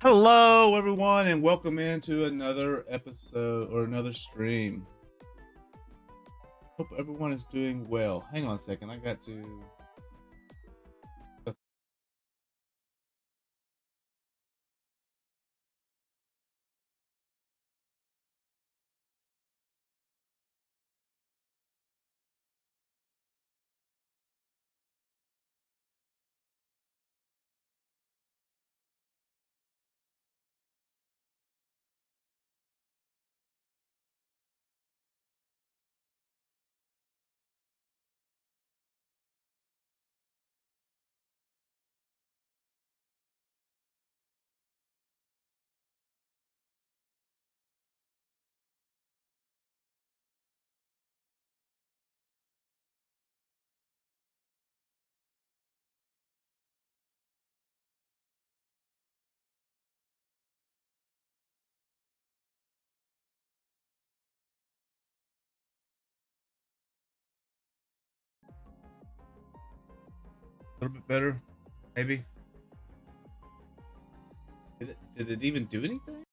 Hello, everyone, and welcome into another episode or another stream. Hope everyone is doing well. Hang on a second, I got to. A little bit better, maybe. Did it even do anything?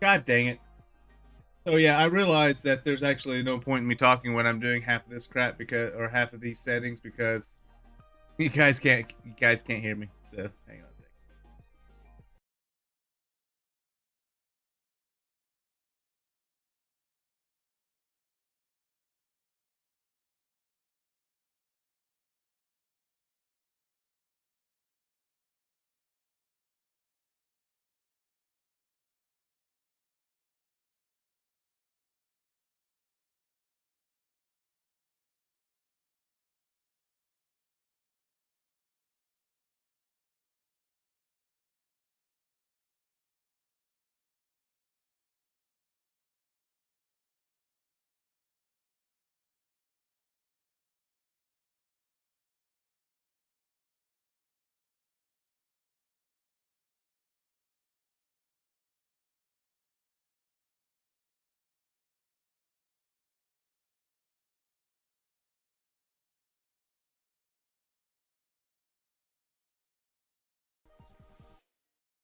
God dang it. So yeah, I realized that there's actually no point in me talking when I'm doing half of this crap or half of these settings because you guys can't hear me. So hang on a second.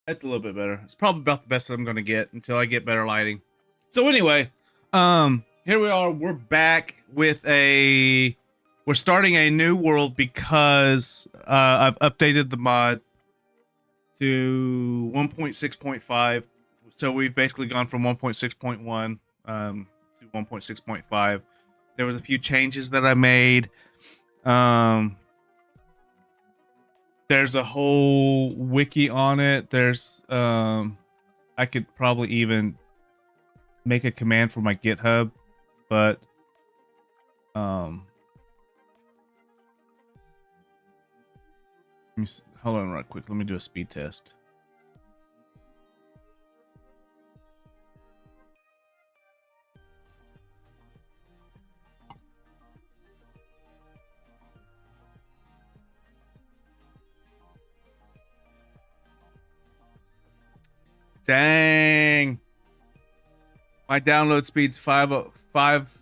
That's a little bit better. It's probably about the best I'm gonna get until I get better lighting. So anyway, here we are. We're back with a. We're starting a new world because I've updated the mod to 1.6.5. So we've basically gone from 1.6.1 to 1.6.5. There was a few changes that I made. Um, there's a whole wiki on it. I could probably even make a command for my GitHub, but hold on right quick. Let me do a speed test. Dang. My download speed's 505.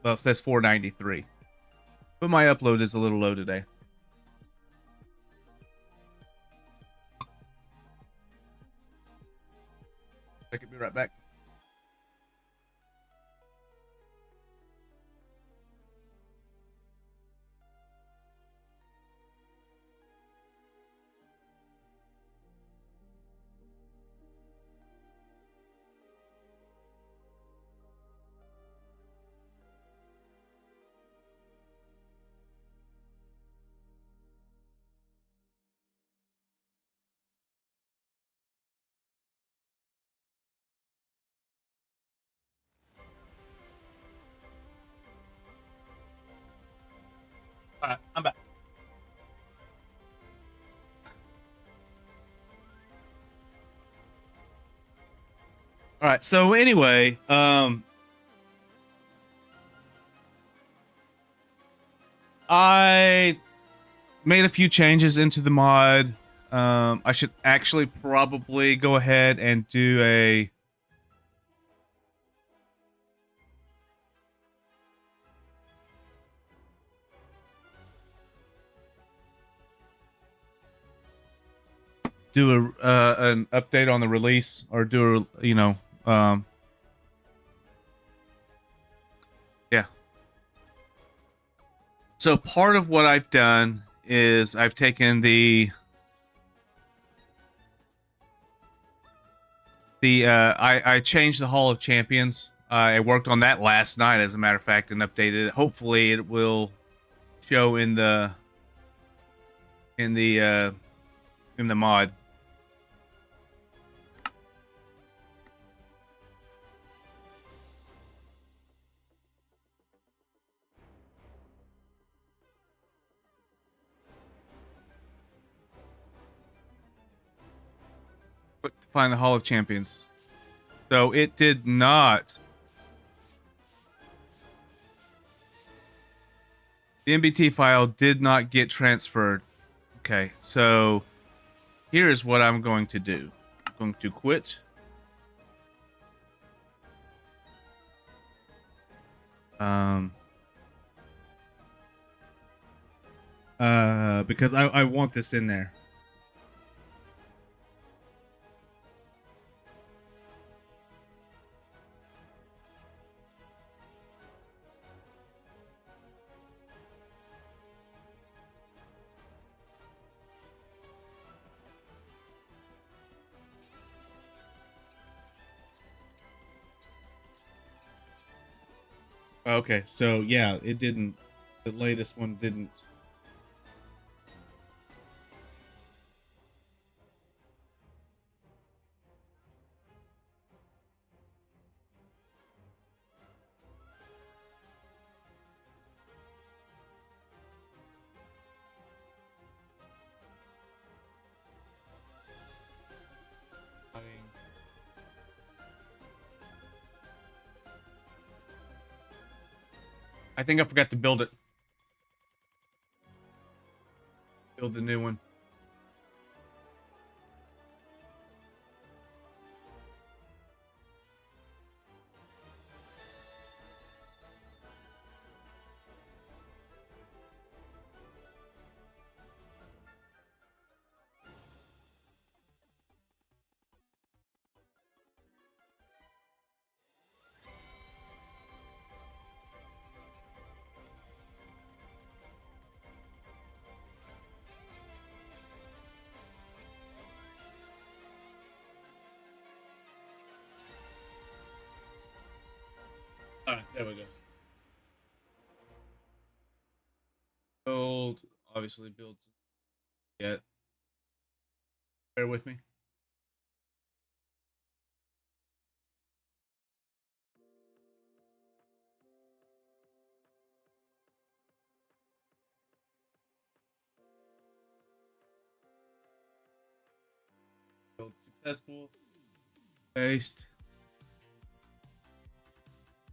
Well, it says 493. But my upload is a little low today. I could be right back. All right, I'm back. All right. So anyway, I made a few changes into the mod. I should actually probably go ahead and do a an update on the release, or do a, yeah. So part of what I've done is I've taken I changed the Hall of Champions. I worked on that last night, as a matter of fact, and updated it. Hopefully it will show in the in the uh in the mod. But to find the Hall of Champions. So it did not. The MBT file did not get transferred. Okay, so here is what I'm going to do. I'm going to quit. Because I want this in there. Okay, so yeah, it didn't. The latest one didn't. I think I forgot to build it. Build the new one. All right, there we go. Build, obviously build. Yet. Bear with me. Build successful. Paste.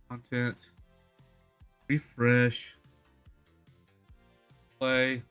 Content. Refresh. Play.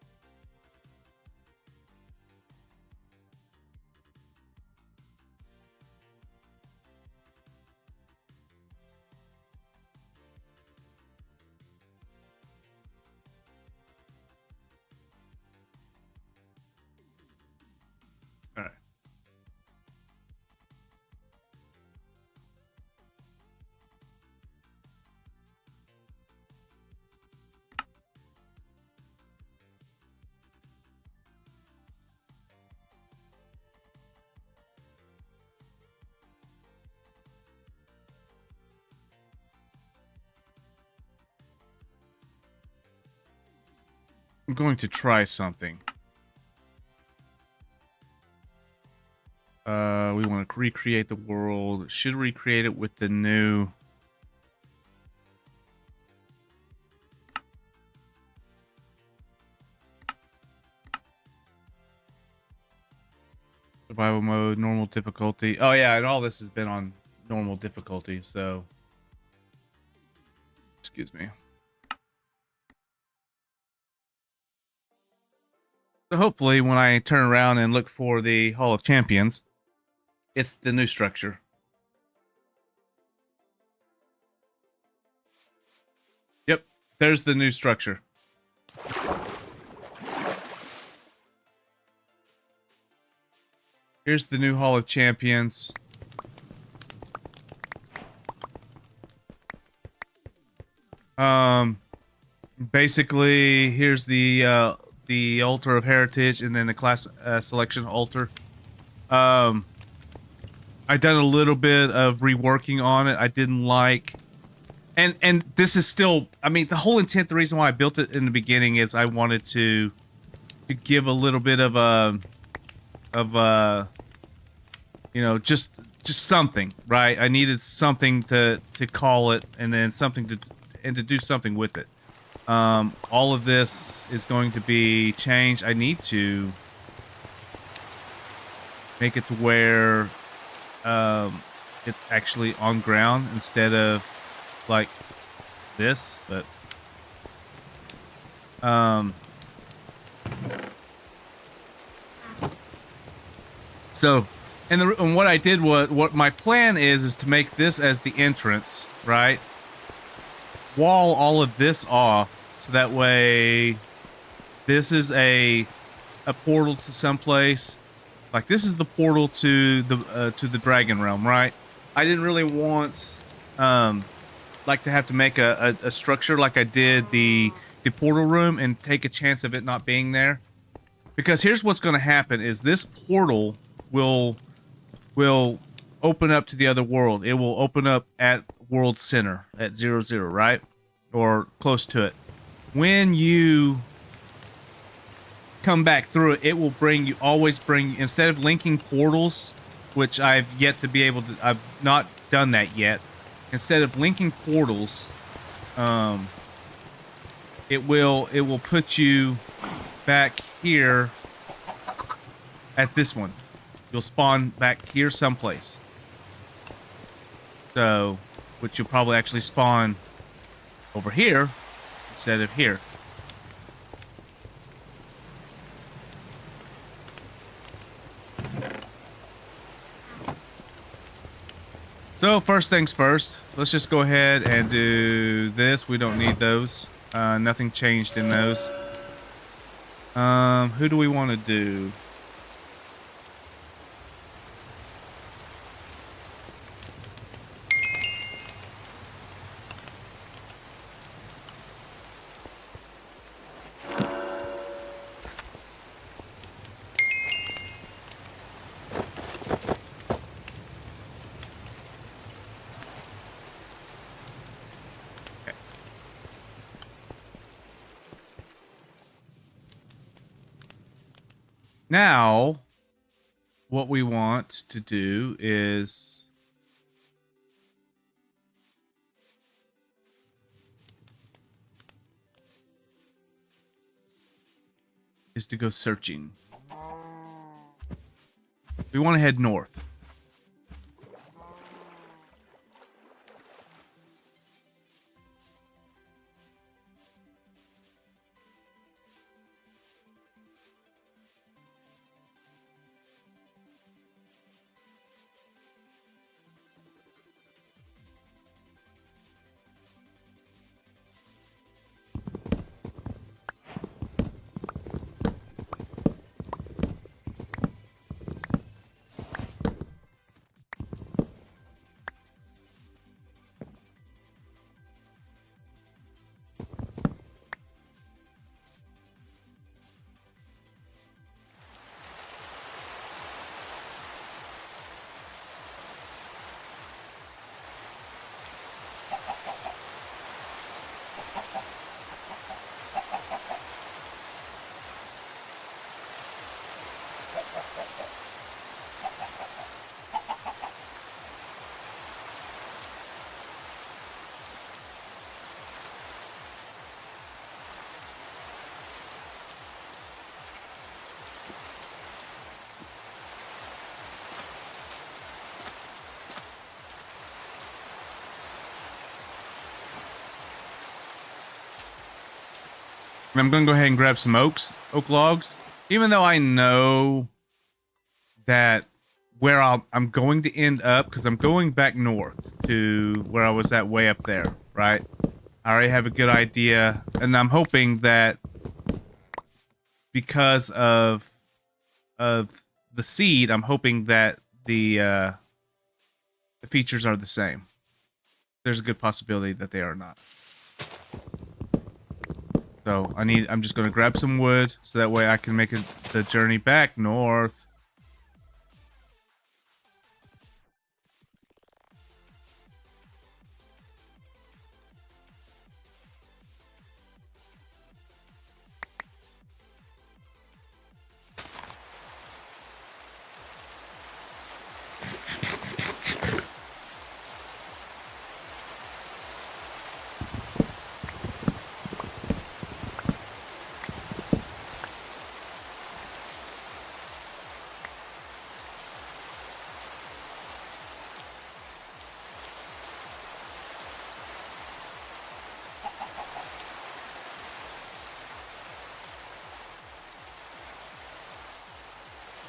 I'm going to try something. We want to recreate the world. Should recreate it with the new... Survival mode, normal difficulty. Oh yeah, and all this has been on normal difficulty, so... Excuse me. So hopefully when I turn around and look for the Hall of Champions, it's the new structure. Yep, there's the new structure. Here's the new Hall of Champions. Basically, here's the Altar of Heritage, and then the class selection altar. I done a little bit of reworking on it. I didn't like, and this is still. I mean, the whole intent, the reason why I built it in the beginning is I wanted to give a little bit of you know, just something, right? I needed something to call it, and then something to do something with it. All of this is going to be changed. I need to make it to where it's actually on ground instead of like this, but so, and what I did was, what my plan is to make this as the entrance, right? Wall all of this off, so that way this is a portal to someplace. Like this is the portal to the Dragon Realm, right? I didn't really want like to have to make a structure like I did the portal room and take a chance of it not being there. Because here's what's going to happen is this portal will open up to the other world. It will open up at World Center at 00, right? Or close to it. When you come back through it, it will bring you, always bring, instead of linking portals, which I've yet to be able to, I've not done that yet. Instead of linking portals, it will put you back here at this one. You'll spawn back here someplace. So, which you'll probably actually spawn over here instead of here. So first things first, let's just go ahead and do this. We don't need those. Nothing changed in those. Who do we want to do? Now, what we want to do is to go searching. We want to head north. I'm gonna go ahead and grab some oak logs, even though I know that where I'm going to end up, because I'm going back north to where I was at way up there, right? I already have a good idea, and I'm hoping that because of the seed, I'm hoping that the features are the same. There's a good possibility that they are not. So I'm just gonna grab some wood so that way I can make the journey back north.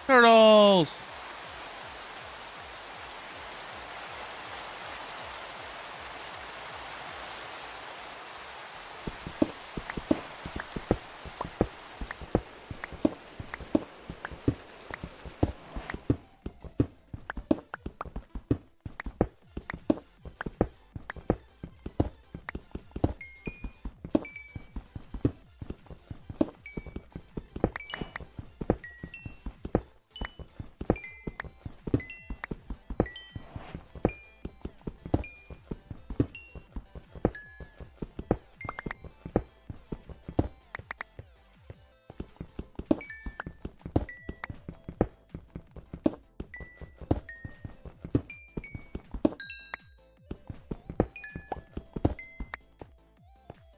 Turtles!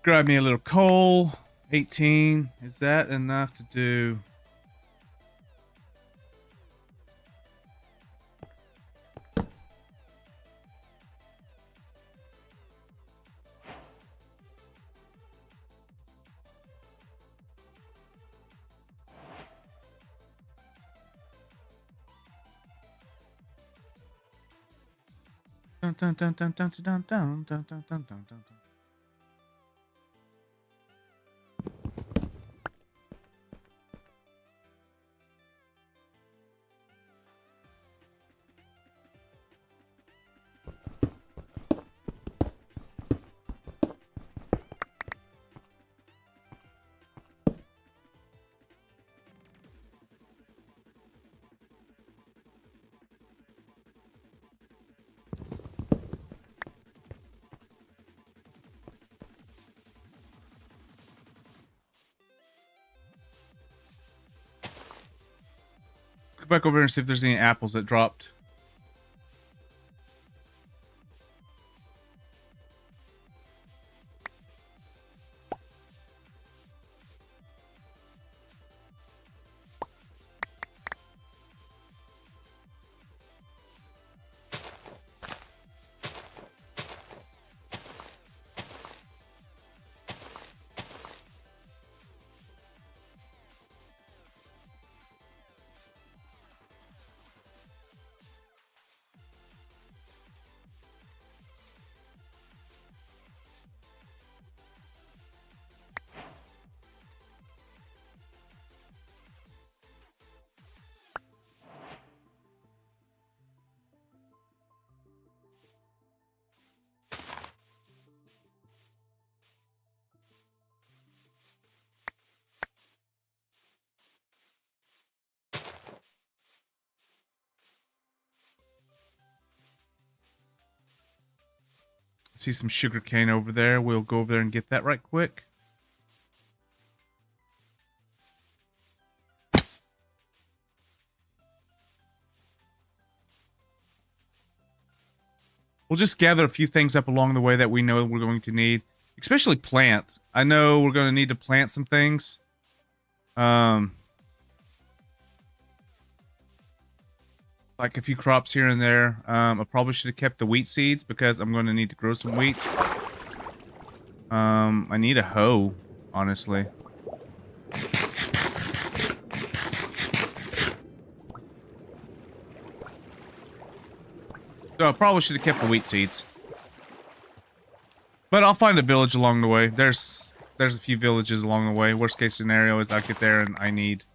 Grab me a little coal. 18. Is that enough to do? Dun, dun, dun, dun, dun, dun, dun, dun, dun, dun, dun, dun. Go back over and see if there's any apples that dropped. See some sugar cane over there. We'll go over there and get that right quick. We'll just gather a few things up along the way that we know we're going to need, especially plant. I know we're going to need to plant some things. Like a few crops here and there. I probably should have kept the wheat seeds because I'm going to need to grow some wheat. I need a hoe, honestly. So I probably should have kept the wheat seeds. But I'll find a village along the way. There's a few villages along the way. Worst case scenario is I get there and I need...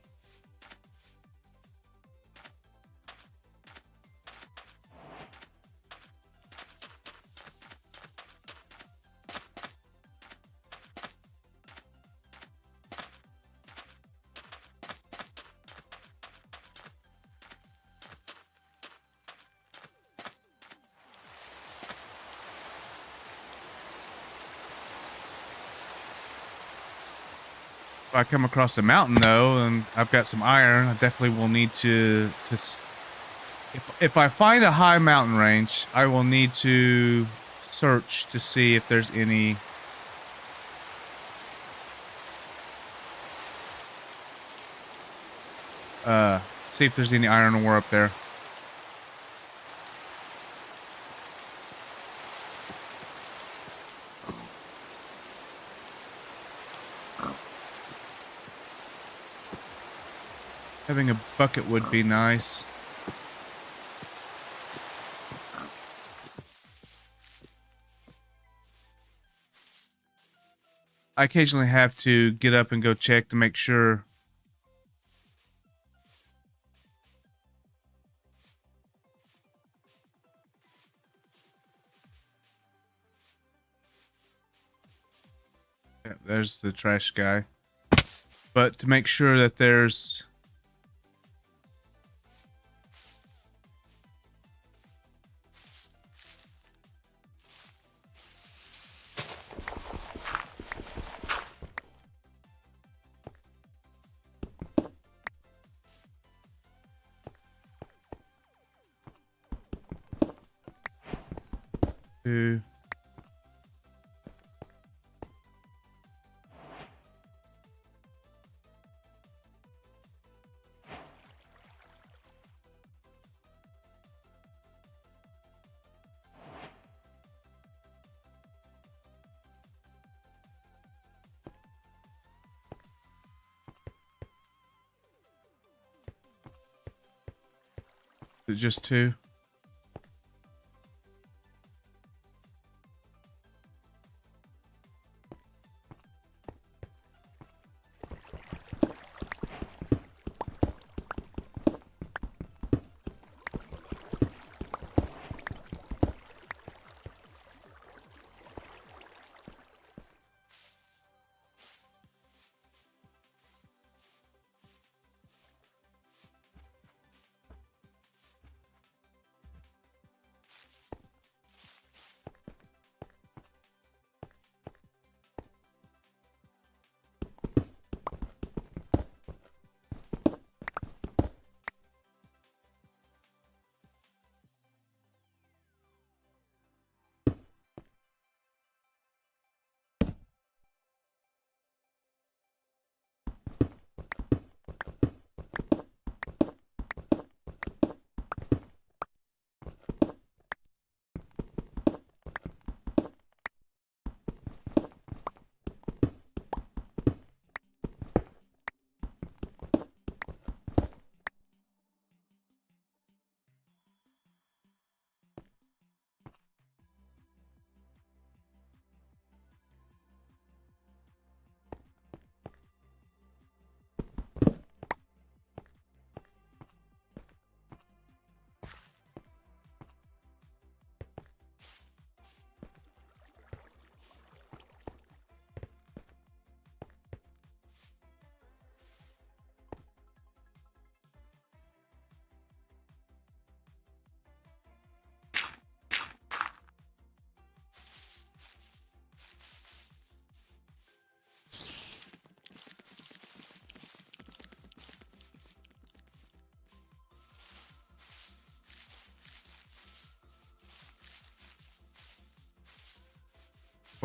If I come across a mountain, though, and I've got some iron, I definitely will need to if I find a high mountain range, I will need to search to see if there's any... see if there's any iron ore up there. Having a bucket would be nice. I occasionally have to get up and go check to make sure. Yeah, there's the trash guy. But to make sure that there's... Two. Is it just two?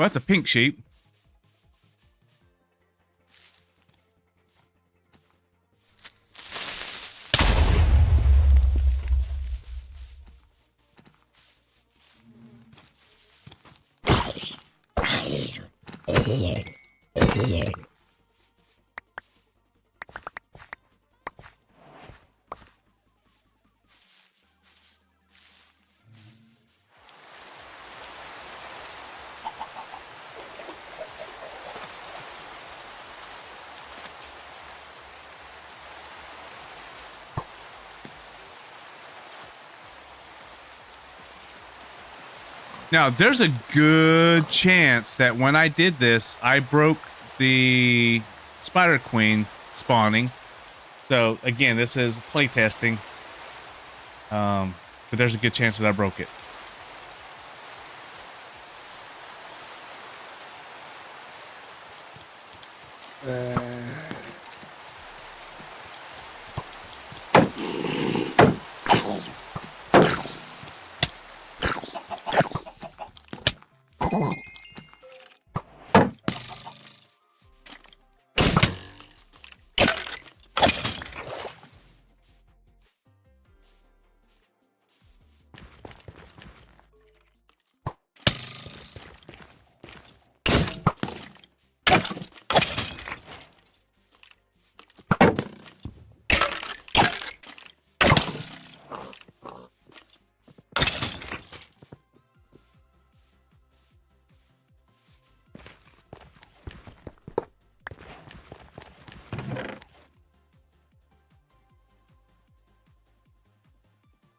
Well, that's a pink sheep. Now, there's a good chance that when I did this, I broke the Spider Queen spawning. So, again, this is playtesting. But there's a good chance that I broke it.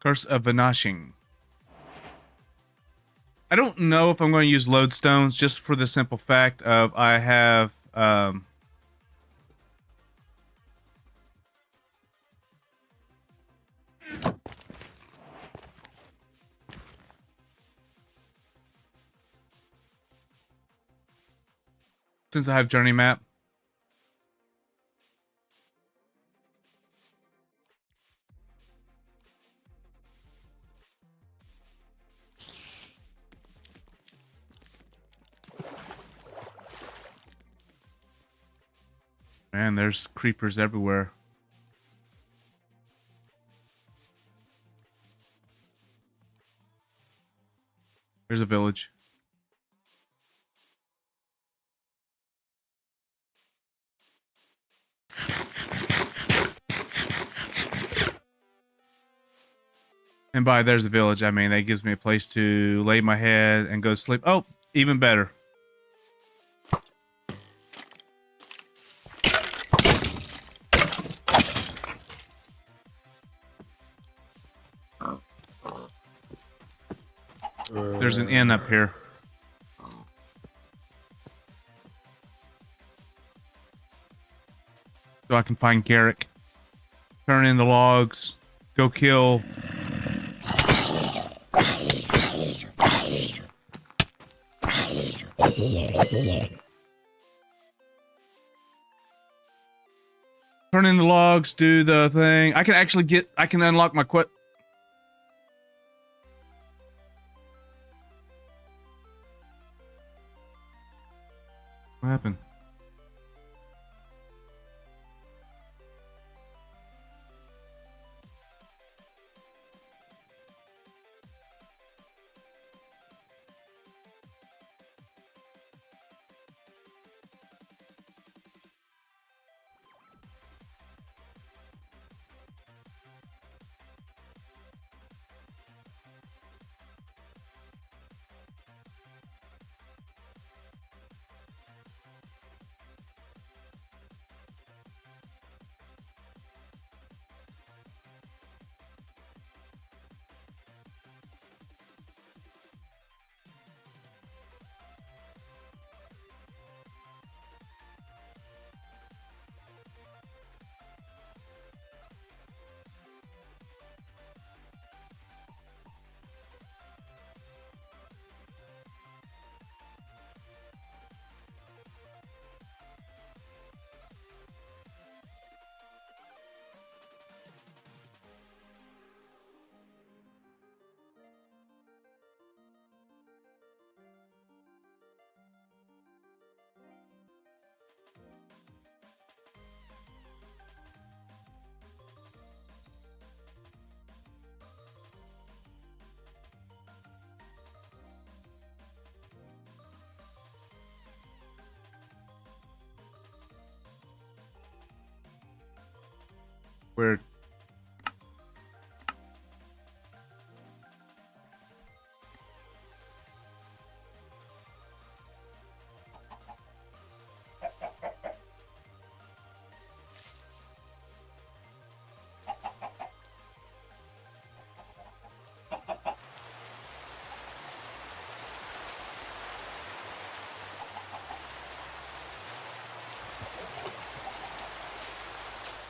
Curse of Vanashing. I don't know if I'm going to use lodestones just for the simple fact of I have since I have journey map. Man, there's creepers everywhere. There's a village. And by there's the village, I mean, that gives me a place to lay my head and go to sleep. Oh, even better. There's an inn up here. So I can find Garrick. Turn in the logs. Go kill. Turn in the logs, do the thing. I can unlock my quit. What happened? Weird.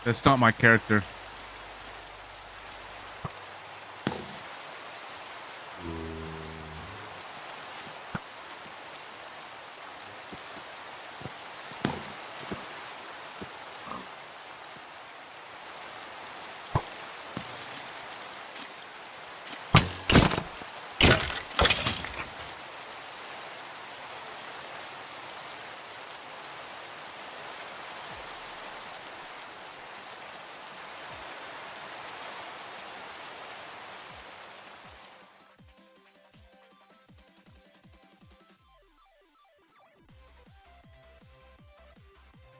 That's not my character.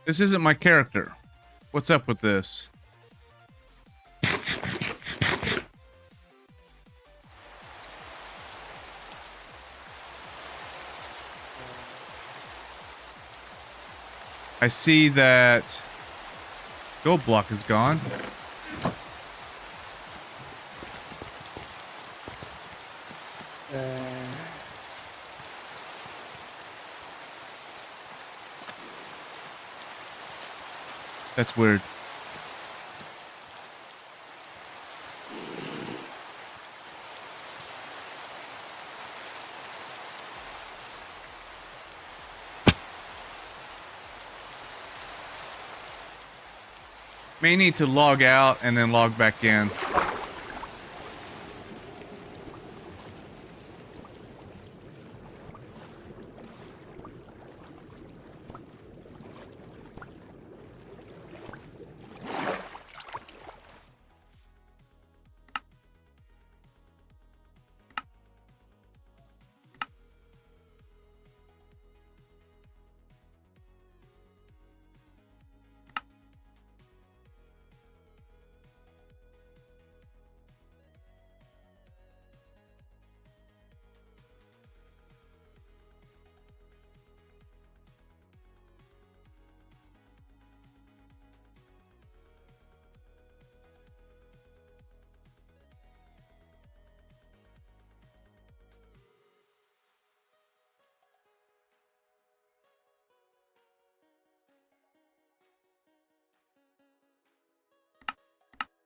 This isn't my character. What's up with this? I see that gold block is gone. That's weird. May need to log out and then log back in.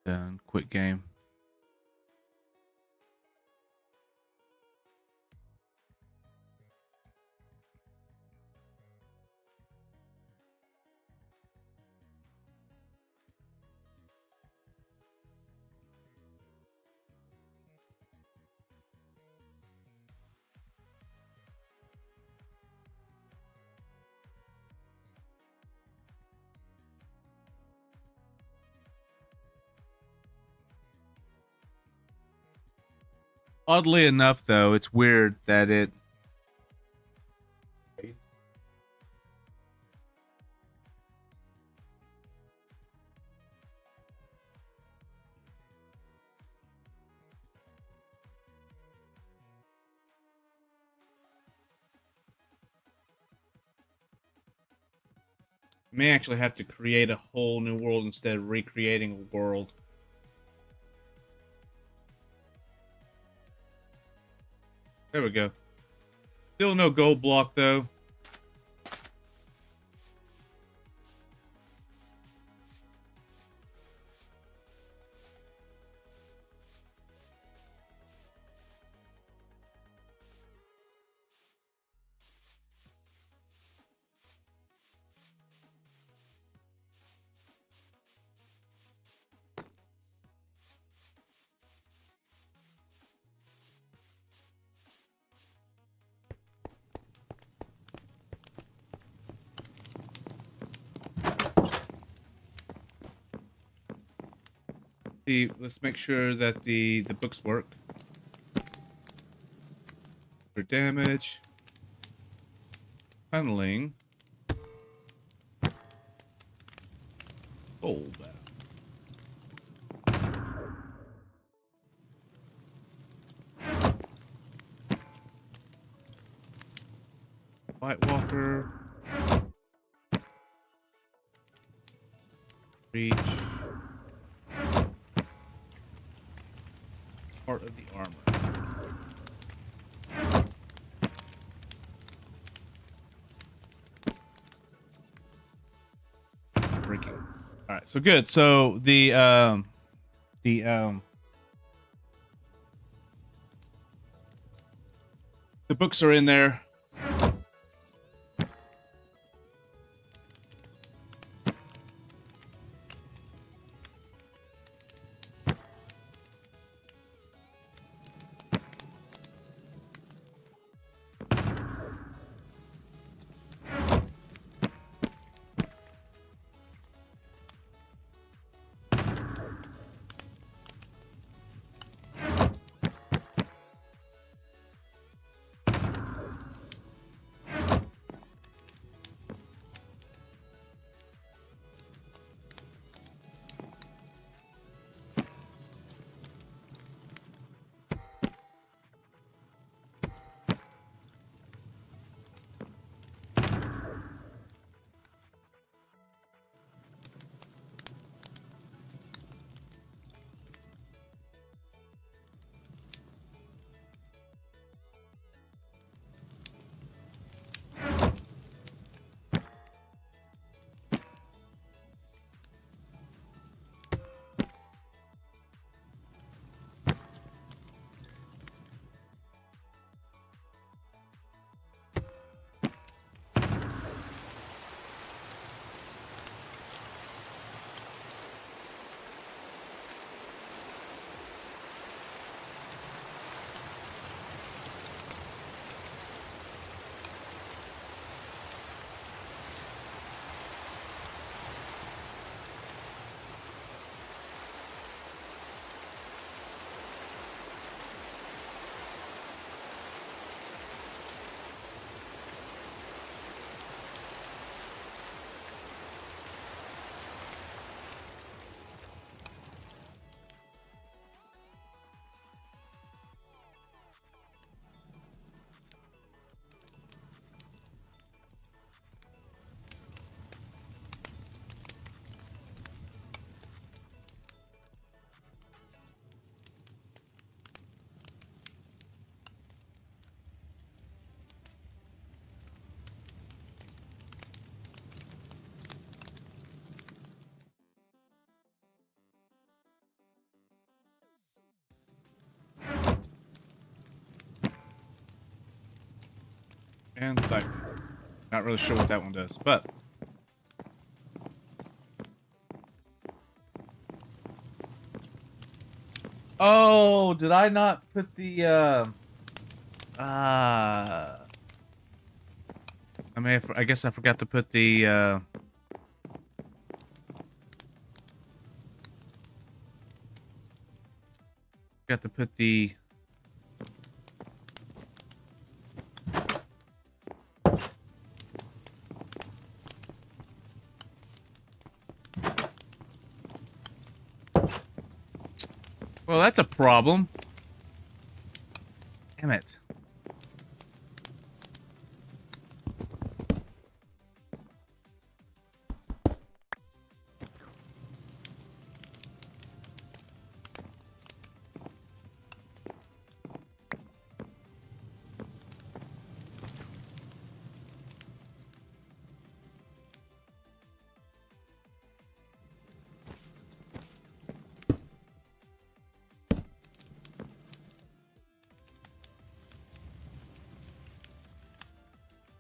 Done. Quit game. Oddly enough, though, it's weird that it... may actually have to create a whole new world instead of recreating a world. There we go. Still no gold block, though. Let's make sure that the books work. For damage, tunneling, gold. White Walker, reach. Part of the armor. Breaking. All right, so good. So the the books are in there. And cycle. Not really sure what that one does, but oh, did I not put the I guess I forgot to put the forgot to put the well, that's a problem. Damn it.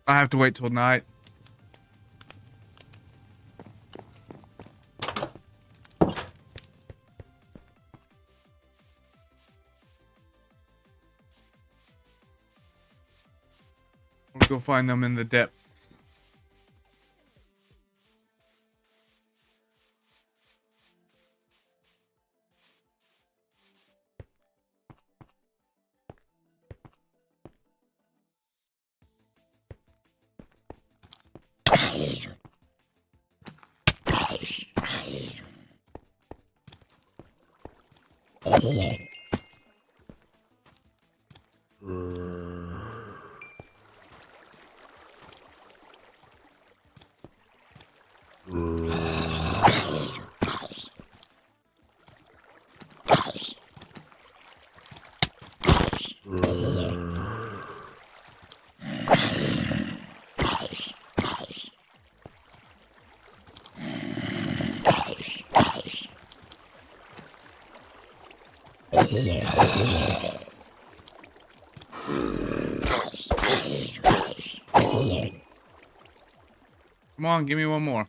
I have to wait till night. We'll go find them in the depths. Come on, give me one more.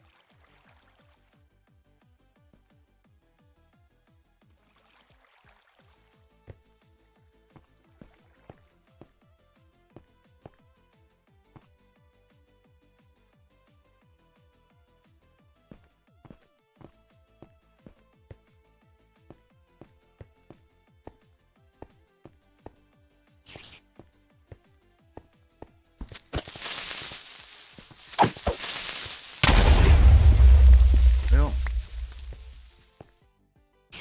Well,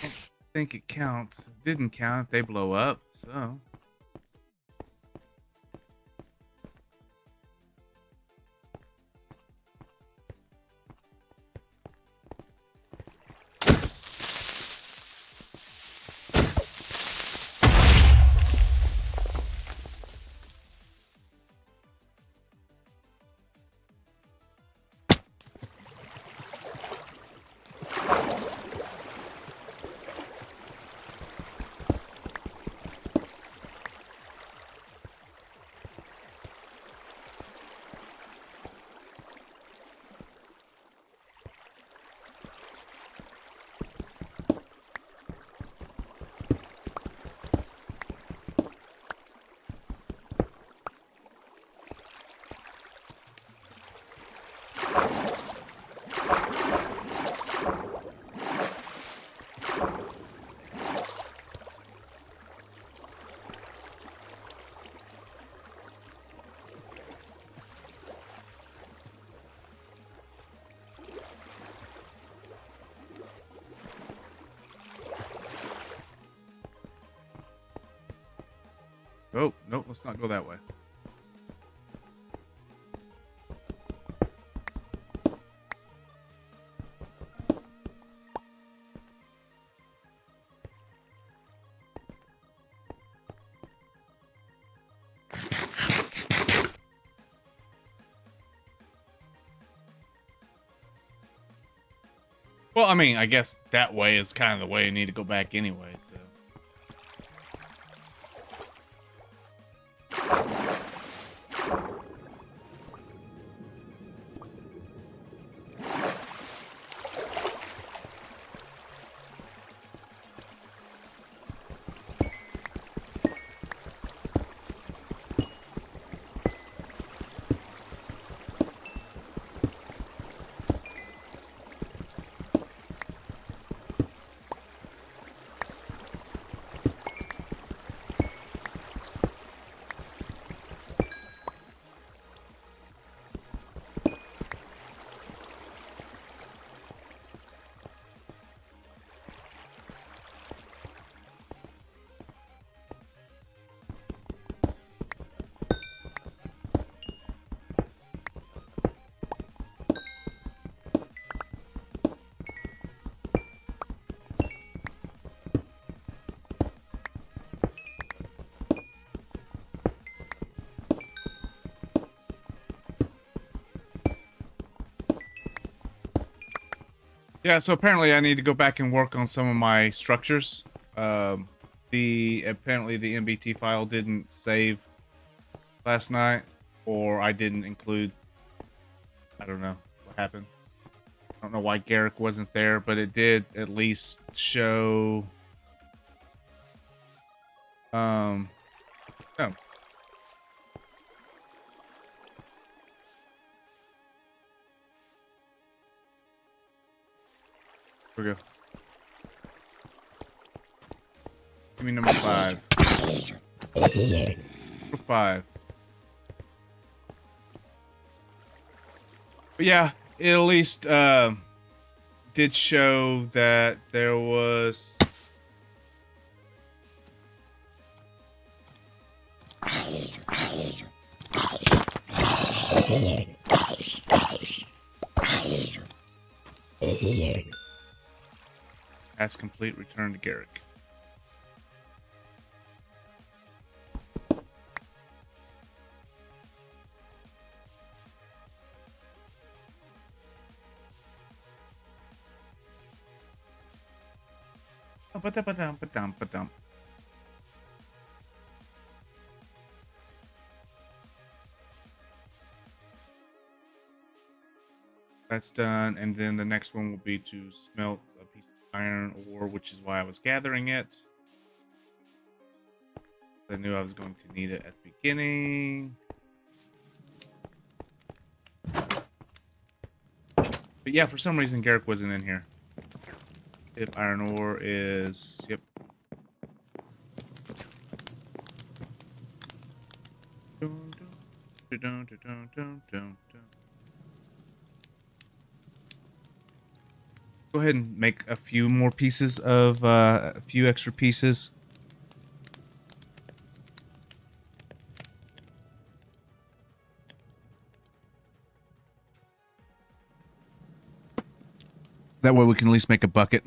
I think it counts. It didn't count if they blow up, so. Oh, no, let's not go that way. Well, I mean, I guess that way is kind of the way you need to go back anyway, so. Yeah, so apparently I need to go back and work on some of my structures. Apparently the MBT file didn't save last night, or I didn't include. I don't know what happened. I don't know why Garrick wasn't there, but it did at least show. No. Here we go. Give me number 5. Number 5. But yeah, it at least did show that there was. As complete, return to Garrick. Ba-dum. That's done, and then the next one will be to smelt a piece of iron ore, which is why I was gathering it. I knew I was going to need it at the beginning. But yeah, for some reason Garrick wasn't in here. If iron ore is... Yep. Go ahead and make a few more pieces of... a few extra pieces. That way we can at least make a bucket.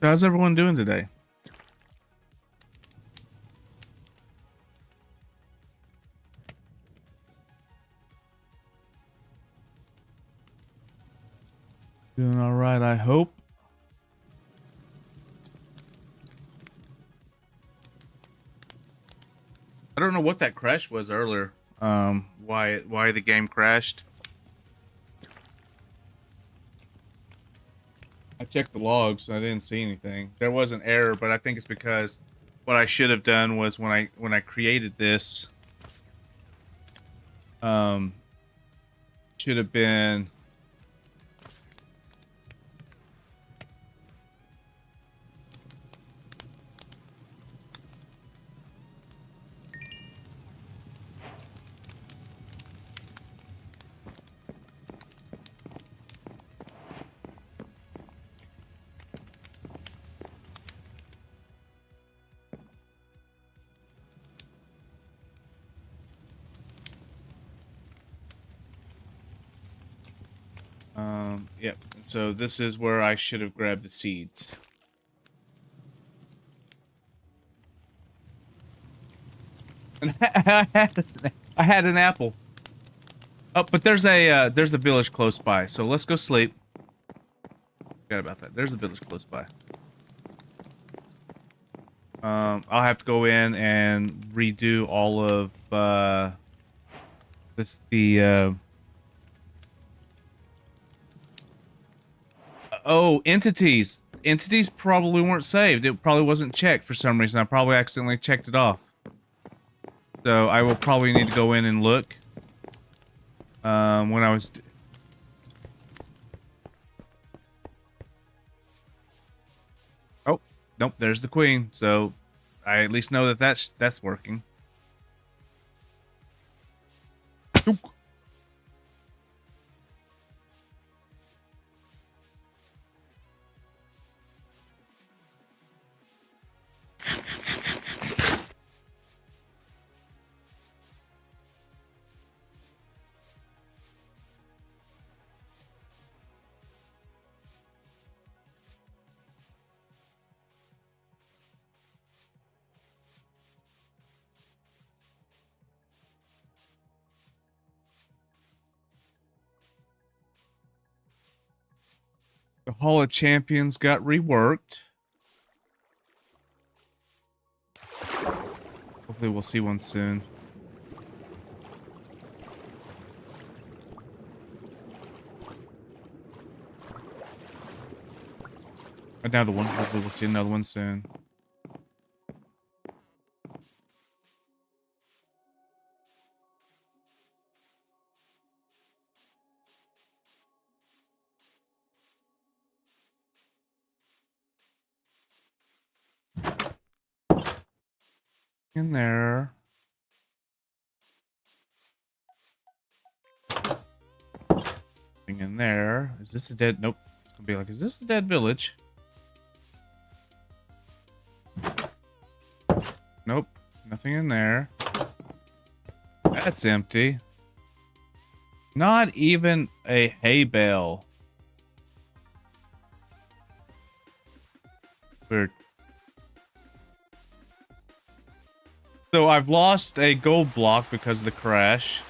How's everyone doing today? Doing all right, I hope. I don't know what that crash was earlier. Why the game crashed. I checked the logs. I didn't see anything. There was an error, but I think it's because what I should have done was when I created this, should have been yep. So this is where I should have grabbed the seeds. And I had an apple. Oh, but there's a village close by. So let's go sleep. Forgot about that. There's a village close by. I'll have to go in and redo all of oh, entities. Entities probably weren't saved. It probably wasn't checked for some reason. I probably accidentally checked it off. So I will probably need to go in and look. When I was... Oh, nope, there's the queen. So I at least know that that's working. The Hall of Champions got reworked. Hopefully we'll see one soon. Another one. Hopefully we'll see another one soon. In there. Nothing in there. Is this a dead? Nope. It's gonna be like, is this a dead village? Nope. Nothing in there. That's empty. Not even a hay bale. Weird. So I've lost a gold block because of the crash.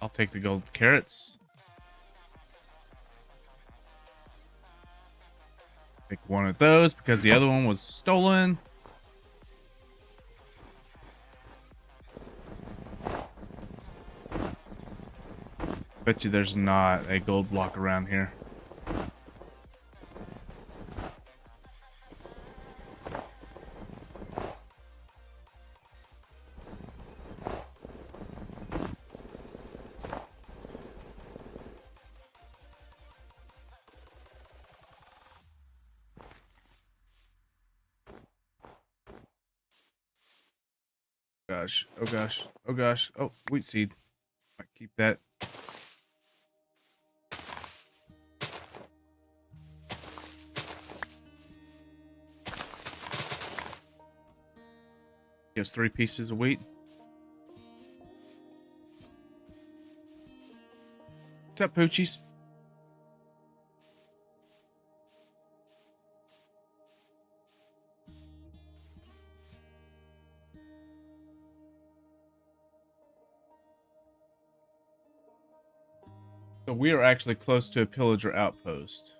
I'll take the gold carrots. Take one of those because the other one was stolen. Bet you there's not a gold block around here. Gosh, oh gosh, oh gosh, oh, wheat seed. Might keep that. Gives 3 pieces of wheat. What's up, Poochies? So we are actually close to a pillager outpost.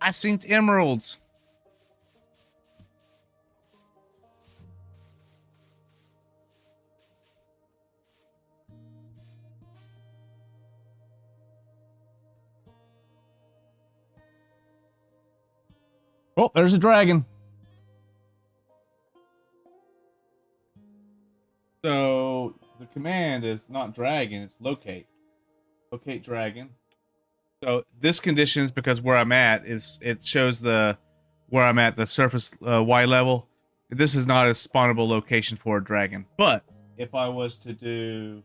I seen emeralds. Oh, there's a dragon. So the command is not dragon, it's locate. Locate dragon. So this conditions because where I'm at is it shows the where I'm at the surface Y level. This is not a spawnable location for a dragon. But if I was to do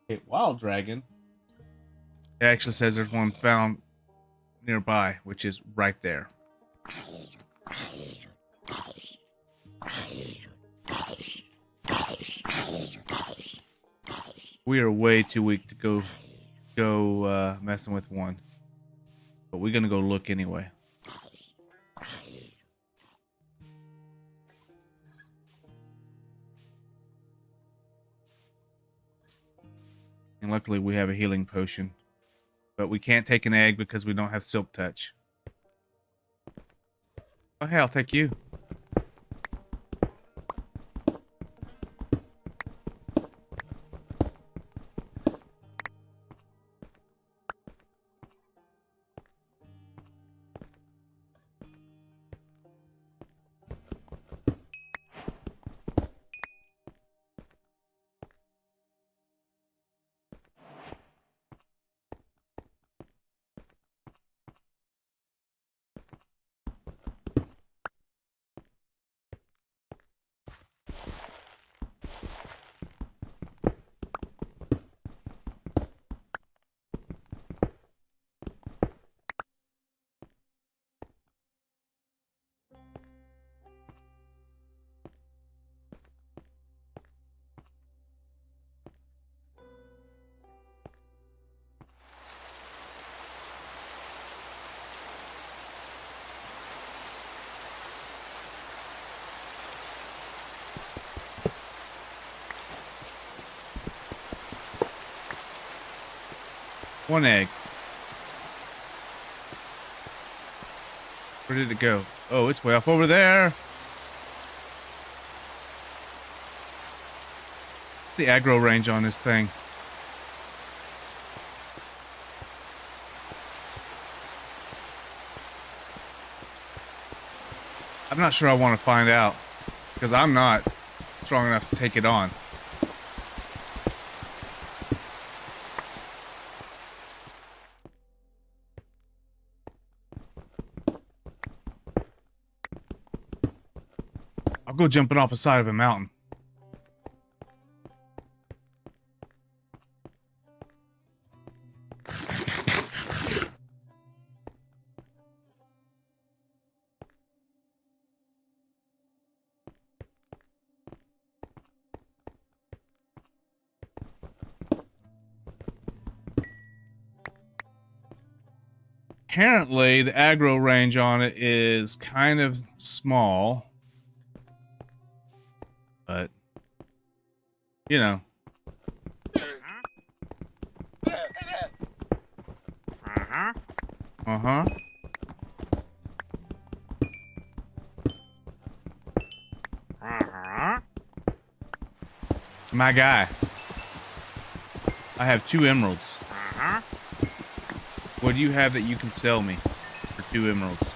a wild dragon, it actually says there's one found nearby, which is right there. We are way too weak to go messing with one. But we're gonna go look anyway. And luckily we have a healing potion. But we can't take an egg because we don't have silk touch. Oh hey, I'll take you. One egg. Where did it go? Oh, it's way off over there. What's the aggro range on this thing? I'm not sure I want to find out. Because I'm not strong enough to take it on. I'll go jumping off the side of a mountain. apparently the aggro range on it is kind of small, but you know. Uh-huh. My guy. I have 2 emeralds. What do you have that you can sell me for 2 emeralds?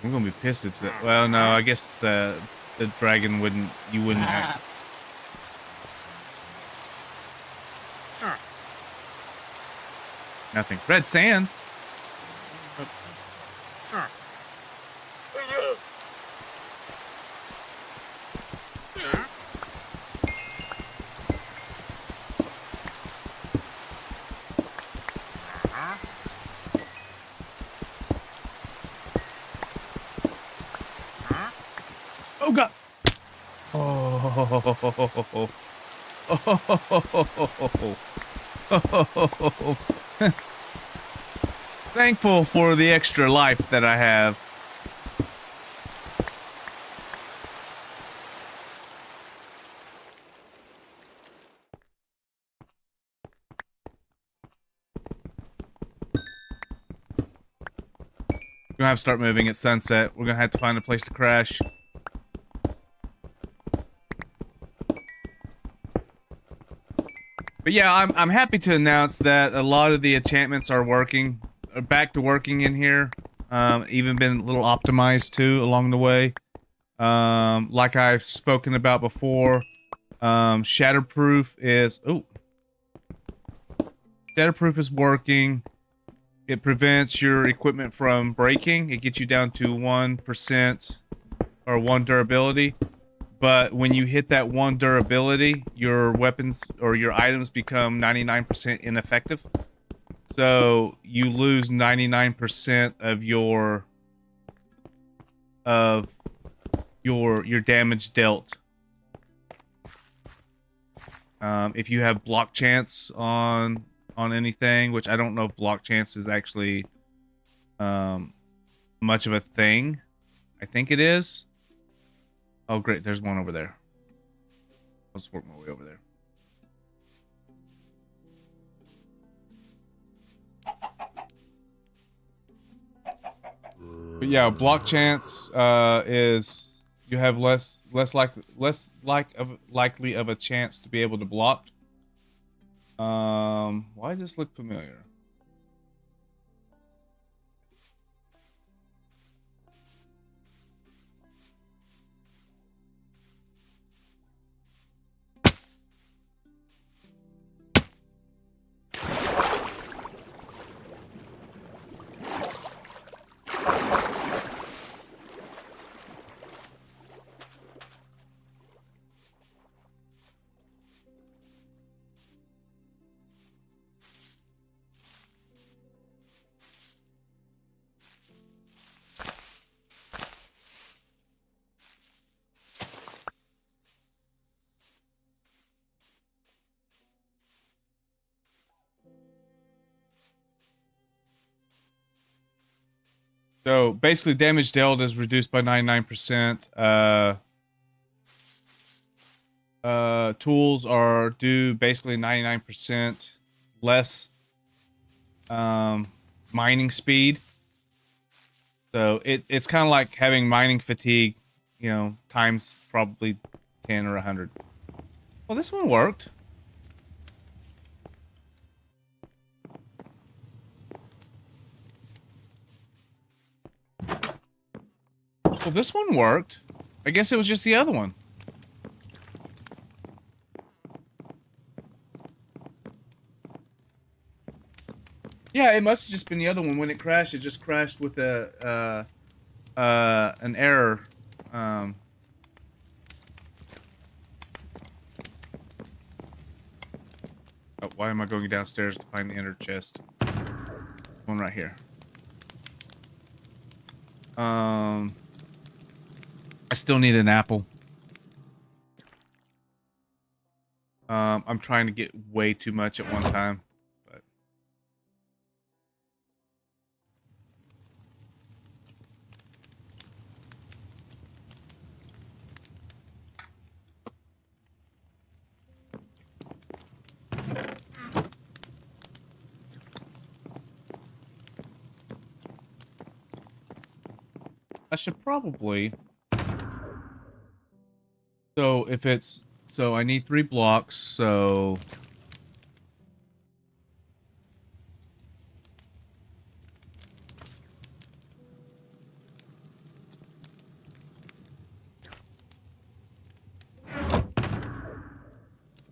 I'm gonna be pissed if that. Well, no, I guess the dragon wouldn't. You wouldn't have. Nothing. Red sand. Oh God. Oh. Oh. Thankful for the extra life that I have. We're gonna have to start moving at sunset. We're gonna have to find a place to crash. But yeah, I'm happy to announce that a lot of the enchantments are working, are back to working in here. Even been a little optimized too along the way. Like I've spoken about before, Shatterproof is Shatterproof is working. It prevents your equipment from breaking. It gets you down to 1% or 1 durability. But when you hit that 1 durability, your weapons or your items become 99% ineffective. So you lose 99% of your damage dealt. If you have block chance on anything, which I don't know if block chance is actually much of a thing. I think it is. Oh great, there's one over there. Let's work my way over there. But yeah, block chance is you have less likely of a chance to be able to block. Why does this look familiar? So basically, damage dealt is reduced by 99%. Tools are do basically 99% less mining speed. So it's kind of like having mining fatigue, you know, times probably 10 or 100. Well, this one worked. Well, this one worked. I guess it was just the other one. Yeah, it must have just been the other one. When it crashed, it just crashed with a an error. Oh, why am I going downstairs to find the inner chest? One right here. I still need an apple. I'm trying to get way too much at one time, but I should probably. So if it's so, I need 3 blocks. So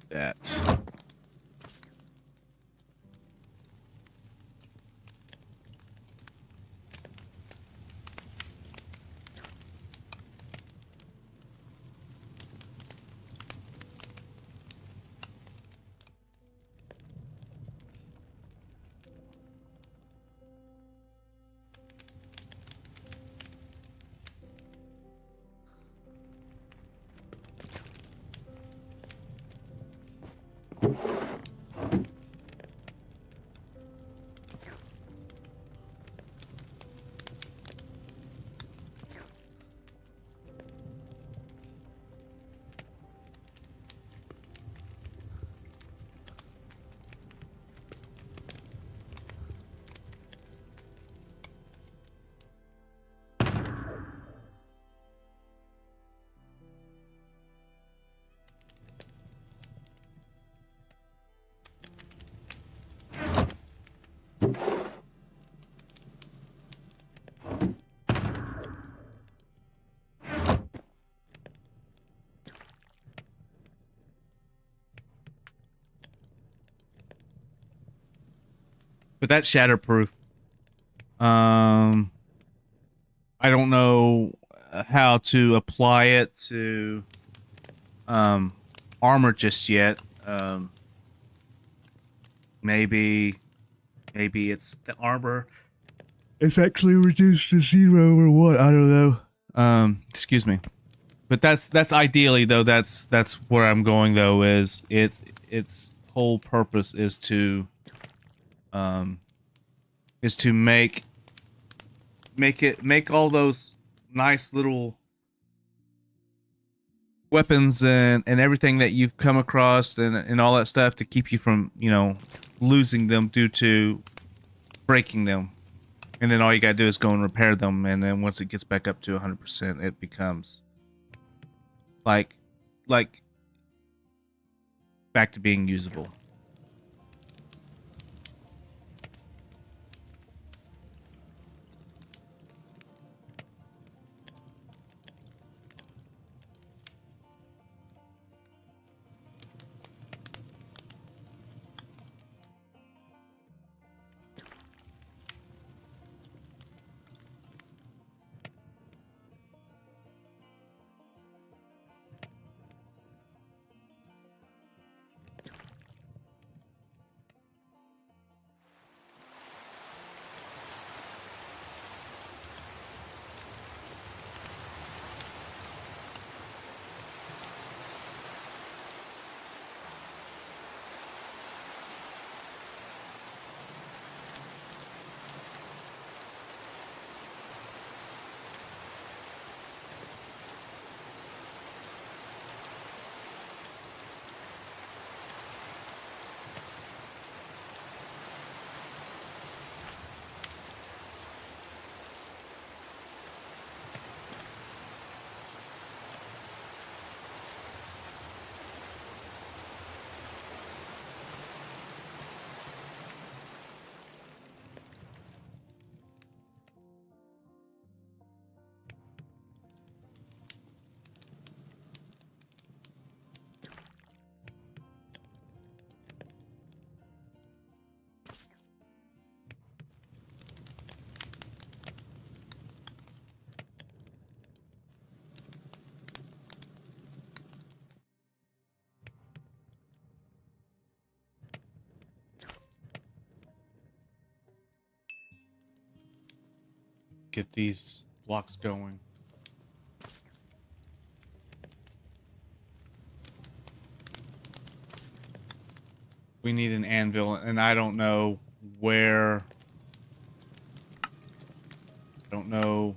that. But that's shatterproof. Um, I don't know how to apply it to um armor just yet. Maybe it's the armor. It's actually reduced to 0 or what? I don't know. Excuse me. But that's ideally though. That's where I'm going though. Is its whole purpose um is to make all those nice little weapons and everything that you've come across and all that stuff to keep you from, you know, losing them due to breaking them. And then all you gotta do is go and repair them, and then once it gets back up to 100%, it becomes like like back to being usable. Get these blocks going. We need an anvil, and I don't know where. I don't know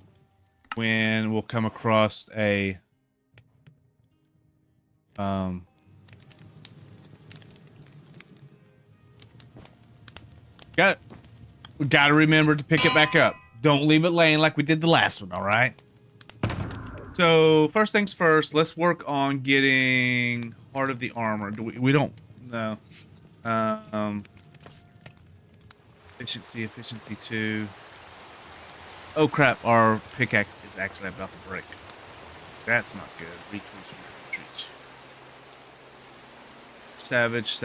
when we'll come across a we gotta remember to pick it back up. Don't leave it laying like we did the last one, all right? So first things first, let's work on getting Heart of the Armor. We don't know. Efficiency 2. Oh crap, our pickaxe is actually about to break. That's not good. Reach. Savage.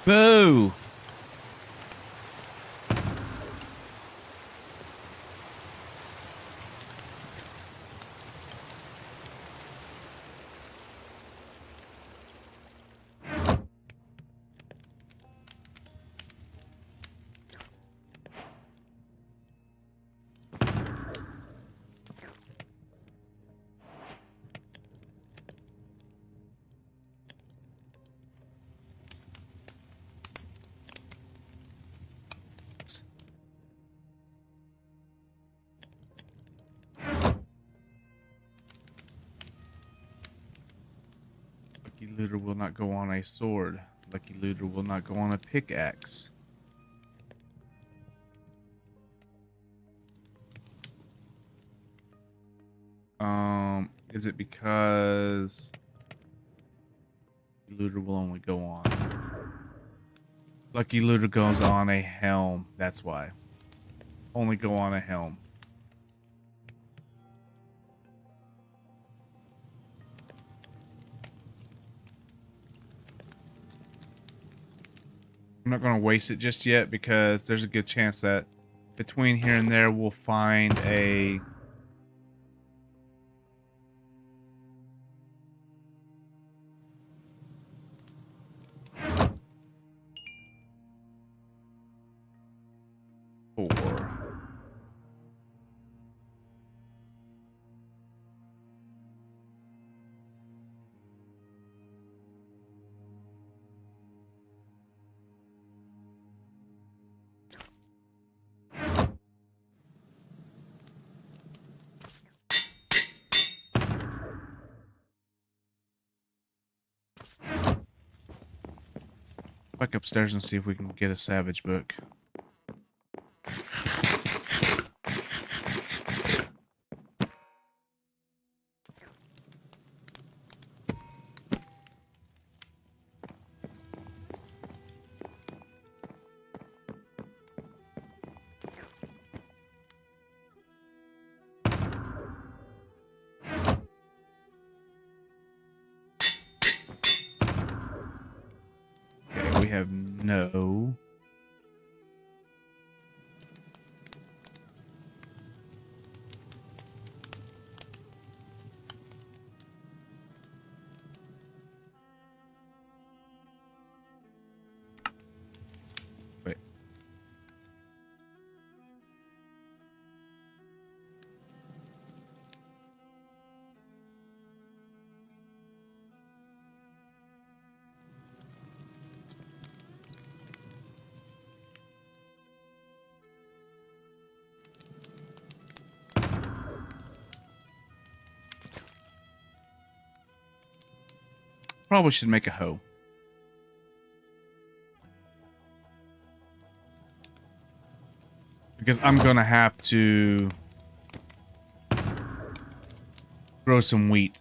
Boo! Lucky Looter will not go on a sword. Lucky Looter will not go on a pickaxe. Is it because Looter will only go on? Lucky Looter goes on a helm. That's why. Only go on a helm. I'm not going to waste it just yet because there's a good chance that between here and there we'll find a... Back upstairs and see if we can get a Savage book. Okay, we have no... Wait. Probably should make a hoe. Because I'm gonna have to grow some wheat.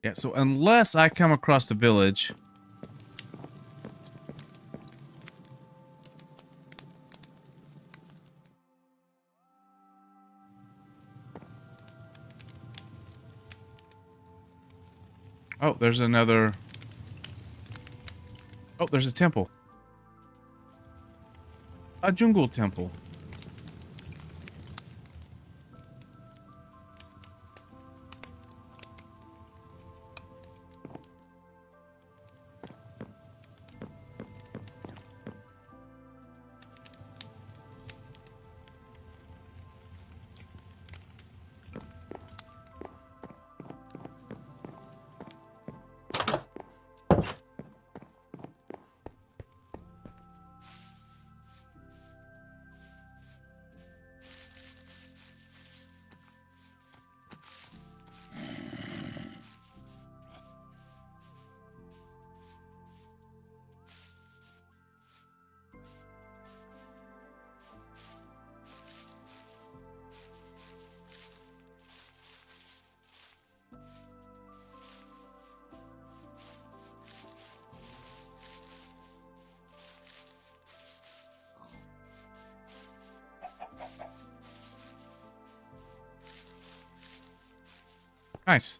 Yeah, so unless I come across the village... Oh, there's another... Oh, there's a temple. A jungle temple. Nice.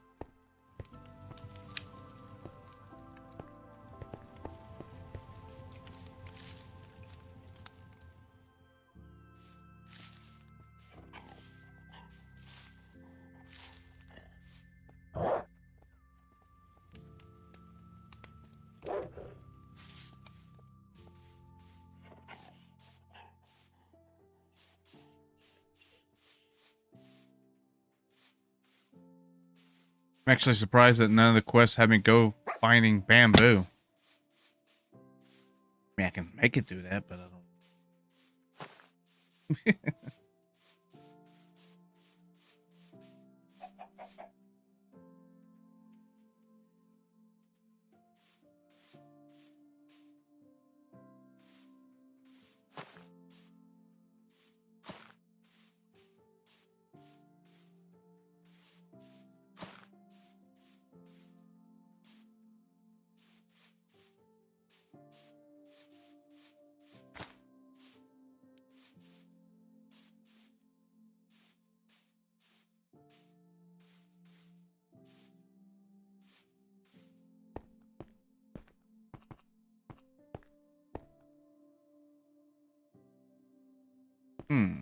I'm actually surprised that none of the quests have me go finding bamboo. I mean, I can make it do that, but I don't... Hmm.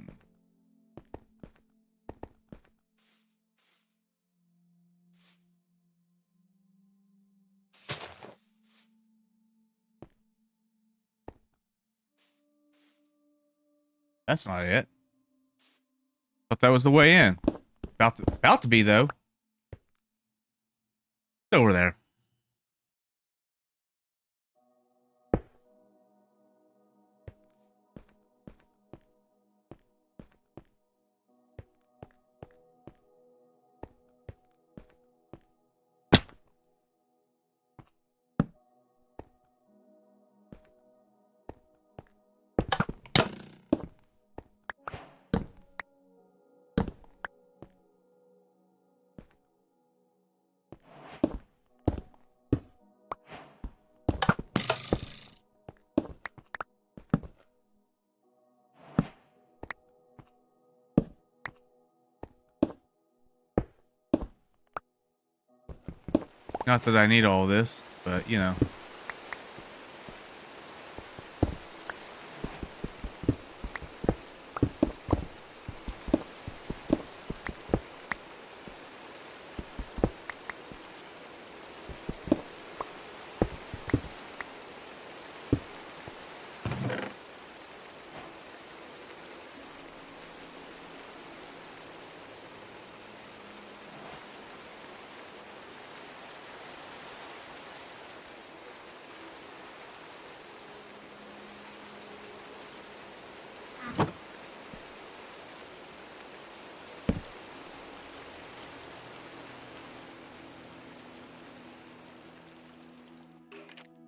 That's not it. Thought that was the way in. About to be, though. It's over there. Not that I need all this, but, you know.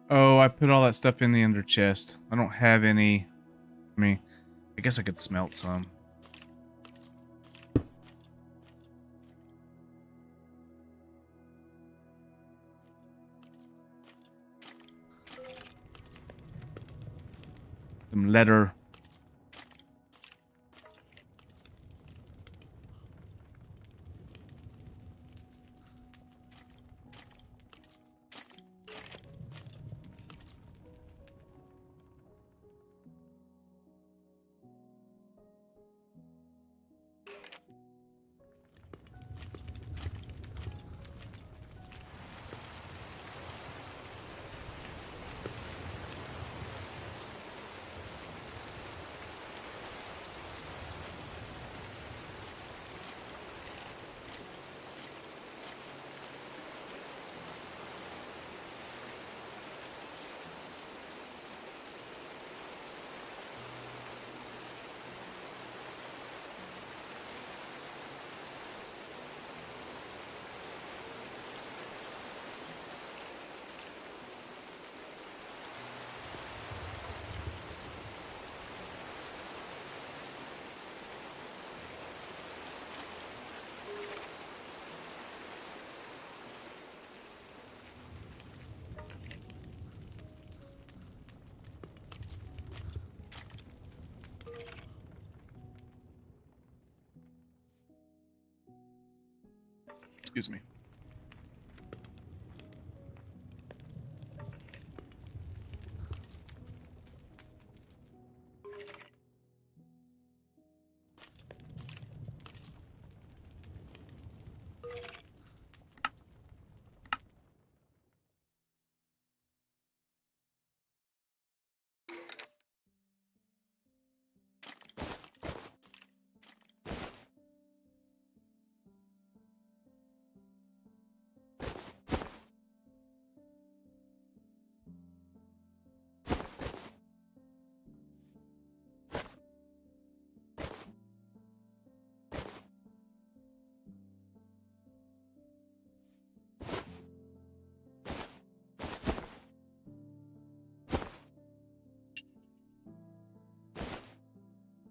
Oh, I put all that stuff in the under chest. I don't have any... I mean, I guess I could smelt some. some leather. Excuse me.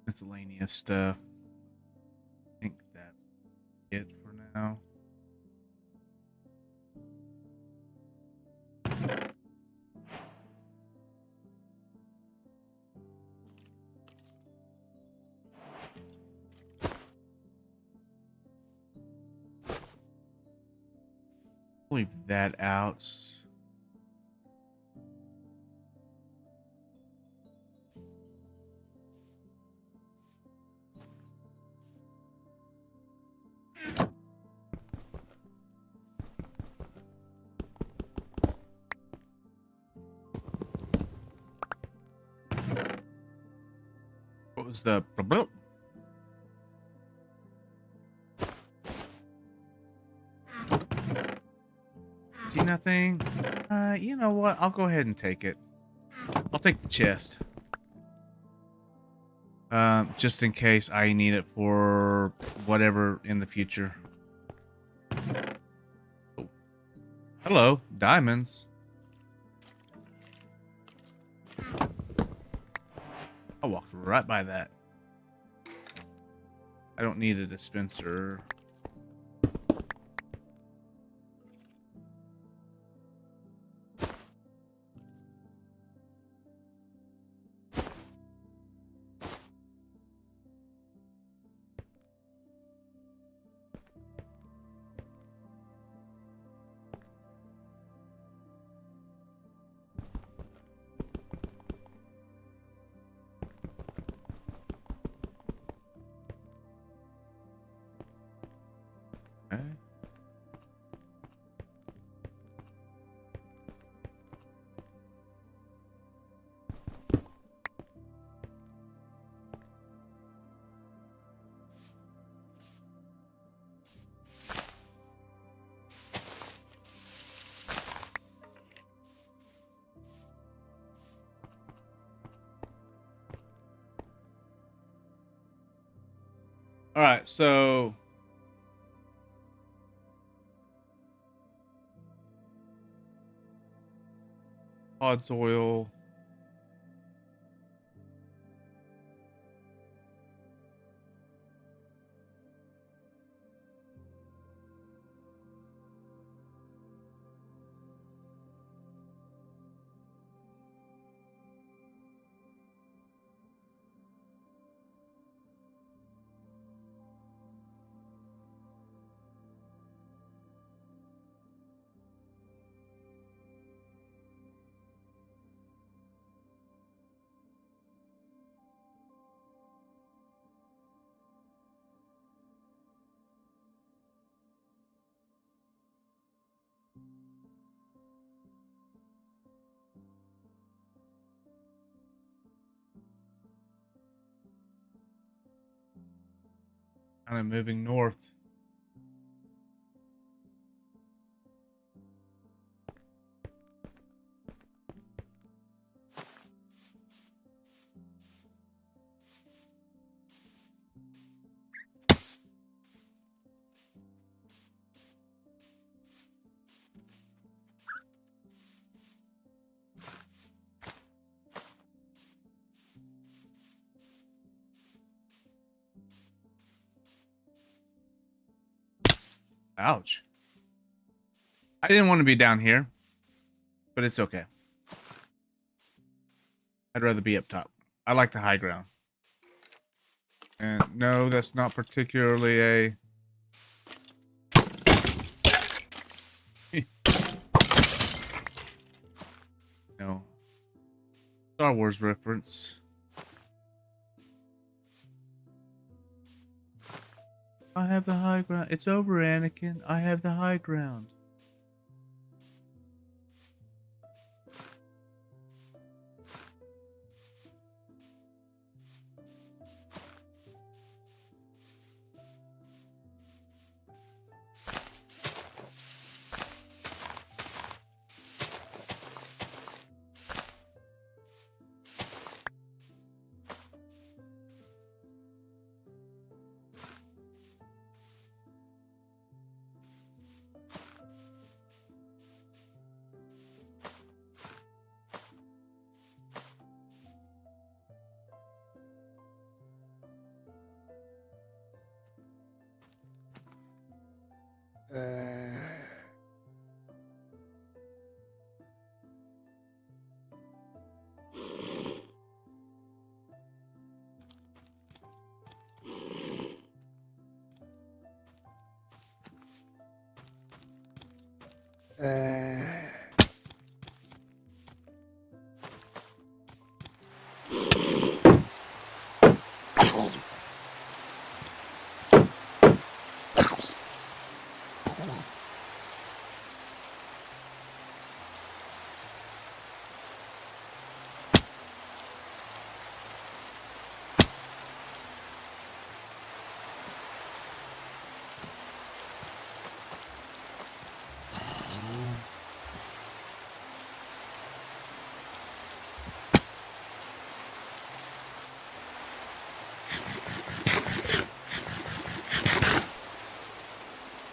Miscellaneous stuff. I think that's it for now. Leave that out. What was the problem? See nothing? You know what? I'll go ahead and take it. I'll take the chest. Just in case I need it for whatever in the future. Oh. Hello, diamonds. I walked right by that. I don't need a dispenser. Okay. All right, so pods oil. Kind of moving north. Ouch. I didn't want to be down here, but it's okay. I'd rather be up top. I like the high ground. And no, that's not particularly a... no. Star Wars reference. I have the high ground. It's over, Anakin. I have the high ground.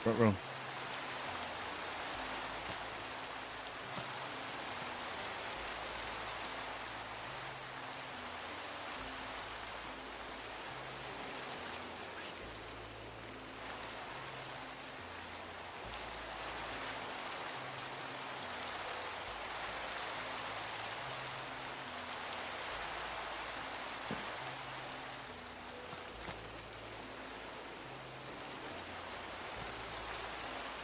Front row.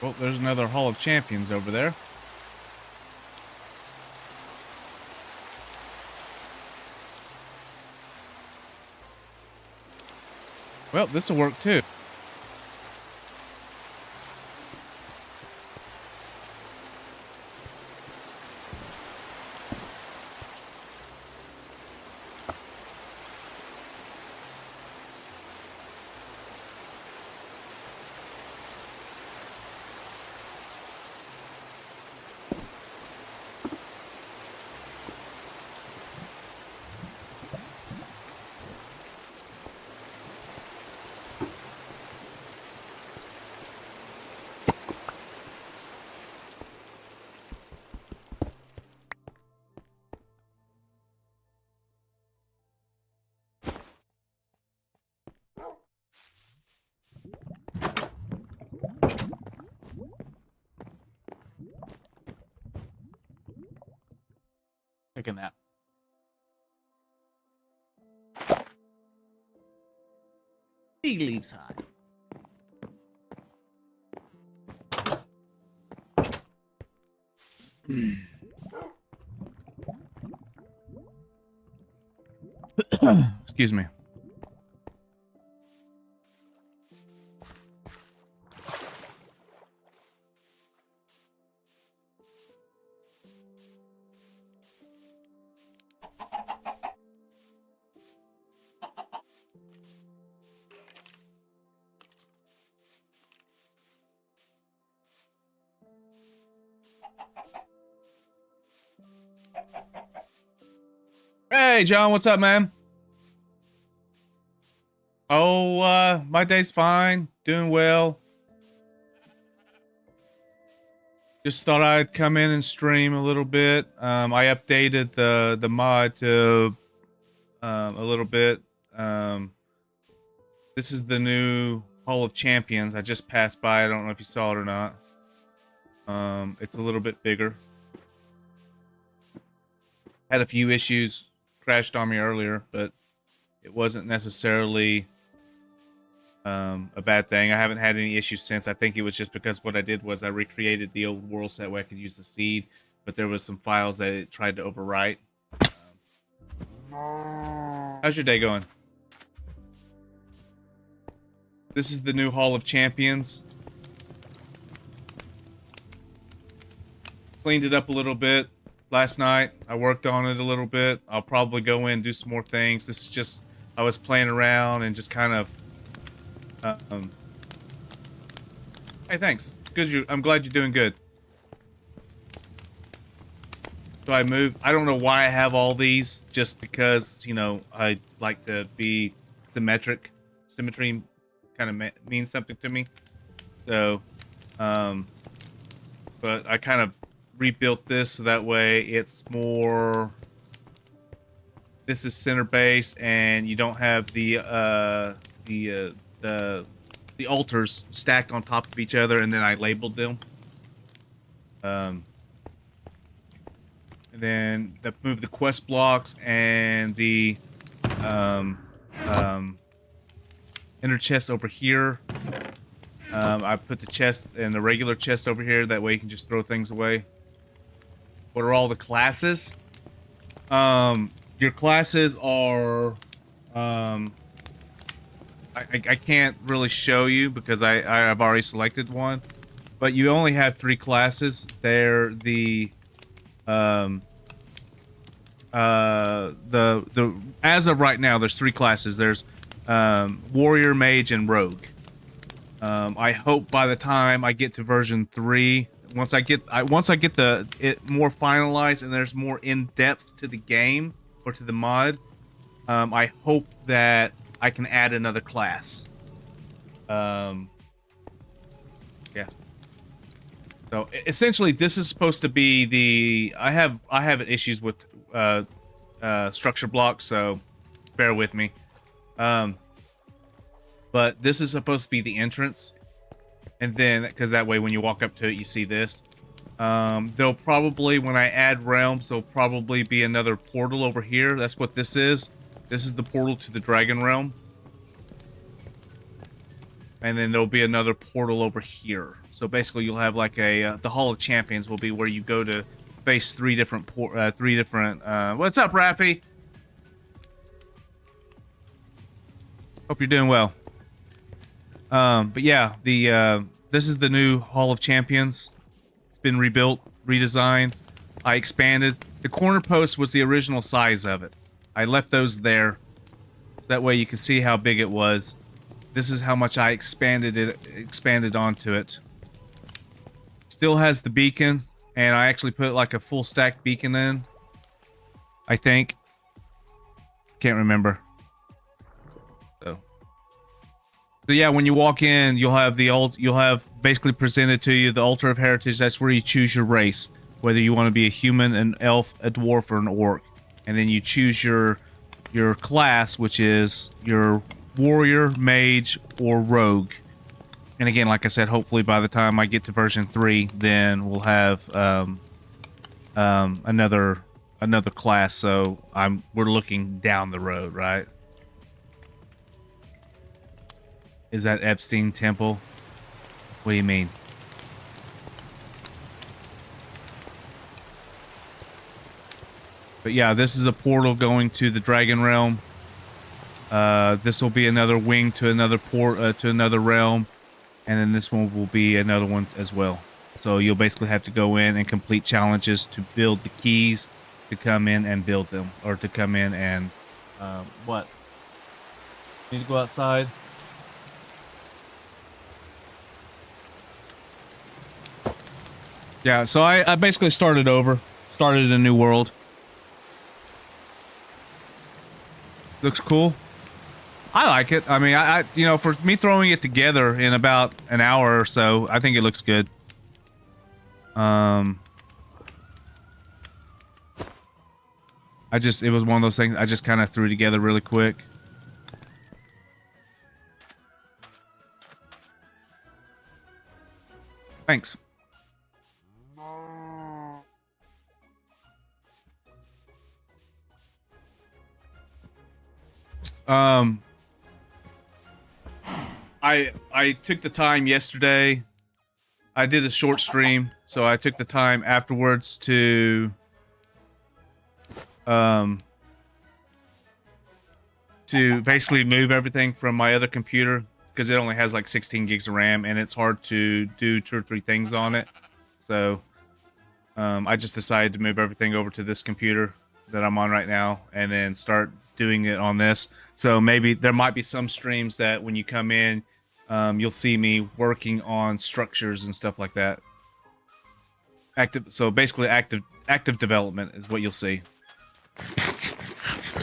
Well, there's another Hall of Champions over there. Well, this will work too. Taking that. He leaves high. Excuse me. Hey, John, what's up, man? Oh, my day's fine. Doing well. Just thought I'd come in and stream a little bit. I updated the mod to a little bit. This is the new Hall of Champions. I just passed by. I don't know if you saw it or not. It's a little bit bigger. Had a few issues. Crashed on me earlier, but it wasn't necessarily a bad thing. I haven't had any issues since. I think it was just because what I did was I recreated the old world so that way I could use the seed, but there was some files that it tried to overwrite. How's your day going? This is the new Hall of Champions. Cleaned it up a little bit last night. I worked on it a little bit. I'll probably go in and do some more things. This is just, I was playing around and just kind of hey, thanks. Good. I'm glad you're doing good. So I moved. I don't know why I have all these. Just because, you know, I like to be symmetric. Symmetry kind of means something to me. So, but I kind of rebuilt this so that way it's more. This is center base, and you don't have the altars stacked on top of each other, and then I labeled them. And then moved the quest blocks and the inner chest over here. I put the chest and the regular chest over here. That way you can just throw things away. What are all the classes? Your classes are I can't really show you because I've already selected one, but you only have 3 classes. They're the as of right now, there's 3 classes. There's warrior, mage, and rogue. I hope by the time I get to version 3, once I get it more finalized and there's more in depth to the game or to the mod, I hope that I can add another class. Yeah. So essentially, this is supposed to be the. I have issues with structure blocks, so bear with me. But this is supposed to be the entrance, and then because that way when you walk up to it, you see this. There'll probably, when I add realms, there'll probably be another portal over here. That's what this is. This is the portal to the Dragon Realm. And then there'll be another portal over here. So basically you'll have like a, the Hall of Champions will be where you go to face 3 different, what's up, Raffy? Hope you're doing well. But yeah, this is the new Hall of Champions. It's been rebuilt, redesigned. I expanded. The corner post was the original size of it. I left those there. That way you can see how big it was. This is how much I expanded onto it. Still has the beacon, and I actually put like a full stack beacon in. I think. Can't remember. So yeah, when you walk in, you'll have basically presented to you the Altar of Heritage. That's where you choose your race, whether you want to be a human, an elf, a dwarf, or an orc. And then you choose your class, which is your warrior, mage, or rogue. And again, like I said, hopefully by the time I get to version 3, then we'll have another class. So we're looking down the road, right? Is that Epstein Temple? What do you mean? But yeah, this is a portal going to the Dragon Realm. This will be another wing to another to another realm, and then this one will be another one as well. So you'll basically have to go in and complete challenges to build the keys to come in and build them, or to come in and what? Need to go outside. Yeah, so I basically started over, started a new world. Looks cool. I like it. I mean, you know, for me throwing it together in about an hour or so, I think it looks good. It was one of those things I just kind of threw together really quick. Thanks. I took the time yesterday. I did a short stream, so I took the time afterwards to basically move everything from my other computer because it only has like 16 gigs of RAM and it's hard to do 2 or 3 things on it. So I just decided to move everything over to this computer that I'm on right now and then start doing it on this. So maybe there might be some streams that when you come in, you'll see me working on structures and stuff like that. So basically active development is what you'll see.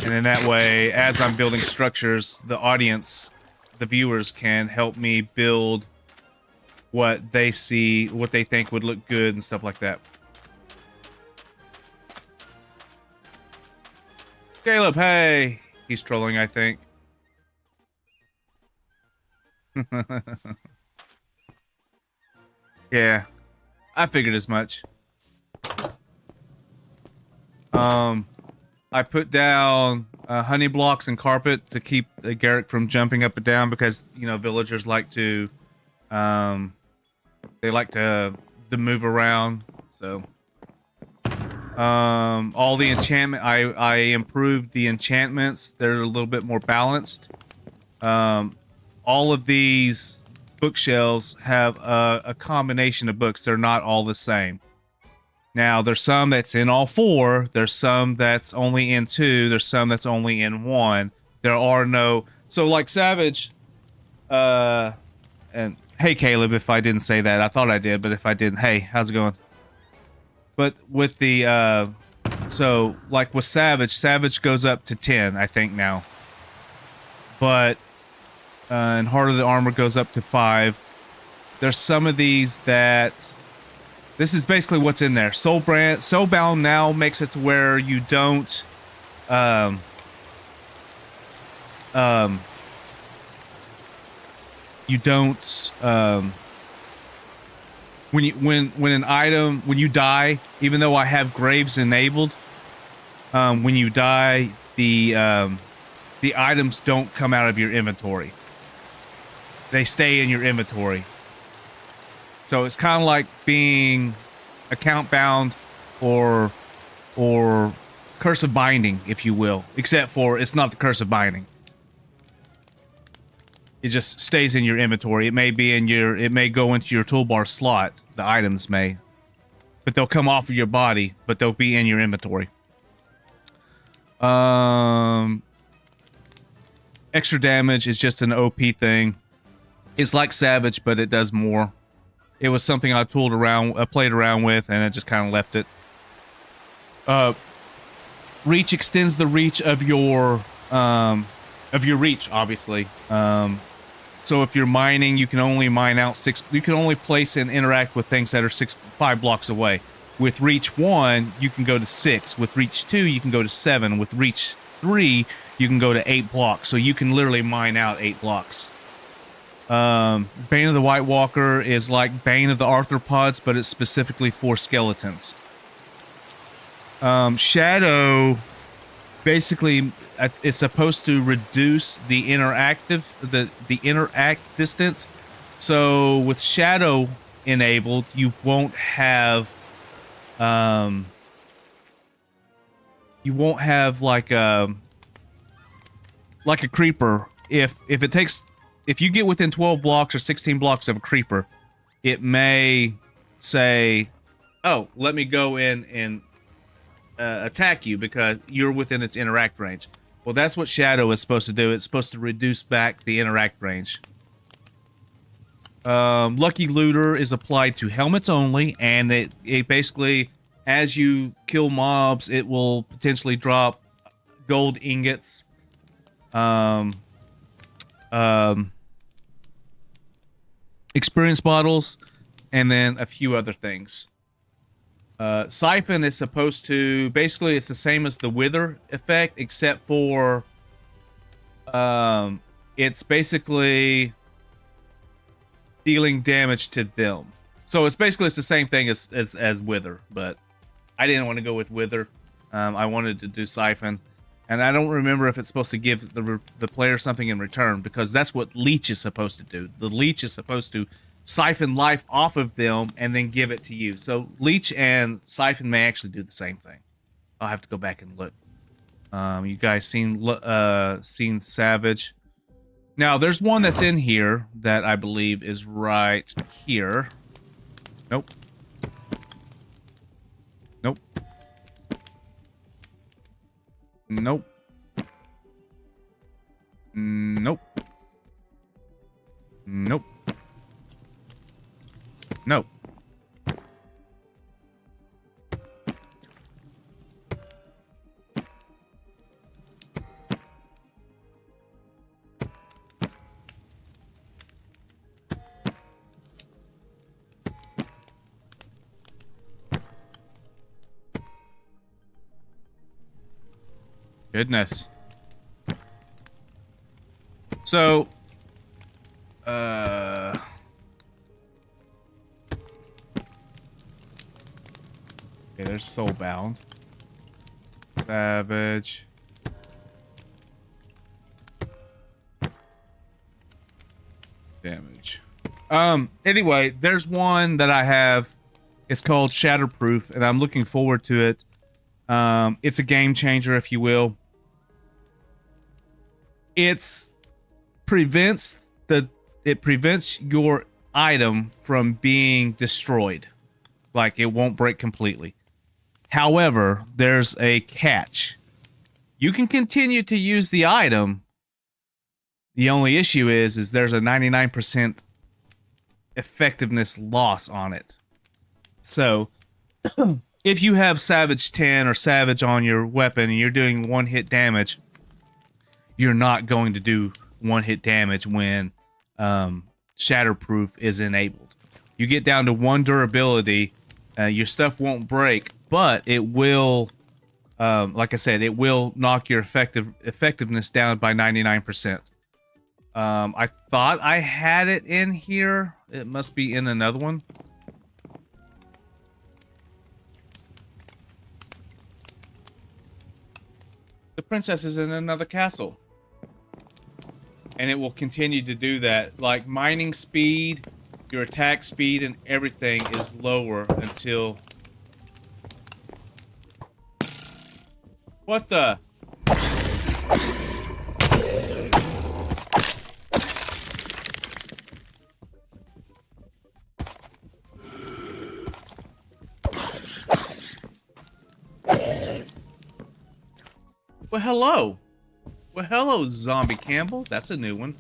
And then that way, as I'm building structures, the audience, the viewers can help me build what they see, what they think would look good and stuff like that. Caleb, hey! He's trolling, I think. Yeah, I figured as much. I put down honey blocks and carpet to keep Garrick from jumping up and down because, you know, villagers like to, they like to move around. So, all the enchantment, I improved the enchantments. They're a little bit more balanced. All of these bookshelves have a combination of books. They're not all the same. Now, there's some that's in all 4. There's some that's only in 2. There's some that's only in 1. There are no... So, like Savage... and hey, Caleb, if I didn't say that. I thought I did, but if I didn't... Hey, how's it going? But with the... so, like with Savage goes up to 10, I think, now. But... and Heart of the Armor goes up to 5. There's some of these that... This is basically what's in there. Soulbound now makes it to where you don't, when you die, even though I have Graves enabled, when you die, the items don't come out of your inventory. They stay in your inventory. So it's kind of like being account bound or Curse of Binding, if you will. Except for it's not the Curse of Binding. It just stays in your inventory. It may go into your toolbar slot. The items may. But they'll come off of your body, but they'll be in your inventory. Extra damage is just an OP thing. It's like Savage, but it does more. It was something I played around with, and I just kind of left it. Reach extends the reach of your reach, obviously. So if you're mining, you can only mine out 6. You can only place and interact with things that are 5 blocks away. With Reach 1, you can go to 6. With Reach 2, you can go to 7. With Reach 3, you can go to 8 blocks. So you can literally mine out 8 blocks. Bane of the White Walker is like Bane of the Arthropods, but it's specifically for skeletons. Shadow, basically, it's supposed to reduce the interact distance. So with Shadow enabled, you won't have like a creeper. If you get within 12 blocks or 16 blocks of a creeper, it may say, oh, let me go in and attack you because you're within its interact range. Well, that's what Shadow is supposed to do. It's supposed to reduce back the interact range. Lucky Looter is applied to helmets only, and it basically, as you kill mobs, it will potentially drop gold ingots um, um, experience bottles, and then a few other things. Siphon is supposed to, basically it's the same as the wither effect, except for it's basically dealing damage to them. So it's basically the same thing as wither, but I didn't want to go with wither. I wanted to do siphon, and I don't remember if it's supposed to give the player something in return, because that's what leech is supposed to do. The leech is supposed to siphon life off of them and then give it to you. So leech and siphon may actually do the same thing. I'll have to go back and look. You guys seen Savage? Now there's one that's in here that I believe is right here. Nope. Nope. Nope. Nope. Nope. Nope. Goodness. So, okay, there's Soulbound. Savage. Damage. Anyway, there's one that I have. It's called Shatterproof, and I'm looking forward to it. It's a game changer, if you will. It prevents your item from being destroyed. Like, it won't break completely. However, there's a catch. You can continue to use the item. The only issue is there's a 99% effectiveness loss on it. So, if you have Savage 10 or Savage on your weapon and you're doing one-hit damage, you're not going to do one-hit damage when Shatterproof is enabled. You get down to 1 durability, your stuff won't break, but it will, like I said, it will knock your effectiveness down by 99%. I thought I had it in here. It must be in another one. The princess is in another castle. And it will continue to do that. Like, mining speed, your attack speed, and everything is lower until... What the? Well, hello. Well, hello, Zombie Campbell. That's a new one.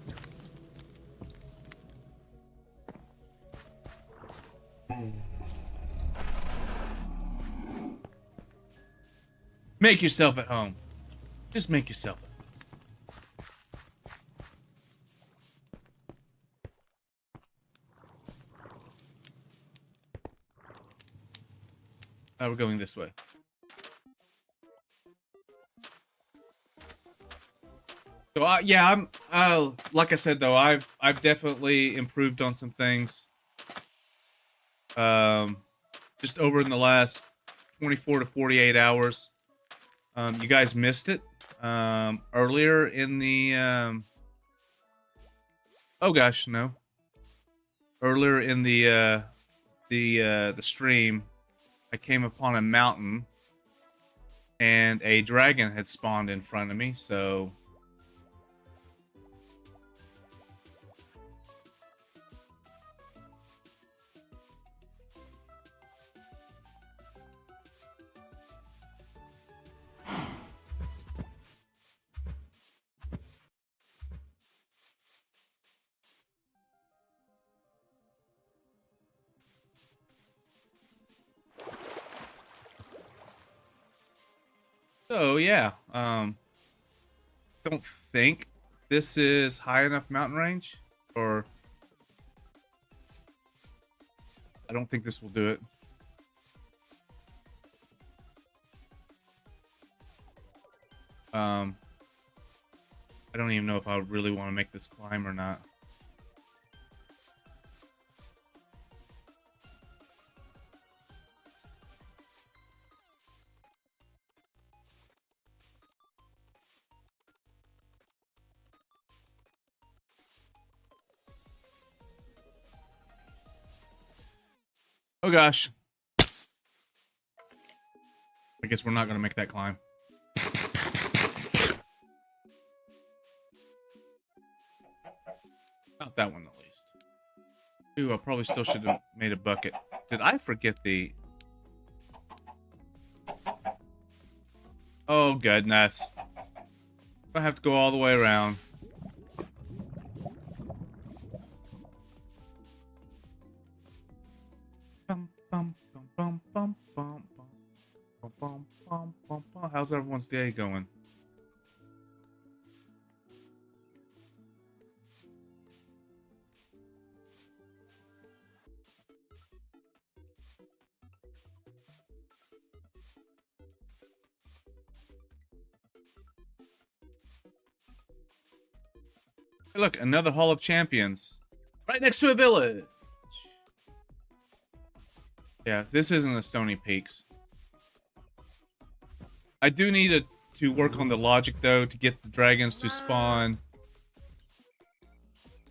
Make yourself at home. Just make yourself at home. Oh, we're going this way. So yeah, like I said though, I've definitely improved on some things. Just over in the last 24 to 48 hours. You guys missed it. Earlier in the oh gosh, no. Earlier in the stream, I came upon a mountain and a dragon had spawned in front of me, so yeah, don't think this is high enough mountain range, or I don't think this will do it. I don't even know if I really want to make this climb or not. Oh gosh. I guess we're not going to make that climb. Not that one, at least. Ooh, I probably still should have made a bucket. Did I forget the... Oh, goodness. I have to go all the way around. How's everyone's day going? Hey, look, another Hall of Champions. Right next to a village. Yeah, this isn't the Stony Peaks. I do need to work on the logic, though, to get the dragons to spawn.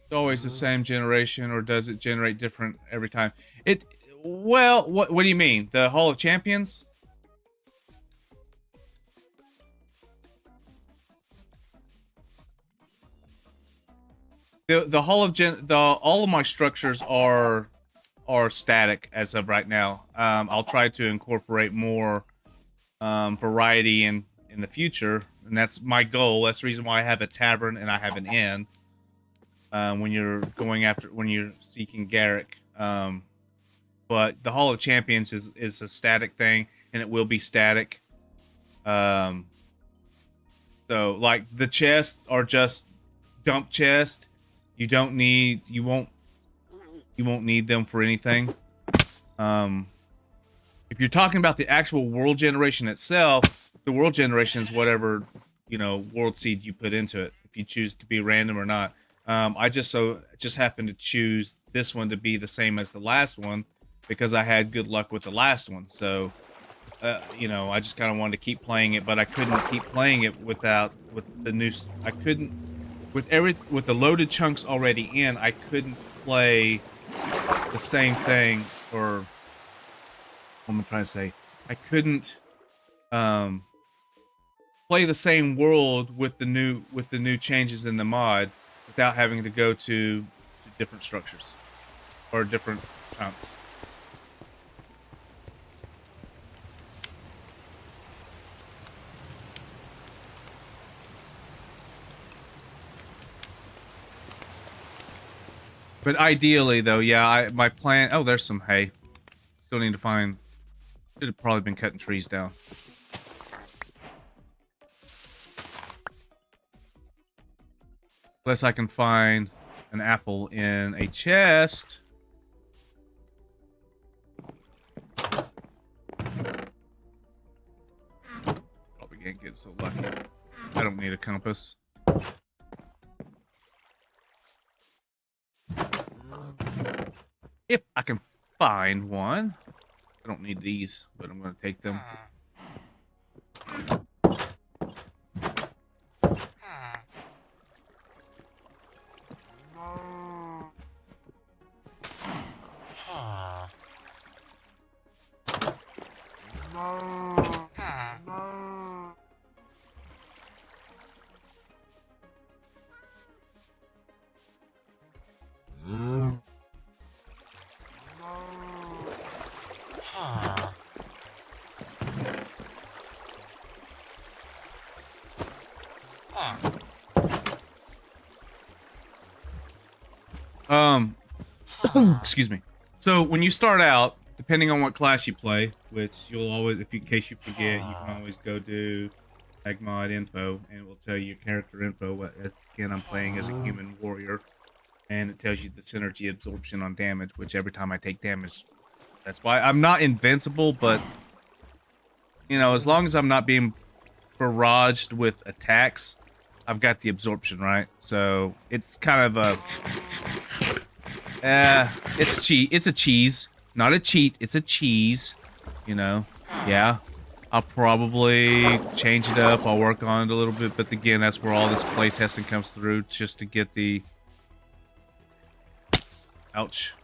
It's always the same generation, or does it generate different every time? Well, what do you mean? The Hall of Champions? The Hall of all of my structures are static as of right now. I'll try to incorporate more variety in the future, and that's my goal. That's the reason why I have a tavern and I have an inn. When you're seeking Garrick. But the Hall of Champions is a static thing, and it will be static. So like the chests are just dump chest. You won't need them for anything. If you're talking about the actual world generation itself, the world generation is whatever, world seed you put into it. If you choose to be random or not. I just happened to choose this one to be the same as the last one because I had good luck with the last one. So, I just kind of wanted to keep playing it, but I couldn't keep playing it with the new. I couldn't with the loaded chunks already in. I couldn't play the same thing, or what am I trying to say? I couldn't play the same world with the new changes in the mod without having to go to different structures or different chunks. But ideally, though, yeah, my plan... Oh, there's some hay. Still need to find... Should have probably been cutting trees down. Unless I can find an apple in a chest. Probably can't get so lucky. I don't need a compass. If I can find one. I don't need these, but I'm going to take them. Excuse me. So when you start out, depending on what class you play, which you'll always, in case you forget, you can always go do tag mod info, and it will tell you your character info. Again, I'm playing as a human warrior, and it tells you the synergy absorption on damage, which every time I take damage, that's why I'm not invincible, but you know, as long as I'm not being barraged with attacks, I've got the absorption, right? So it's kind of a it's a cheese, not a cheat, it's a cheese, you know. Yeah, I'll probably change it up, I'll work on it a little bit, but again, that's where all this playtesting comes through, just to get the ouch.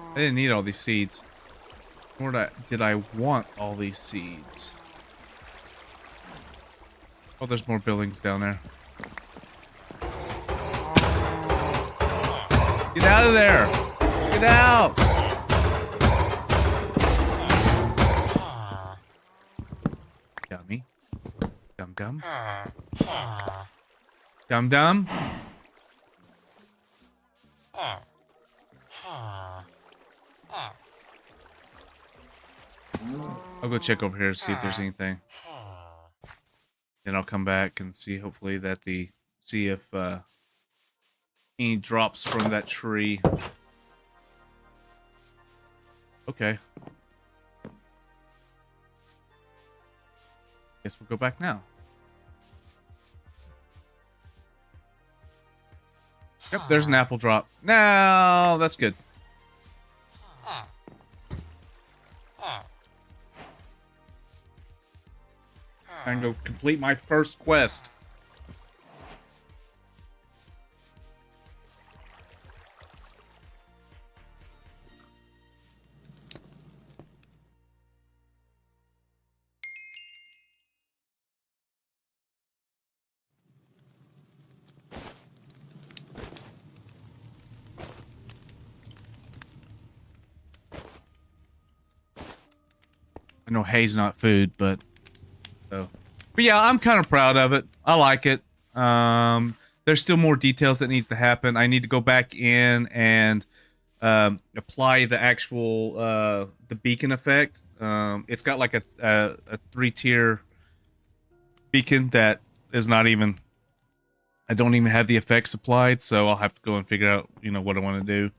I didn't need all these seeds. Nor did I want all these seeds. Oh, there's more buildings down there. Get out of there! Get out! Dummy. Dum-dum. Dum-dum. I'll go check over here to see if there's anything. Then I'll come back and see, hopefully, see if any drops from that tree. Okay. Guess we'll go back now. Yep, there's an apple drop. No, that's good. I can go complete my first quest. I know hay's not food, but yeah, I'm kind of proud of it. I like it. There's still more details that needs to happen. I need to go back in and apply the actual the beacon effect. It's got like a 3-tier beacon that is not even. I don't even have the effects applied, so I'll have to go and figure out, you know, what I want to do.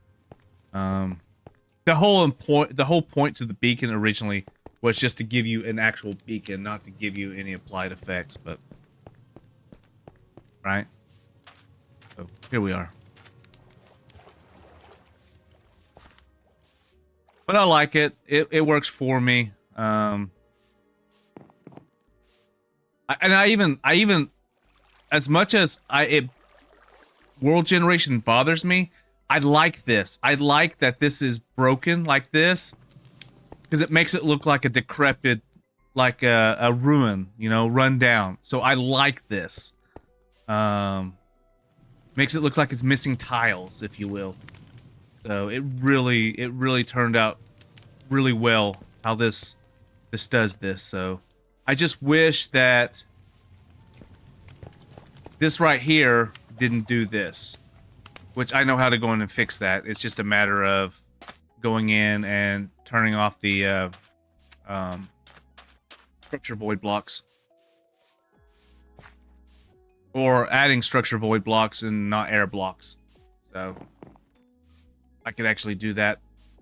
The whole point to the beacon originally was just to give you an actual beacon, not to give you any applied effects, but right? So here we are. But I like it. It works for me. I even as much as world generation bothers me, I like this. I like that this is broken like this, because it makes it look like a decrepit, like a ruin, you know, run down. So I like this. Makes it look like it's missing tiles, if you will. So it really turned out really well how this does this. So I just wish that this right here didn't do this, which I know how to go in and fix that. It's just a matter of going in and turning off the structure void blocks, or adding structure void blocks and not air blocks. So I could actually do that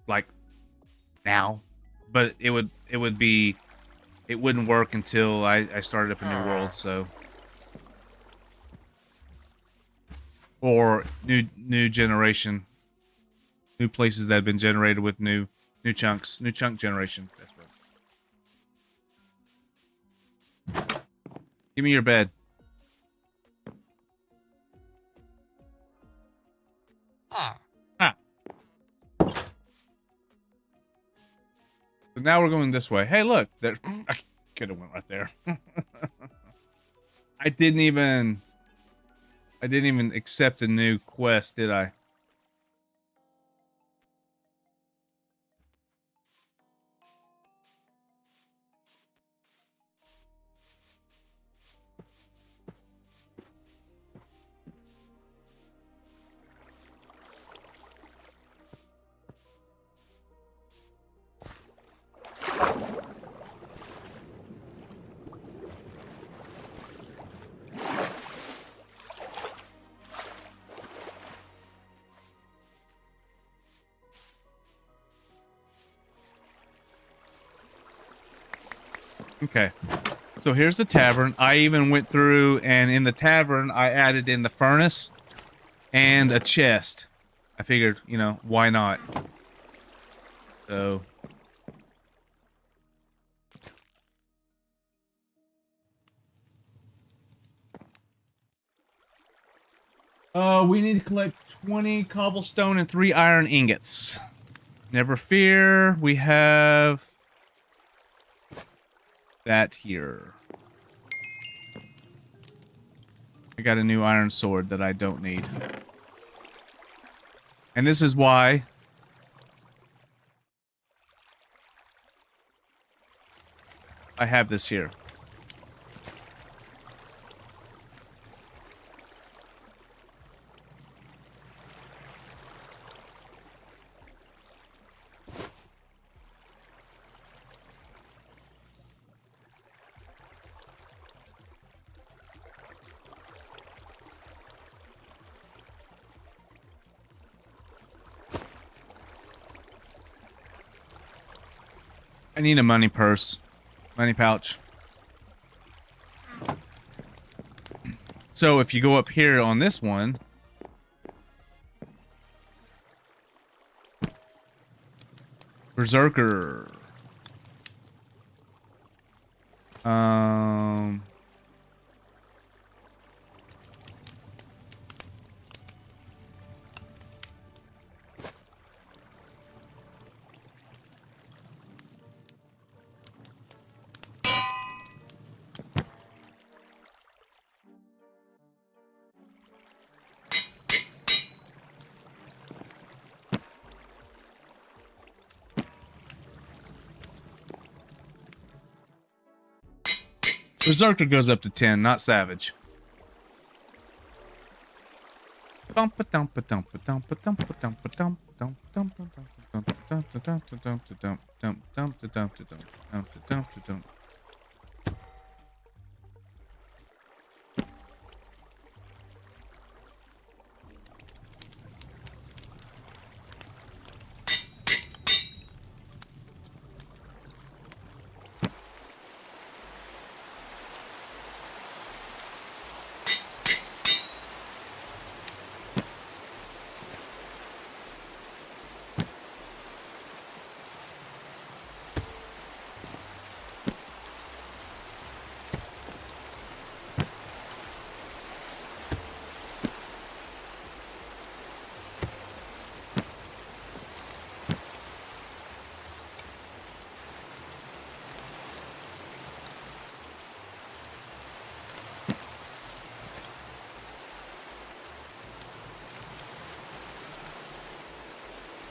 like now, but it wouldn't work until I started up a new world. So, or new generation. New places that have been generated with new chunks. New chunk generation. That's right. Give me your bed. Ah. So now we're going this way. Hey, look. There. I could have went right there. I didn't even accept a new quest, did I? Okay. So here's the tavern. I even went through and in the tavern, I added in the furnace and a chest. I figured, you know, why not? So... we need to collect 20 cobblestone and 3 iron ingots. Never fear, we have that here. I got a new iron sword that I don't need. And this is why I have this here. I need a money purse. Money pouch. So if you go up here on this one... Berserker. Berserker goes up to 10, not Savage.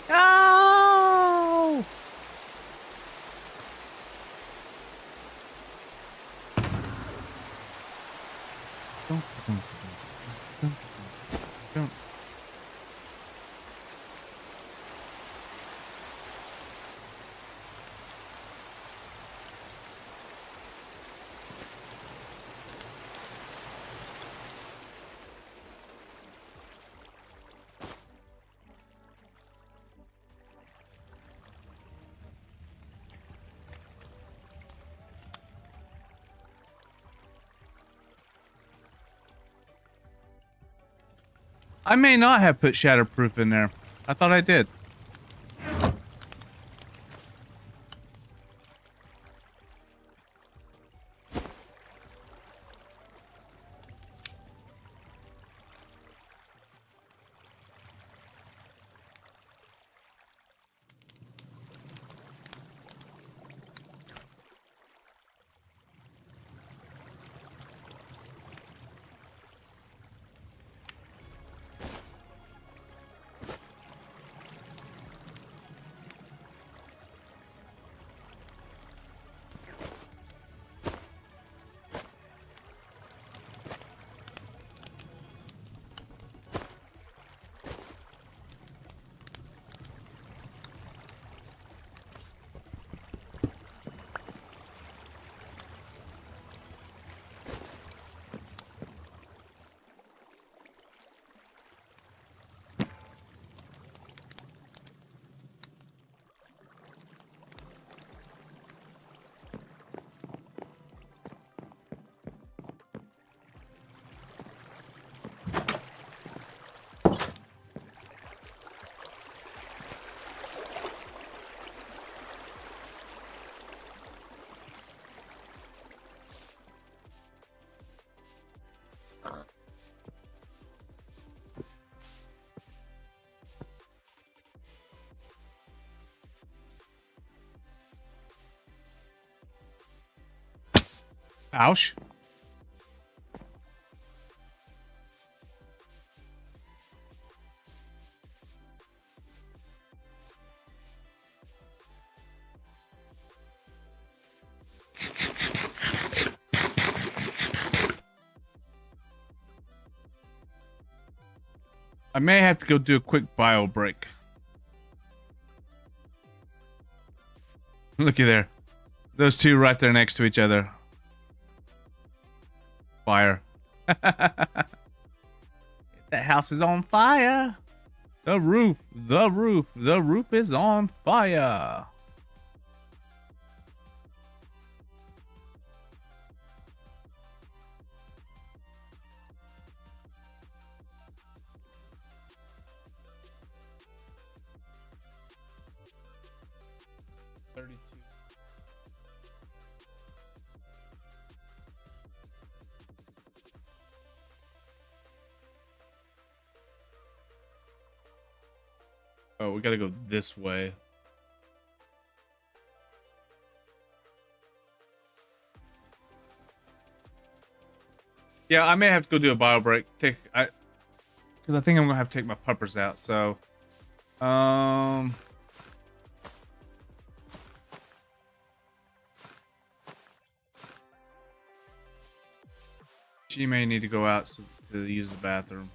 No! Don't. I may not have put shatterproof in there. I thought I did. Ouch. I may have to go do a quick bio break. Looky there. Those two right there next to each other. Fire. That house is on fire. The roof is on fire. Oh, we gotta go this way. Yeah, I may have to go do a bio break. Because I think I'm gonna have to take my puppers out. So, she may need to go out to use the bathroom.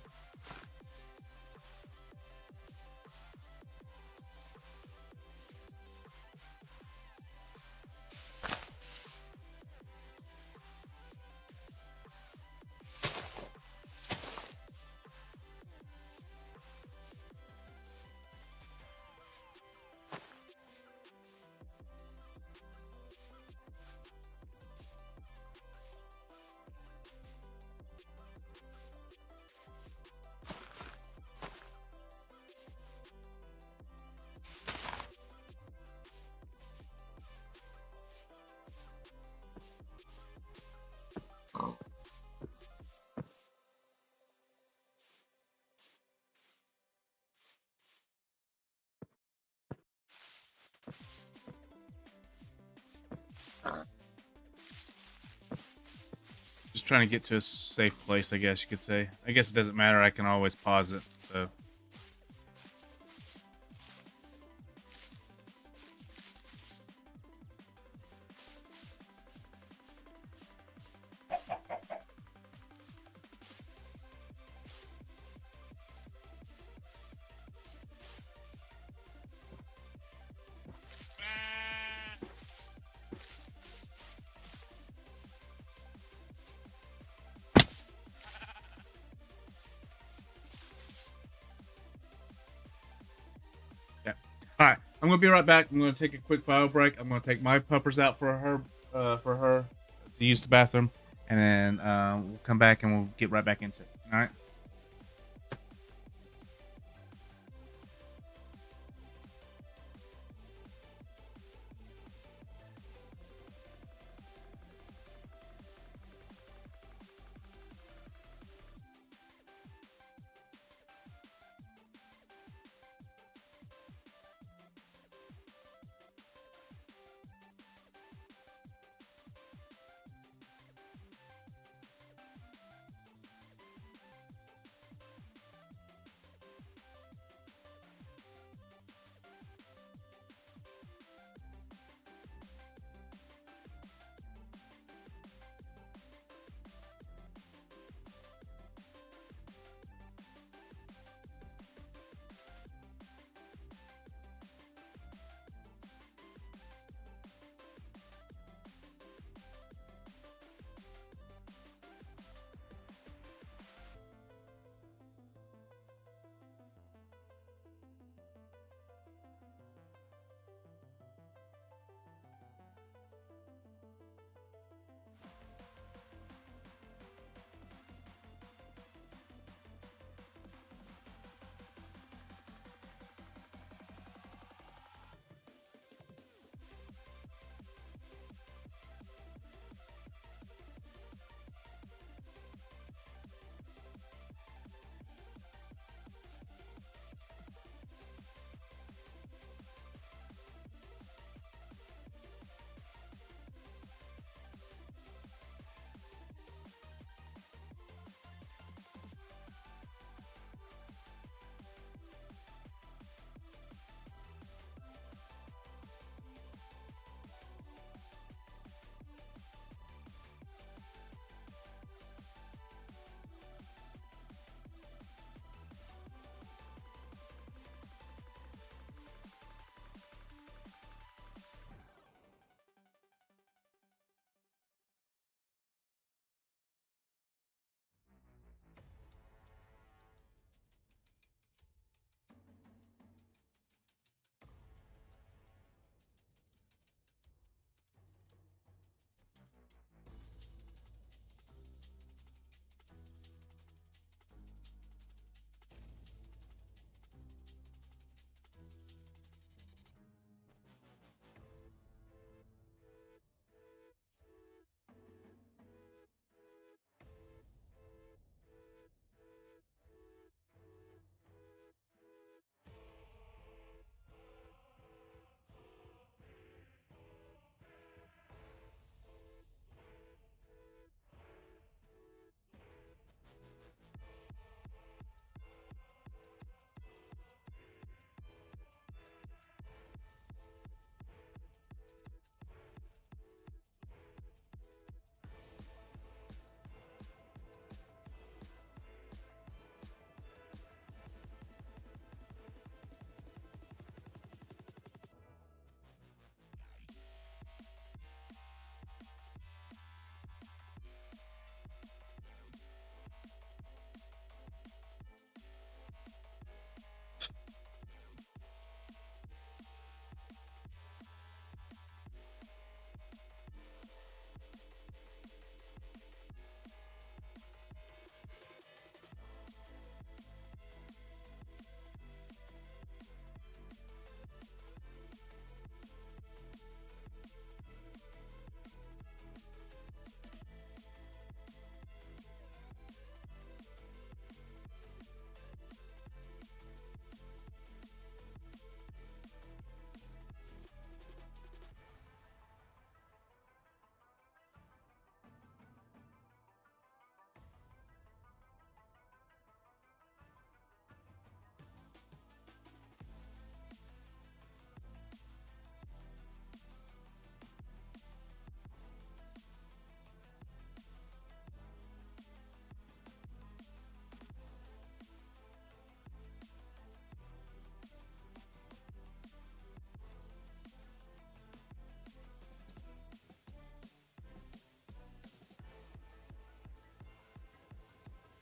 Just trying to get to a safe place, I guess you could say. I guess it doesn't matter. I can always pause it. So. Alright, I'm gonna be right back. I'm gonna take a quick bio break. I'm gonna take my puppers out for her to use the bathroom, and then we'll come back and we'll get right back into it. Alright.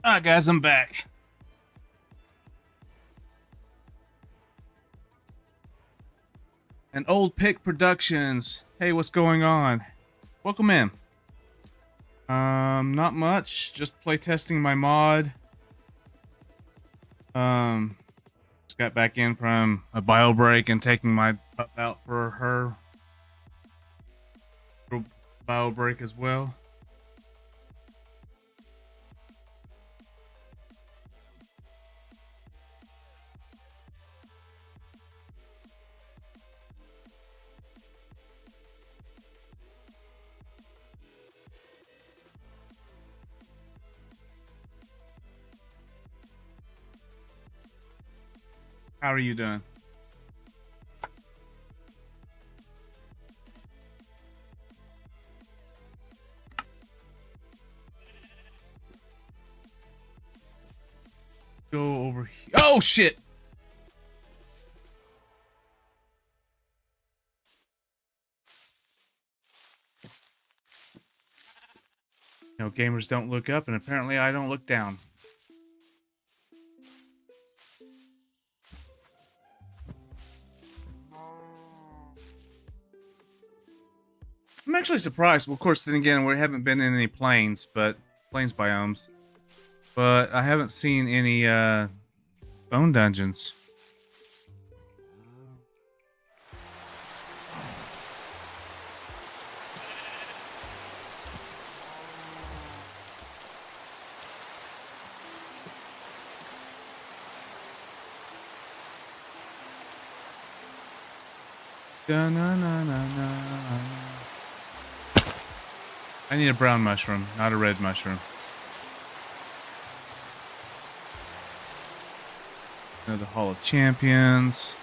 Alright guys, I'm back. And Old Pick Productions. Hey, what's going on? Welcome in. Not much. Just play testing my mod. Just got back in from a bio break and taking my pup out for her bio break as well. How are you doing? Go over here. Oh shit! No, gamers don't look up, and apparently I don't look down. I'm actually surprised. Well, of course, then again, we haven't been in any plains biomes. But I haven't seen any bone dungeons. Da-na-na-na-na. I need a brown mushroom, not a red mushroom. The Hall of Champions.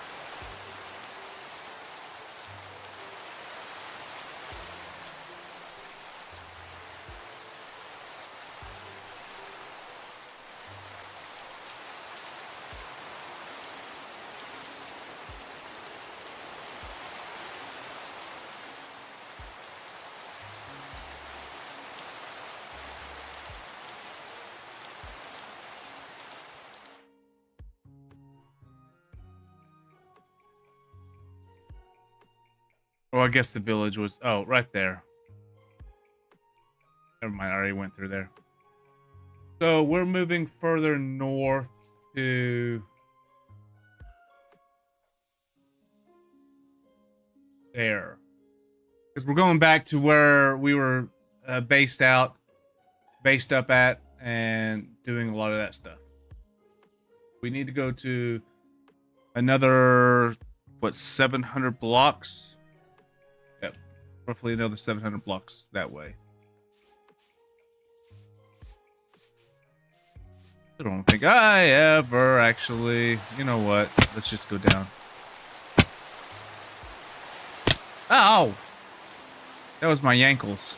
Oh, I guess the village was... Oh, right there. Never mind, I already went through there. So, we're moving further north to... there. Because we're going back to where we were based up at, and doing a lot of that stuff. We need to go to another, what, 700 blocks? Roughly another 700 blocks that way. I don't think I ever actually... You know what? Let's just go down. Ow! That was my ankles.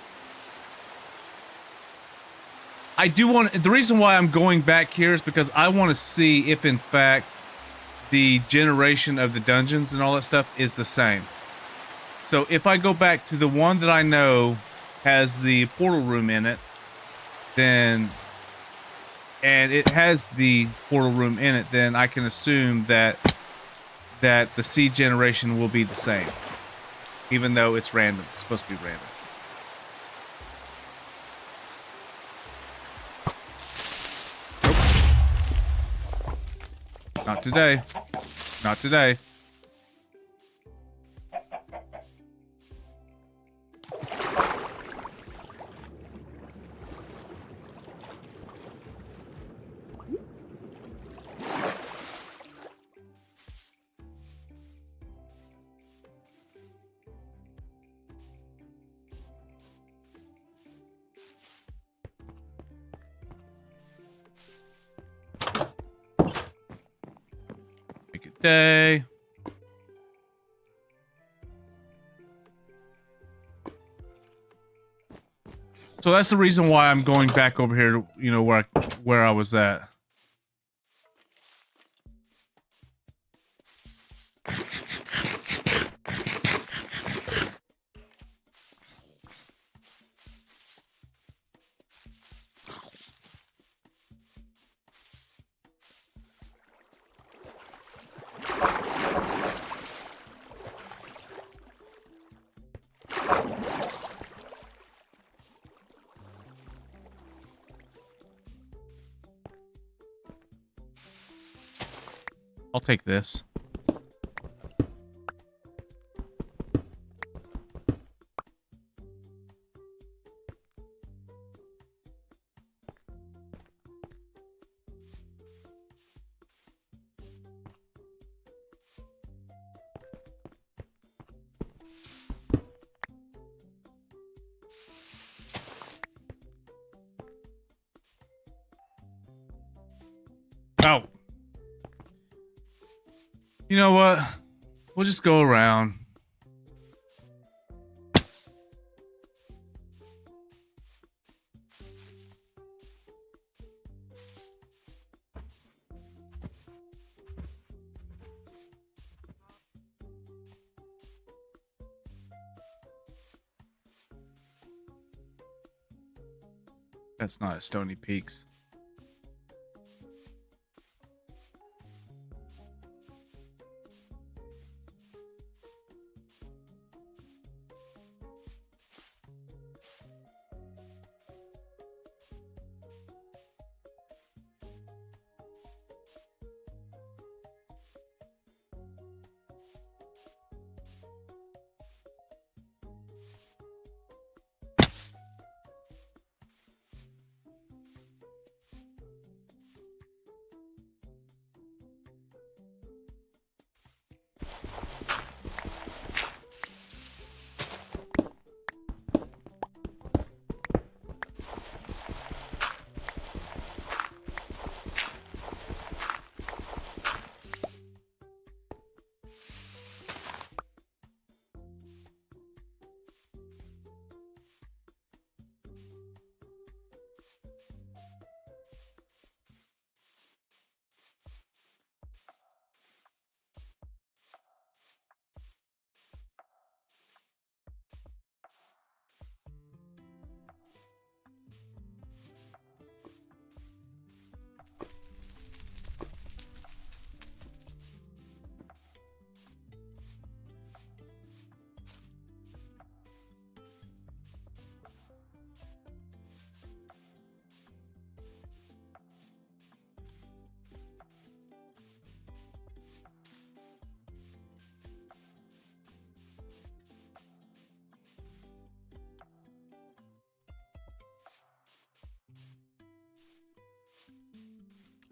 I do want... The reason why I'm going back here is because I want to see if, in fact, the generation of the dungeons and all that stuff is the same. So if I go back to the one that I know has the portal room in it, then, and it has the portal room in it, then I can assume that the seed generation will be the same, even though it's random. It's supposed to be random. Nope. Not today. Not today. Day. So that's the reason why I'm going back over here, you know, where I was at. I'll take this. Oh. You know what? We'll just go around. That's not a Stony Peaks.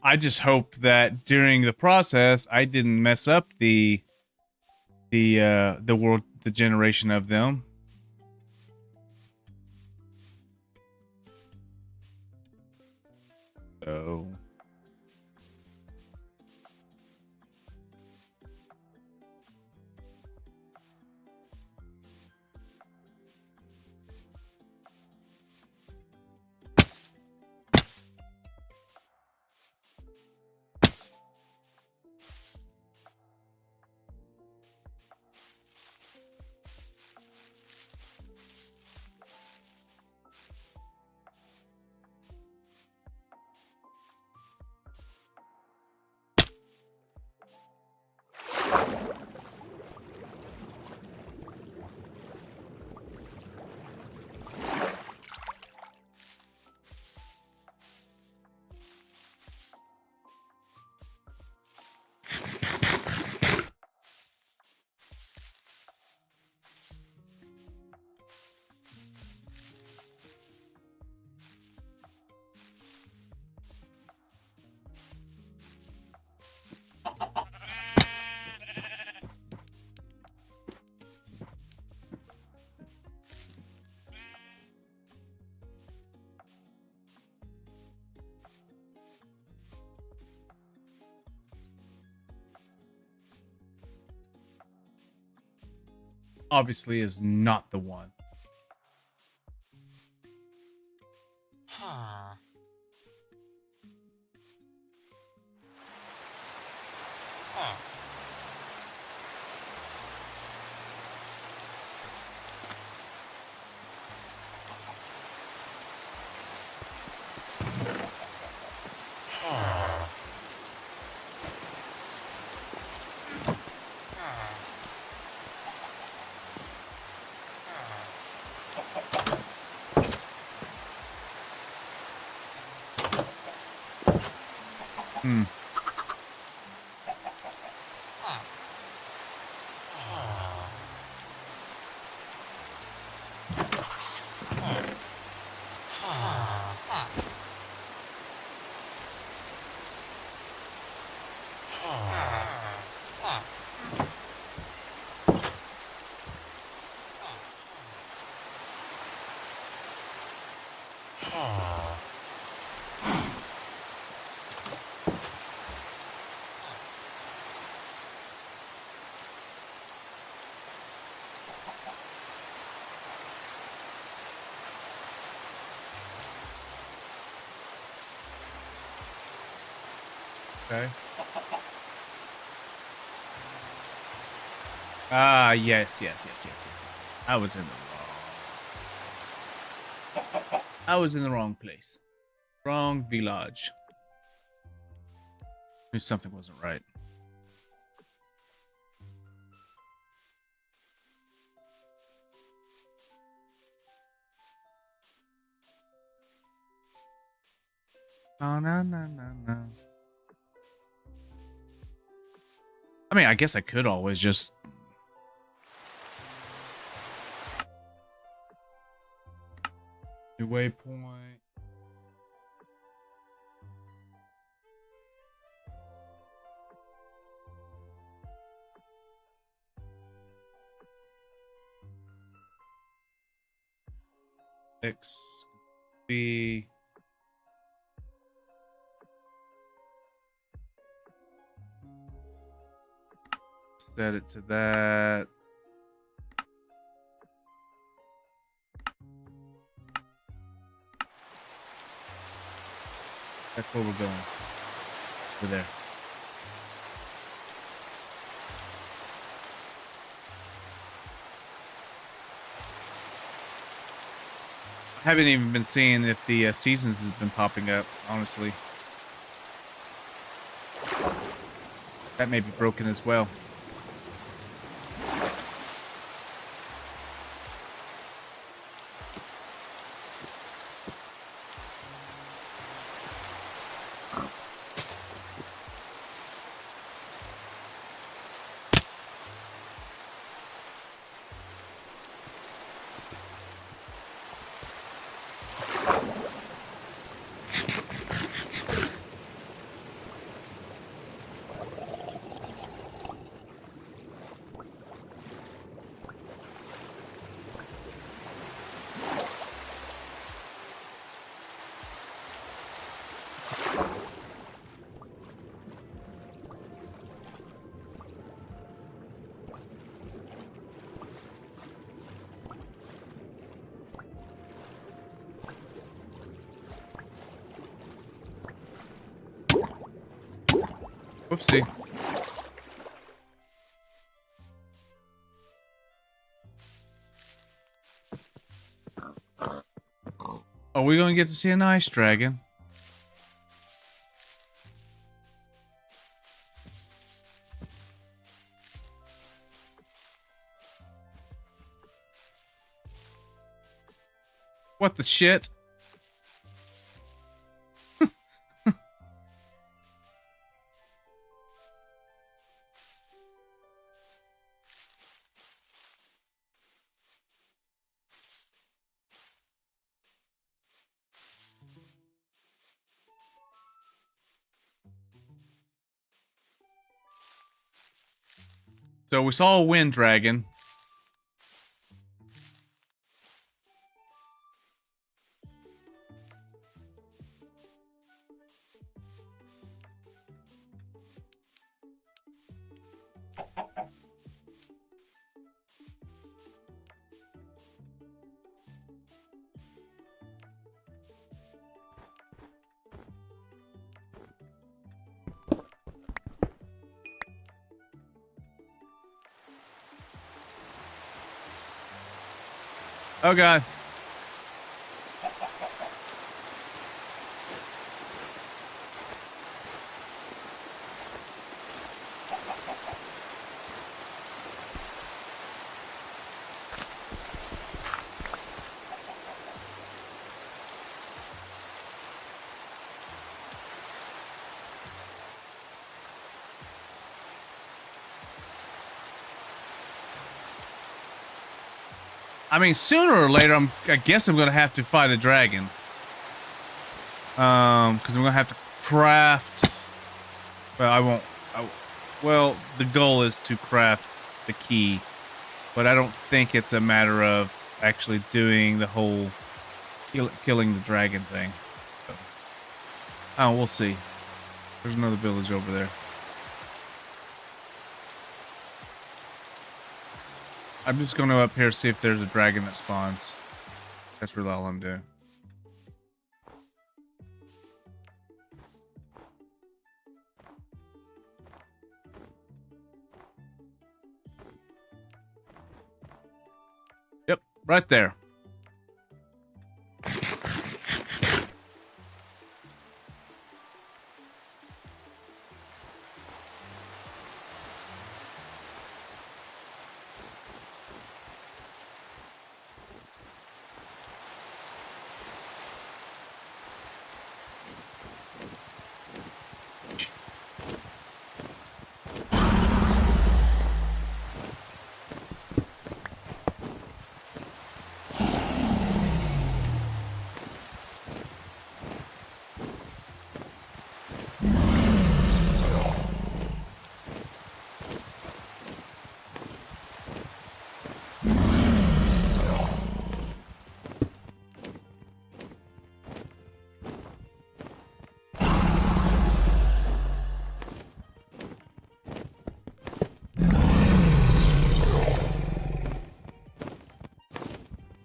I just hope that during the process I didn't mess up the world, the generation of them. Oh. Obviously is not the one. Huh. Huh. Huh. Hmm. Okay. Ah, yes. I was in the wrong. I was in the wrong place. Wrong village. Knew something wasn't right. Oh, no. I mean, I guess I could always just... New waypoint. X, B. Set it to that. That's where we're going. Over there. I haven't even been seeing if the seasons has been popping up, honestly. That may be broken as well. Whoopsie. Are we going to get to see an ice dragon? What the shit? So we saw a wind dragon. Oh god. I mean, sooner or later, I guess I'm gonna have to fight a dragon. Because I'm gonna have to craft. Well, I won't. Well, the goal is to craft the key, but I don't think it's a matter of actually doing the whole killing the dragon thing. So, oh, we'll see. There's another village over there. I'm just going to up here see if there's a dragon that spawns. That's really all I'm doing. right there.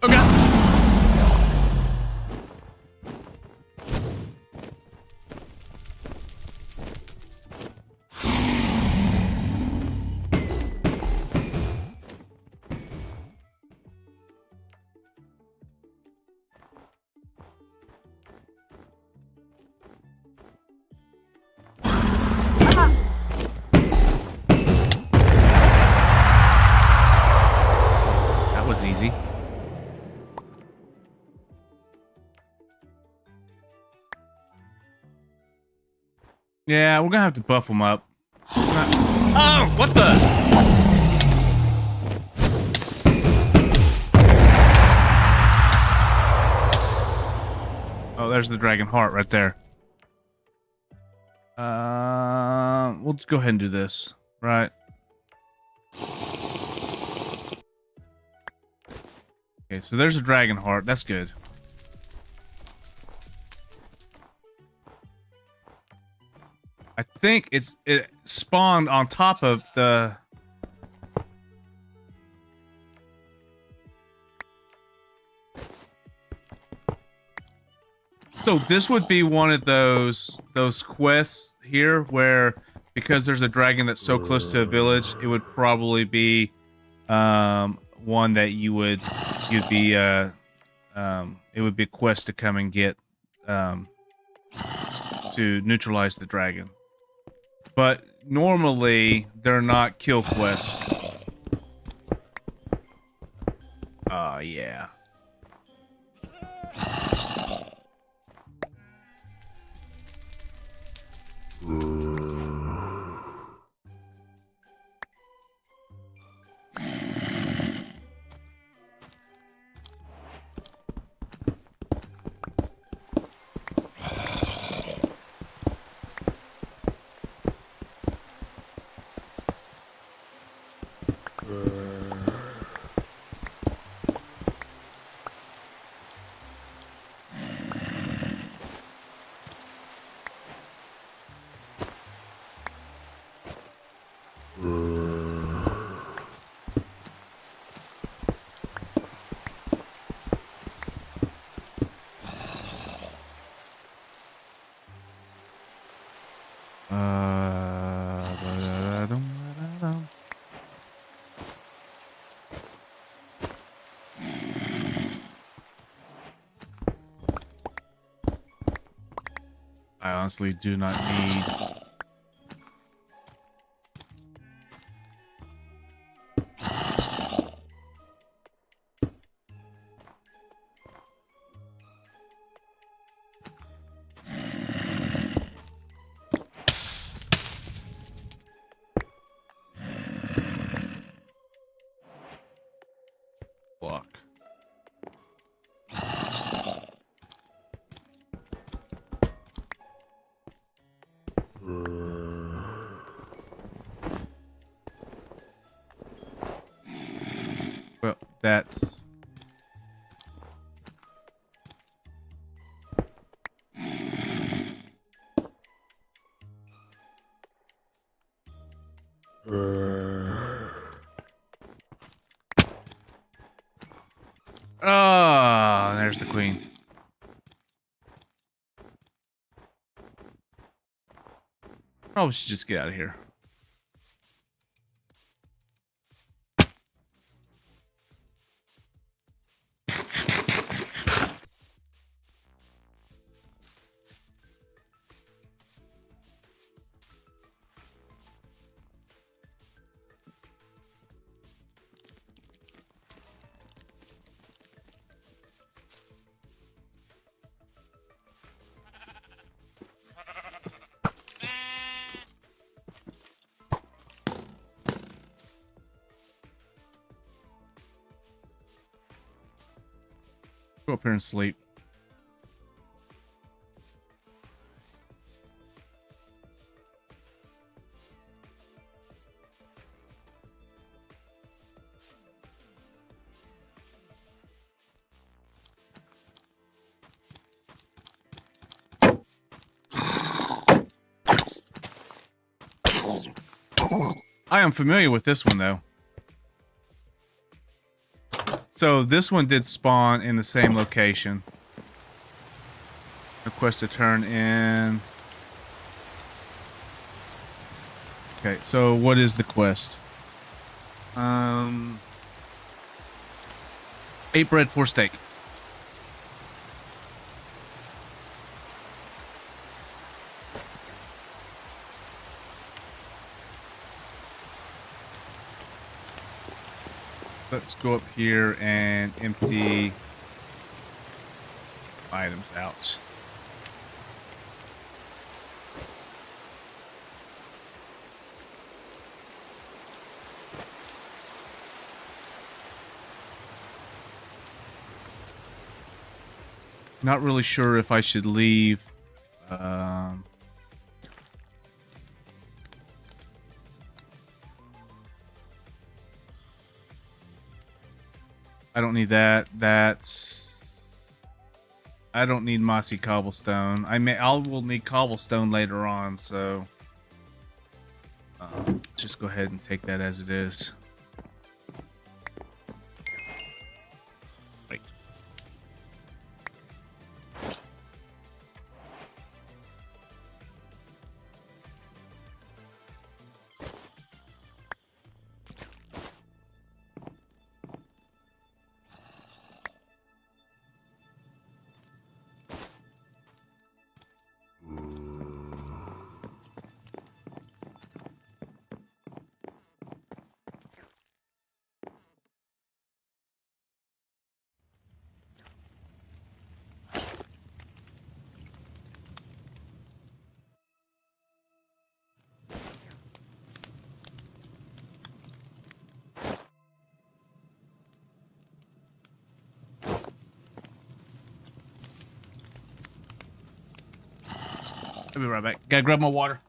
Okay. That was easy. Yeah, we're gonna have to buff them up. Oh, what the? Oh, there's the dragon heart right there. We'll just go ahead and do this, right? Okay, so there's a dragon heart. That's good. I think it spawned on top of the. So this would be one of those quests here where, because there's a dragon that's so close to a village, it would probably be one that you'd be it would be a quest to come and get to neutralize the dragon. But normally they're not kill quests. Yeah. I honestly do not need. Block. Well, that's... Oh, there's the queen. Probably should just get out of here. Go up here and sleep. I am familiar with this one, though. So this one did spawn in the same location. A quest to turn in. Okay, so what is the quest? 8 bread, 4 steak. Let's go up here and empty items out. Not really sure if I should leave. I don't need that. I don't need mossy cobblestone. I will need cobblestone later on, so just go ahead and take that as it is. Right. I'll be right back. Gotta grab my water.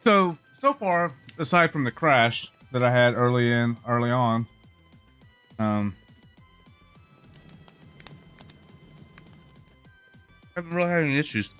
So far, aside from the crash that I had early on, haven't really had any issues.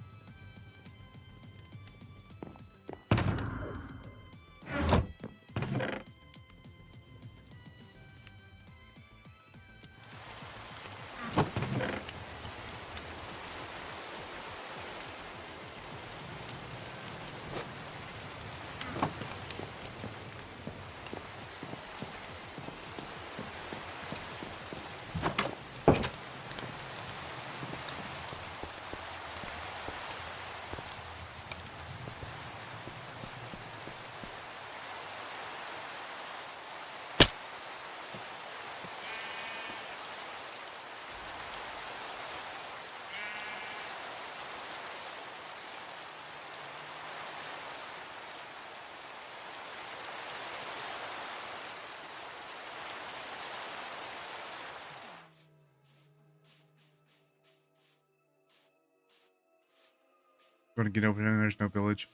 Gonna get over here and there's no village.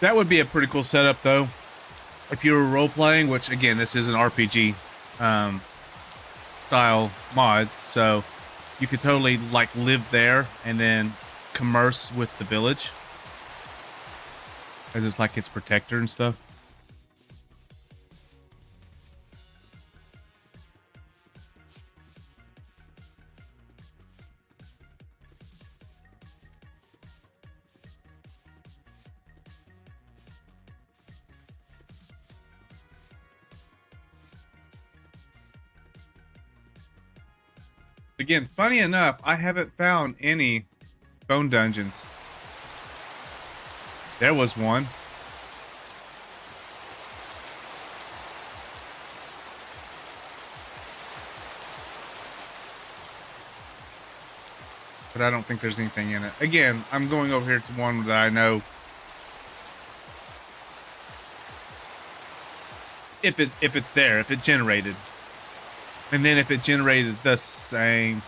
That would be a pretty cool setup, though. If you were role-playing, which, again, this is an RPG style mod, so you could totally, like, live there and then commerce with the village. As it's like its protector and stuff. Again, funny enough, I haven't found any bone dungeons. There was one. But I don't think there's anything in it. Again, I'm going over here to one that I know. If it's there, if it generated. And then if it generated the same.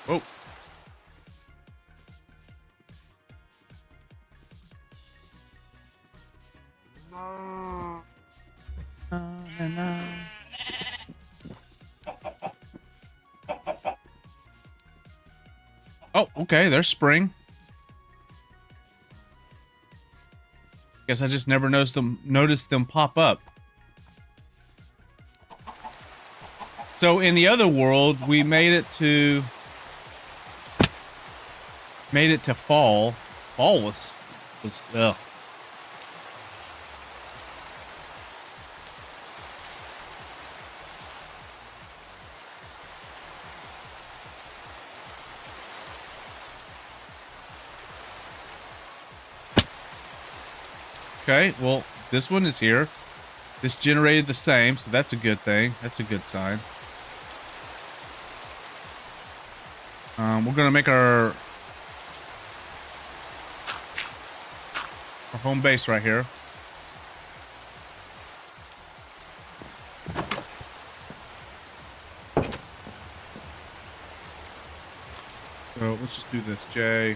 Oh. No. Oh, okay, there's spring. Guess I just never noticed them pop up. So in the other world, we made it to fall. Fall was ugh. Okay, well, this one is here. This generated the same, so that's a good thing. That's a good sign. We're gonna make our home base right here. So let's just do this, Jay.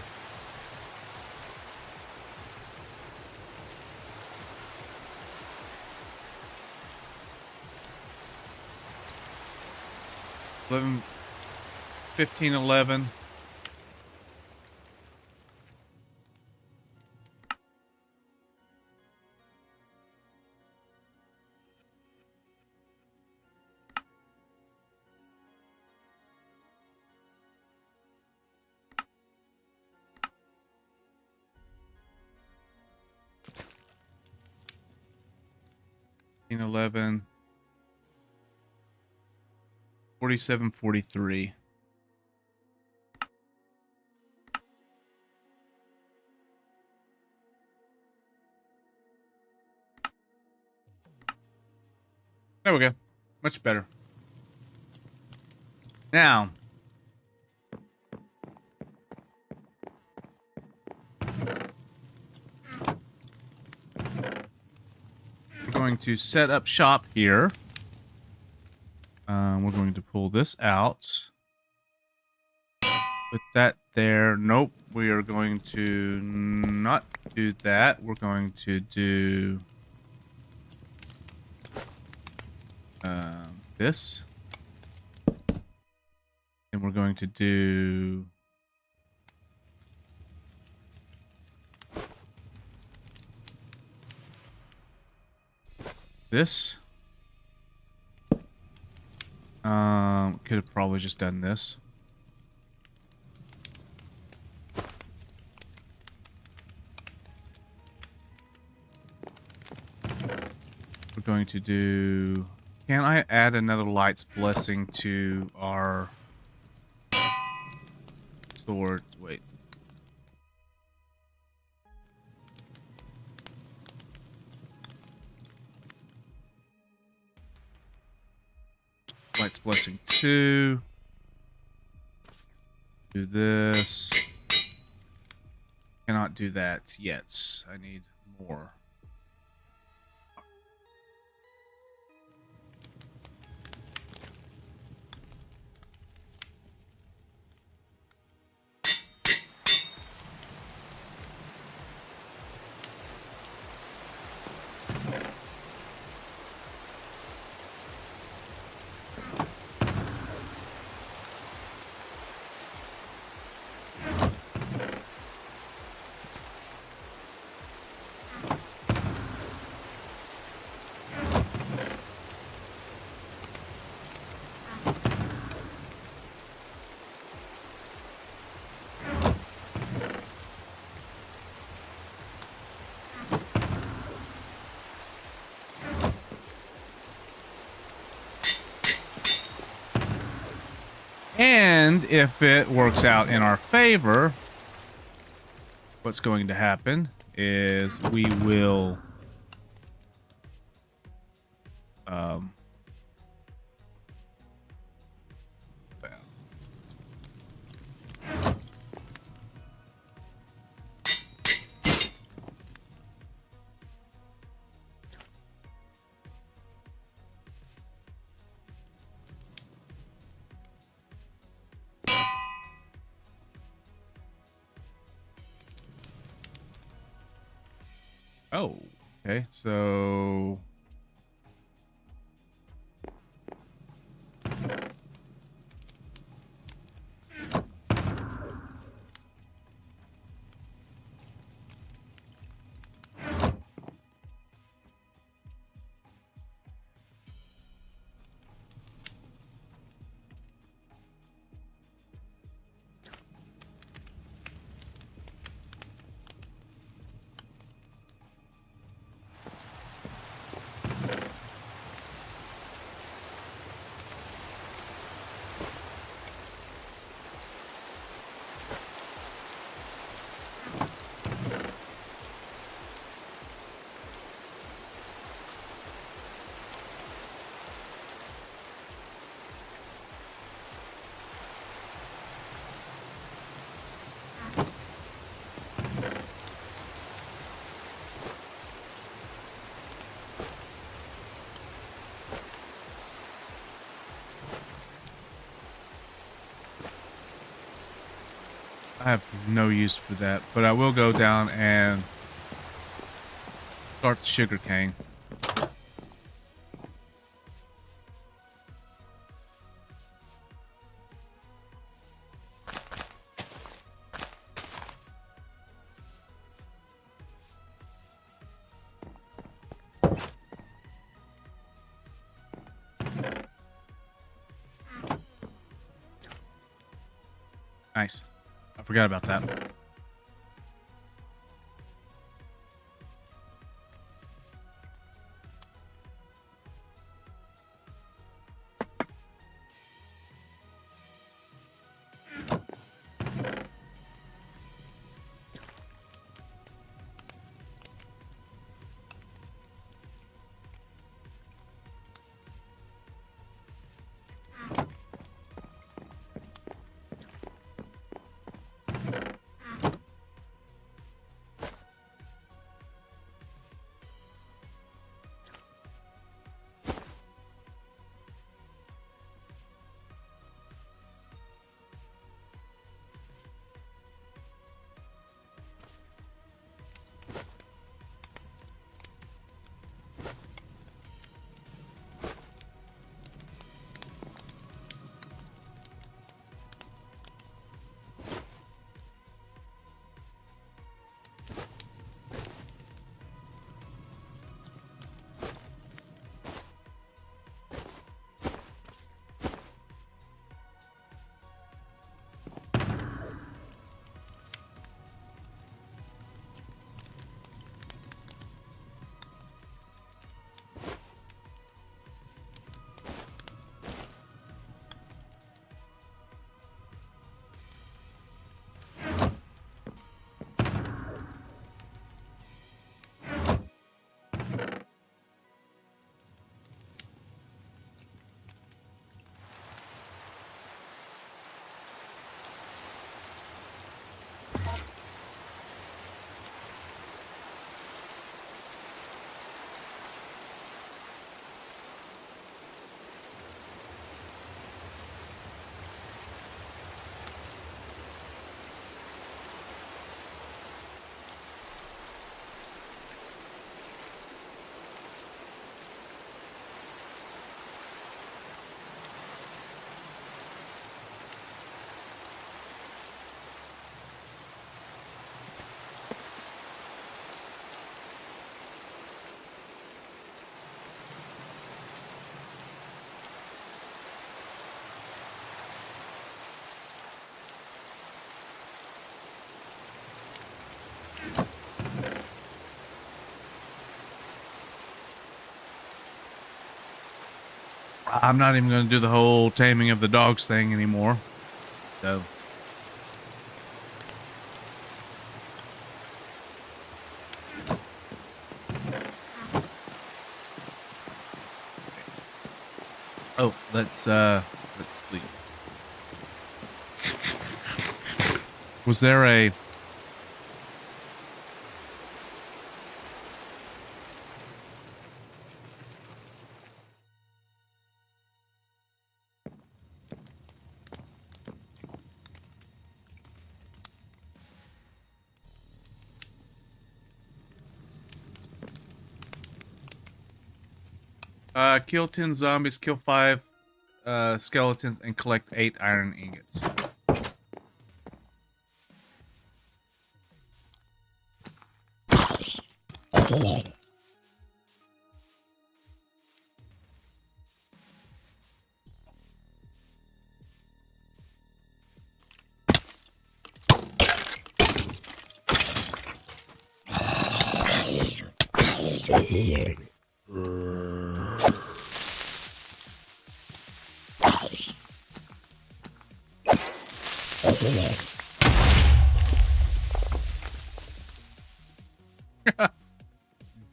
$11, $15, $11. $11. 47, 43. There we go. Much better. Now, we're going to set up shop here. We're going to pull this out. Put that there. Nope. We are going to not do that. We're going to do this. And we're going to do this. Could have probably just done this. We're going to do... Can I add another Light's Blessing to our sword? Wait. Light's Blessing 2. Do this. Cannot do that yet. I need more. And if it works out in our favor, what's going to happen is we will oh, okay, so I have no use for that, but I will go down and start the sugar cane. Nice. I forgot about that. I'm not even going to do the whole taming of the dogs thing anymore. So. Oh, let's sleep. Was there a... kill 10 zombies, kill 5 skeletons, and collect 8 iron ingots.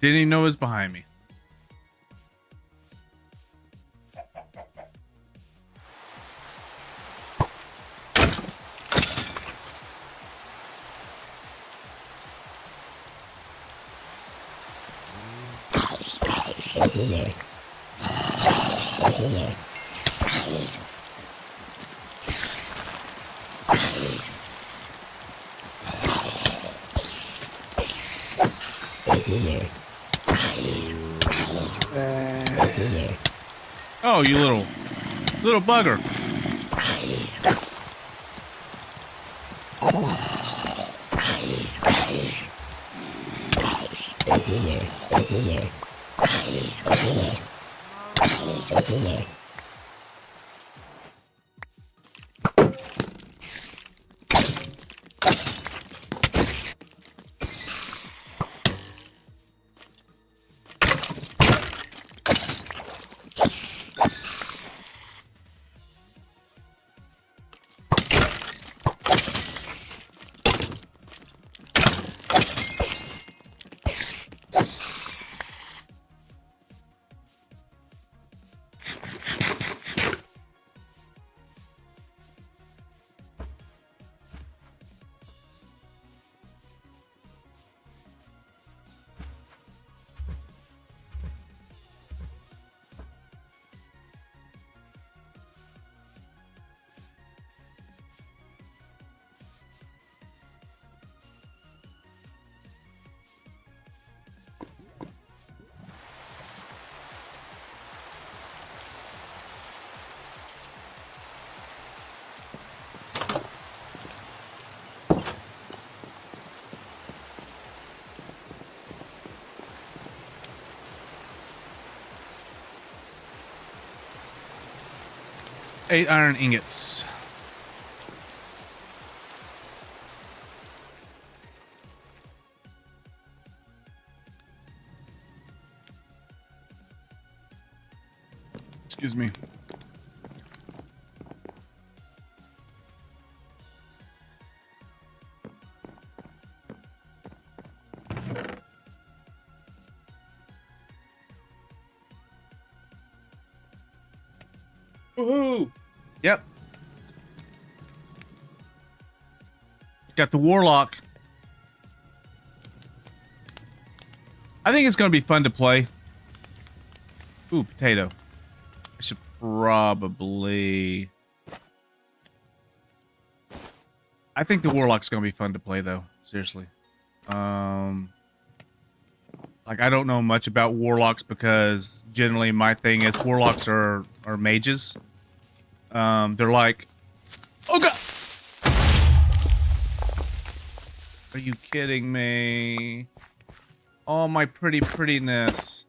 Didn't even know it was behind me. Oh, you little bugger. Eight iron ingots. Excuse me. Woohoo! Yep. Got the warlock. I think it's going to be fun to play. Ooh, potato. I should probably... I think the warlock's going to be fun to play, though. Seriously. Like, I don't know much about warlocks because generally my thing is warlocks are mages. They're like... Oh, God! Are you kidding me? Oh, my prettiness.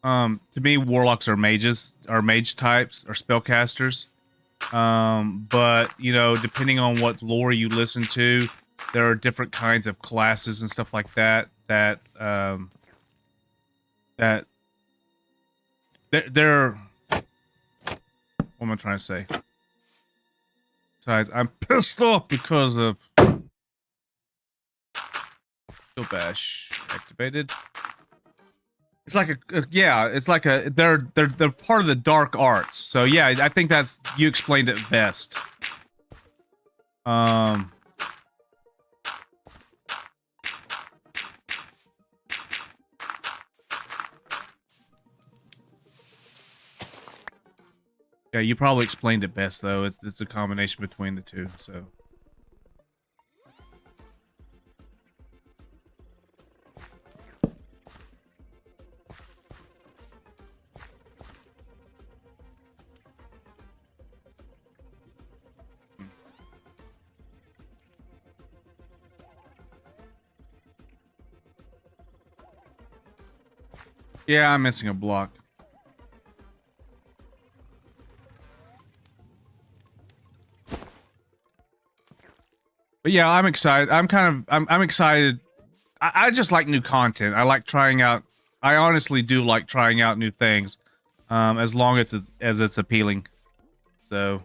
To me, warlocks are mages, are mage types, or spellcasters. But, you know, depending on what lore you listen to, there are different kinds of classes and stuff like that, that they're what am I trying to say? Besides, I'm pissed off because of Kill Bash activated. It's like yeah, it's like they're part of the dark arts. So yeah, I think that's you explained it best. Yeah, you probably explained it best though. It's a combination between the two, so. Yeah, I'm missing a block. But yeah, I'm excited. I'm excited. I just like new content. I like trying out. I honestly do like trying out new things, as long as it's appealing. So.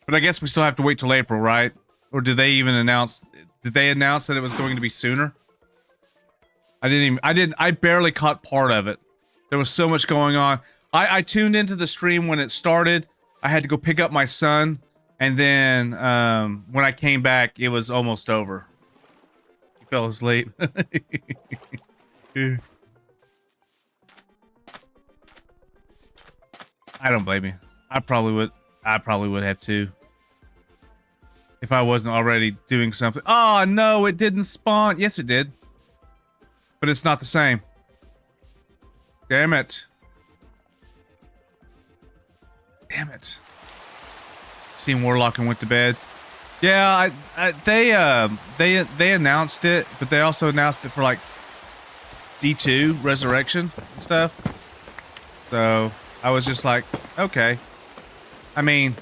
But I guess we still have to wait till April, right? Or did they even announce? Did they announce that it was going to be sooner? I barely caught part of it. There was so much going on. I tuned into the stream when it started. I had to go pick up my son, and then when I came back, it was almost over. He fell asleep. I don't blame you. I probably would have too. If I wasn't already doing something. Oh no, it didn't spawn. Yes, it did. But it's not the same. Damn it. Damn it. Seen Warlock and went to bed. Yeah, they announced it, but they also announced it for like D2 Resurrection and stuff. So I was just like, okay. I mean,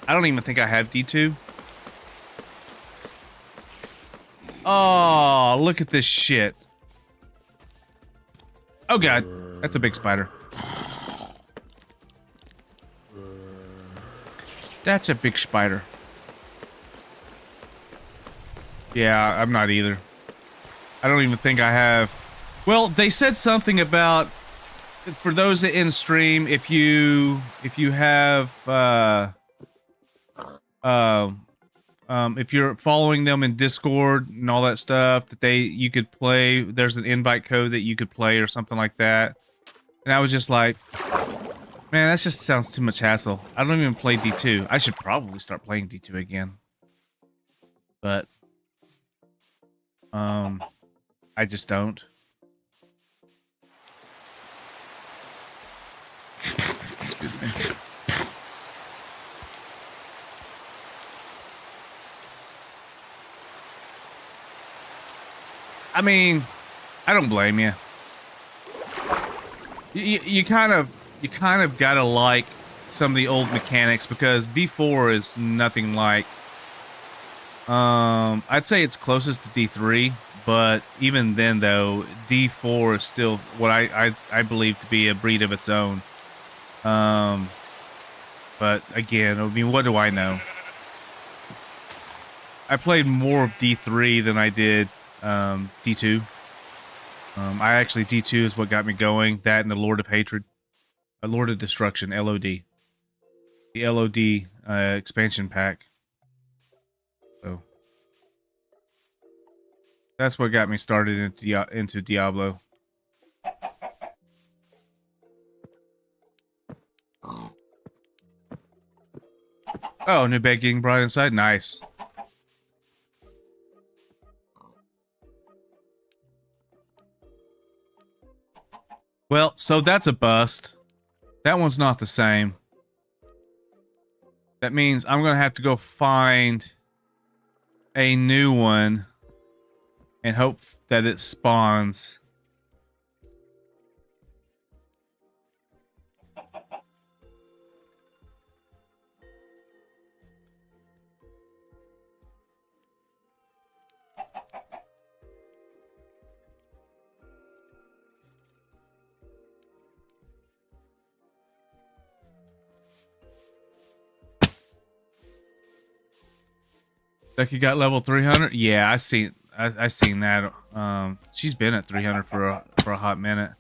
I don't even think I have D2. Oh, look at this shit. Oh god, that's a big spider. That's a big spider. Yeah, I'm not either. I don't even think I have. Well, they said something about, for those in stream, if you have if you're following them in Discord and all that stuff, that you could play. There's an invite code that you could play or something like that. And I was just like, man, that just sounds too much hassle. I don't even play D2. I should probably start playing D2 again. But I just don't. Excuse me. I mean, I don't blame you. You kind of gotta like some of the old mechanics, because D4 is nothing like. I'd say it's closest to D3, but even then, though, D4 is still what I believe to be a breed of its own. But again, I mean, what do I know? I played more of D3 than I did D2. I actually, D2 is what got me going. That and the Lord of Hatred, Lord of Destruction, LOD, the LOD expansion pack. So that's what got me started into Diablo. Oh, new bed getting brought inside. Nice. Well, so that's a bust. That one's not the same. That means I'm gonna have to go find a new one and hope that it spawns. Becky got level 300. Yeah, I seen that. She's been at 300 for a hot minute.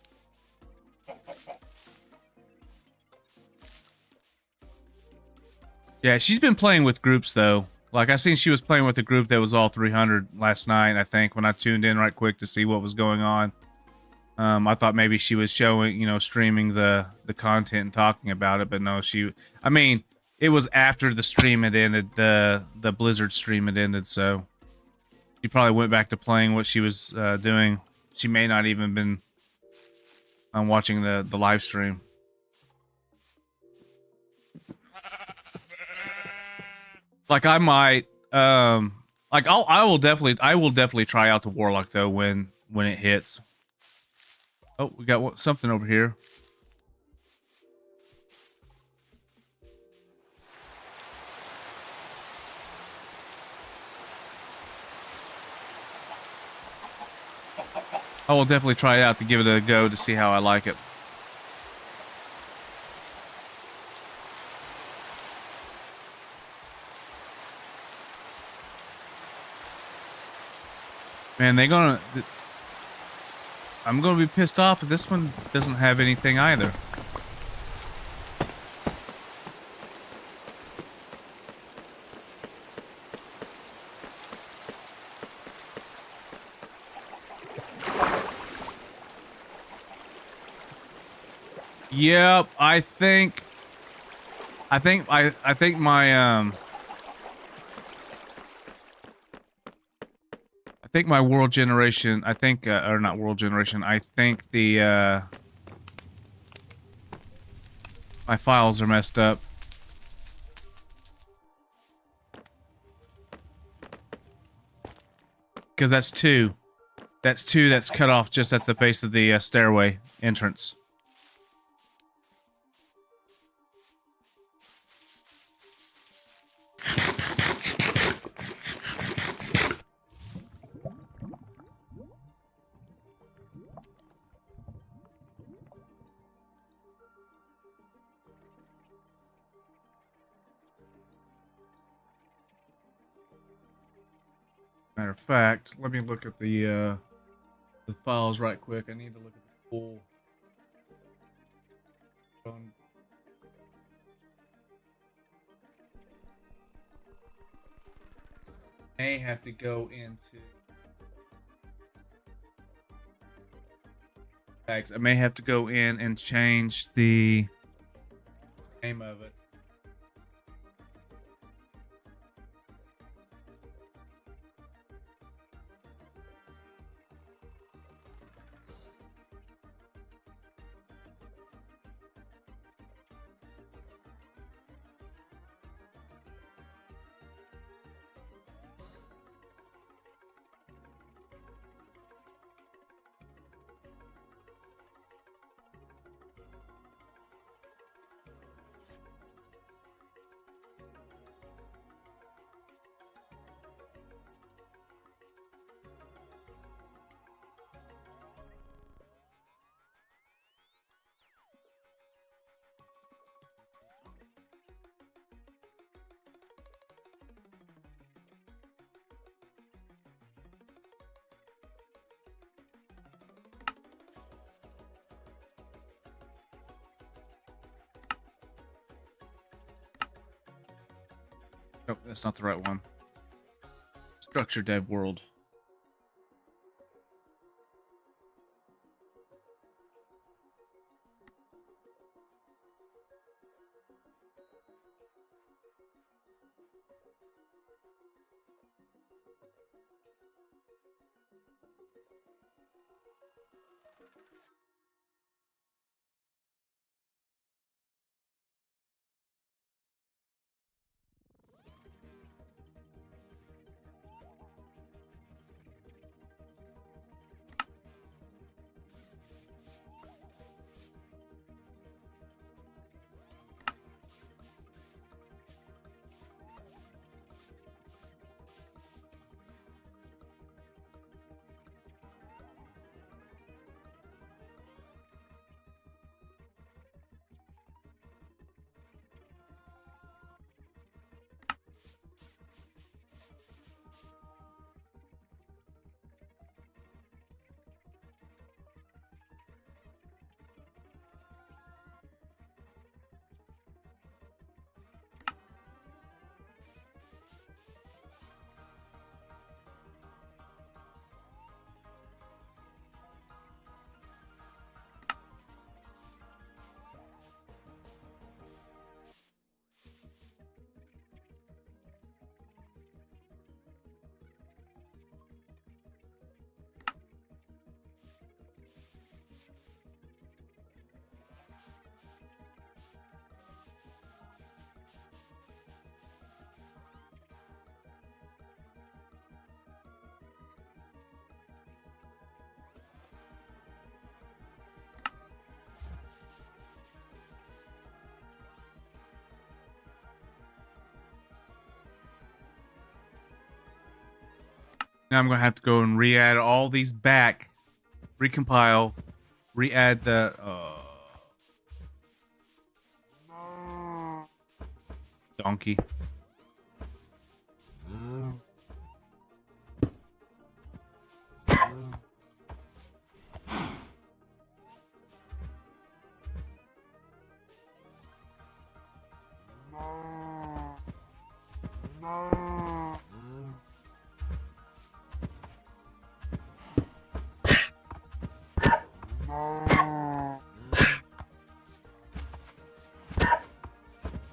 Yeah, she's been playing with groups though. Like I seen she was playing with a group that was all 300 last night. I think when I tuned in right quick to see what was going on. I thought maybe she was showing, streaming the content and talking about it, but no, I mean, it was after the stream had ended, the Blizzard stream had ended, so she probably went back to playing what she was doing. She may not even been watching the live stream. Like I might, like I will definitely try out the Warlock though when it hits. Oh, we got something over here. I will definitely try it out to give it a go to see how I like it. Man, I'm gonna be pissed off if this one doesn't have anything either. Yep, I think my world generation, or not world generation, I think my files are messed up. Because that's two. That's two that's cut off just at the base of the stairway entrance. Matter of fact, let me look at the files right quick. I need to look at the full. May have to go into tags. I may have to go in and change the name of it. Nope, that's not the right one. Structure dev world. Now I'm gonna have to go and re-add all these back, recompile, re-add the donkey.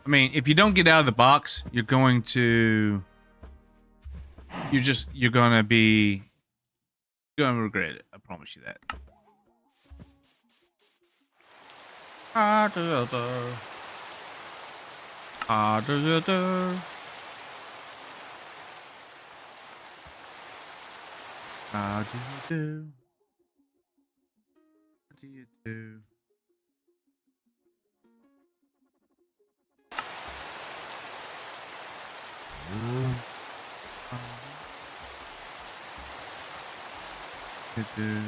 I mean, if you don't get out of the box, you're gonna regret it. I promise you that. How do you do? How do you do? How do you do? How do you do?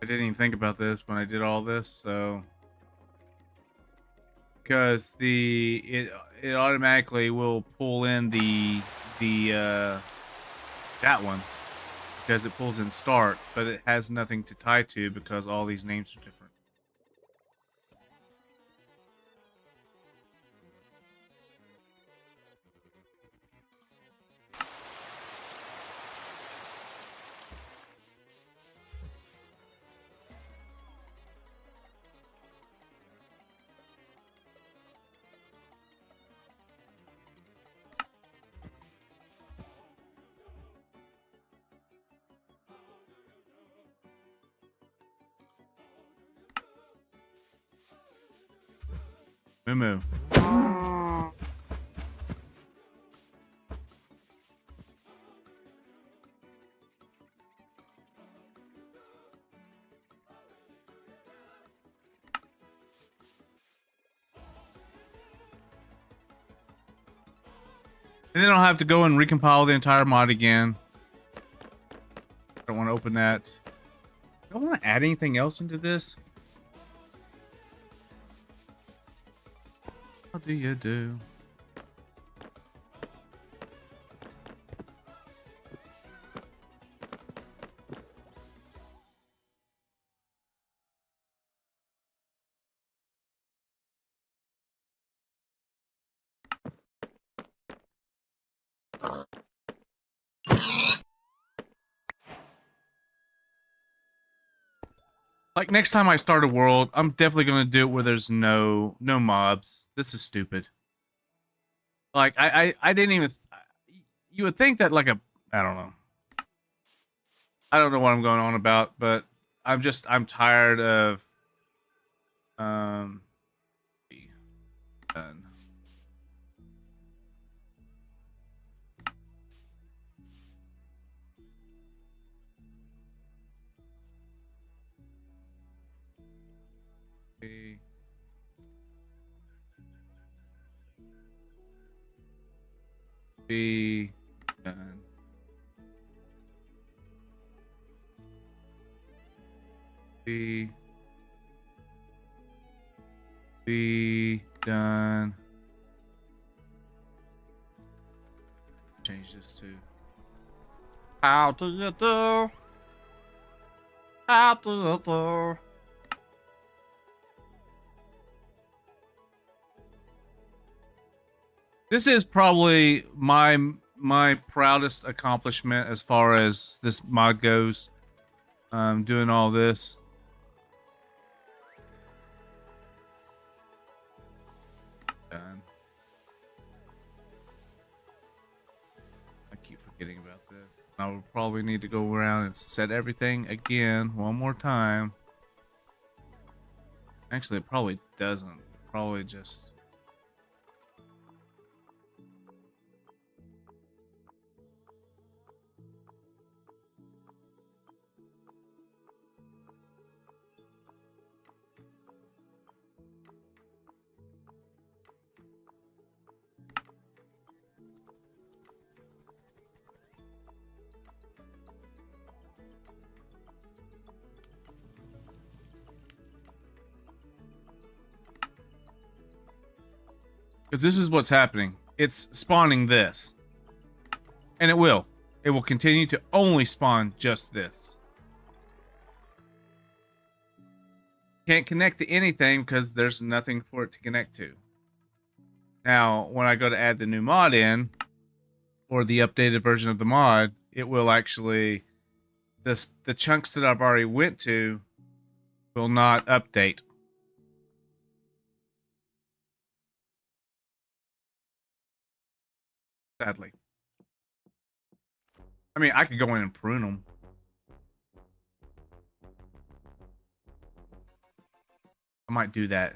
I didn't even think about this when I did all this, so because it automatically will pull in the that one because it pulls in start, but it has nothing to tie to because all these names are different. Moo. And then I'll have to go and recompile the entire mod again. I don't want to open that. Do I want to add anything else into this? How do you do? Like next time I start a world, I'm definitely gonna do it where there's no mobs. This is stupid. Like I didn't even. You would think that like I don't know. I don't know what I'm going on about, but I'm tired of um. Done. Be done. Be done. Change this to how do you do? How do you do? This is probably my my proudest accomplishment as far as this mod goes. Doing all this. Done. I keep forgetting about this. I will probably need to go around and set everything again one more time. Actually, it probably doesn't. It probably just... Because this is what's happening. It's spawning this. And it will. It will continue to only spawn just this. Can't connect to anything because there's nothing for it to connect to. Now, when I go to add the new mod in, or the updated version of the mod, it will actually... the chunks that I've already went to will not update. Sadly. I mean, I could go in and prune them. I might do that.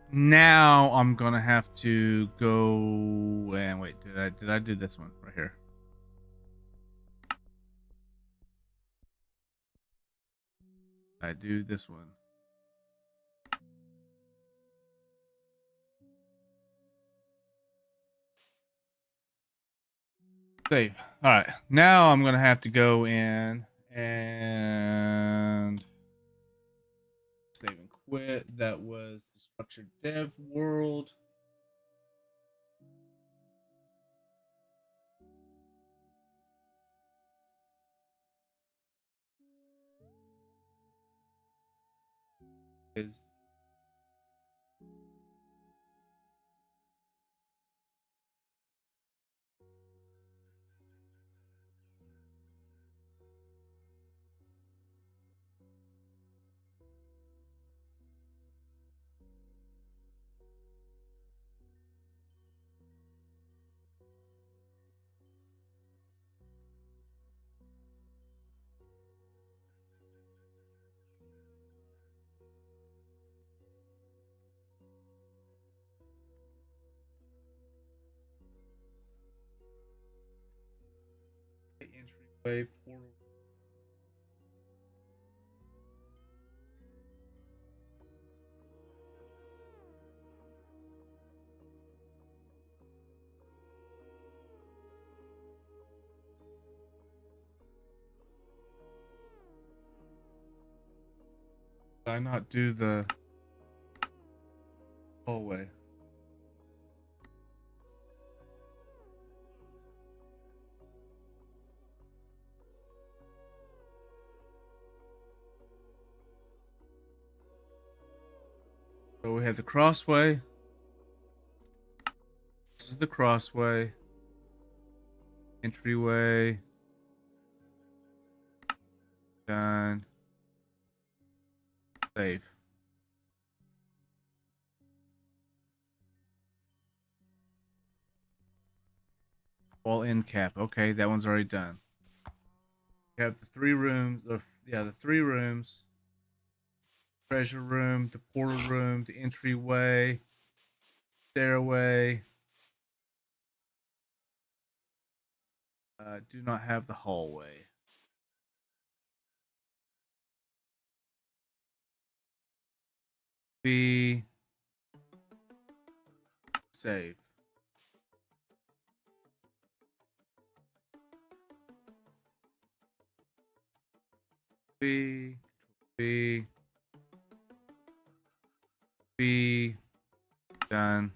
Now I'm gonna have to go and wait. Did I do this one right here? I do this one. Save. All right. Now I'm gonna have to go in and save and quit. That was the structured dev world. Is Way portal. Did I not do the hallway? So we have the crossway. This is the crossway. Entryway. Done. Save. Wall end cap. Okay, that one's already done. We have the 3 rooms. Yeah, the 3 rooms. Treasure room, the portal room, the entryway, stairway. Do not have the hallway. B. Save. B. B. B. Done.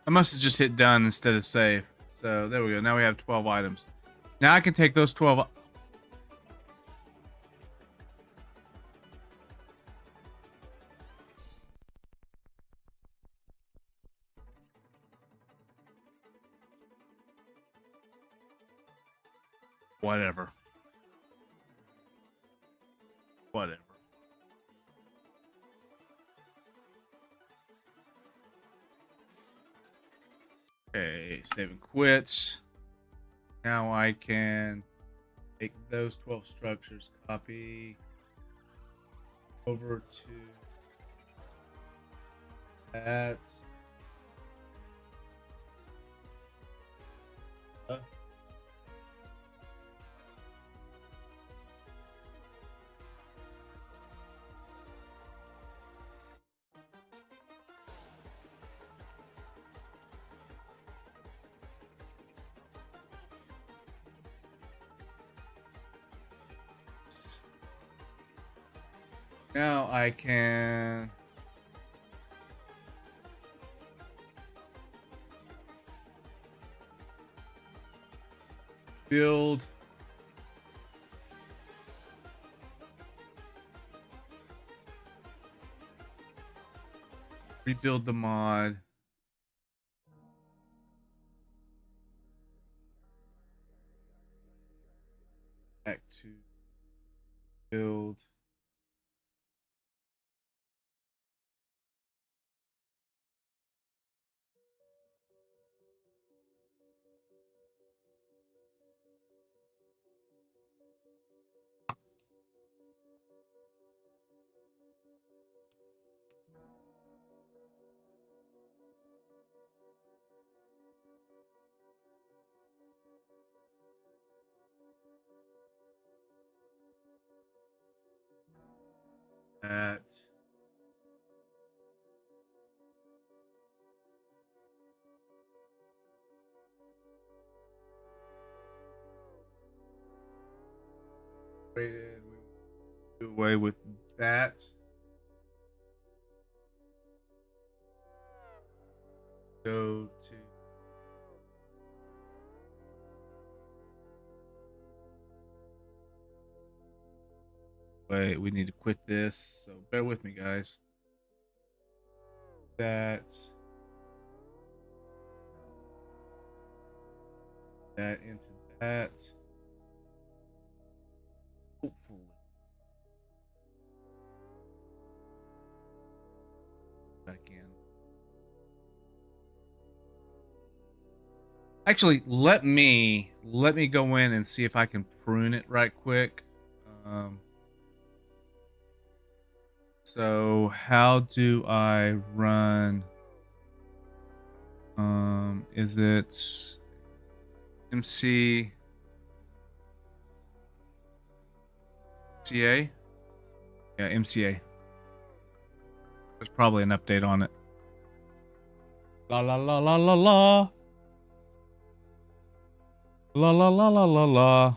I must have just hit done instead of save. So there we go. Now we have 12 items. Now I can take those 12. Whatever. Whatever. Okay, save and quits. Now I can take those 12 structures, copy over to that. Now I can build rebuild the mod. Back to build. That. Do away with that. Go to wait, we need to quit this, so bear with me, guys. That into that. Hopefully. Back in. Actually, let me go in and see if I can prune it right quick. So how do I run? Is it MC CA? Yeah, MCA. There's probably an update on it. La la la la la la. La la la la la la.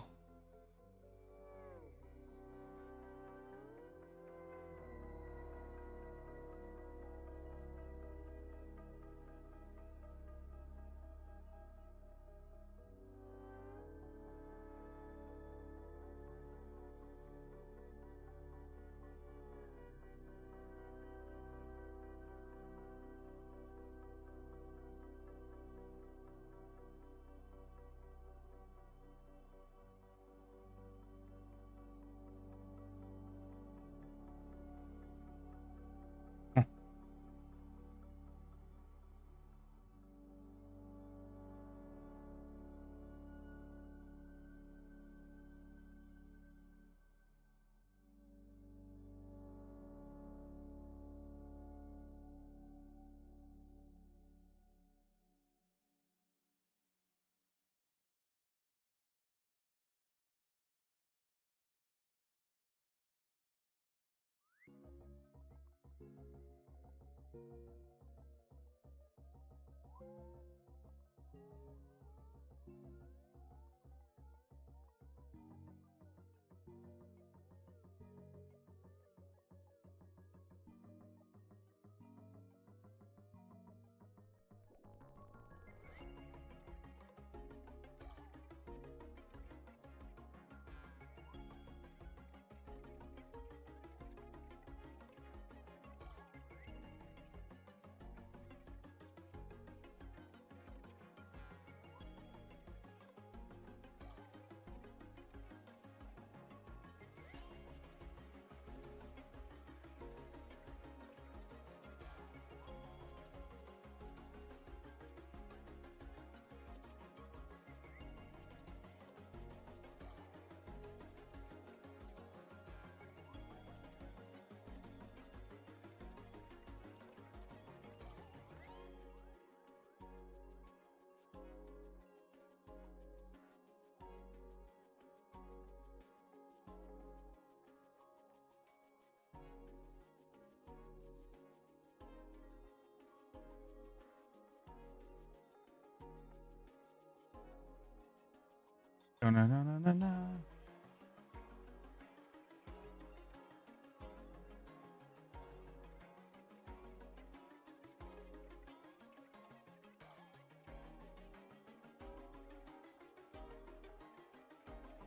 No, no, no, no, no, no.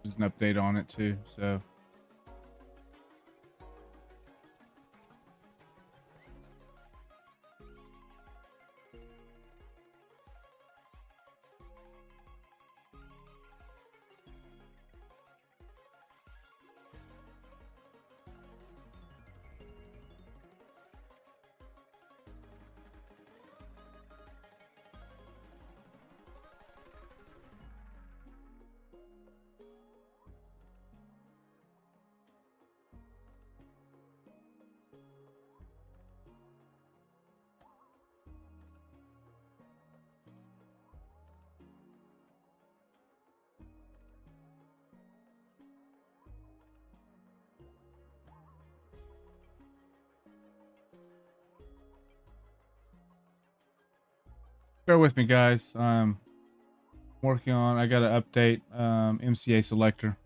There's an update on it too, so. Bear with me, guys. I'm working on. I got to update MCA selector.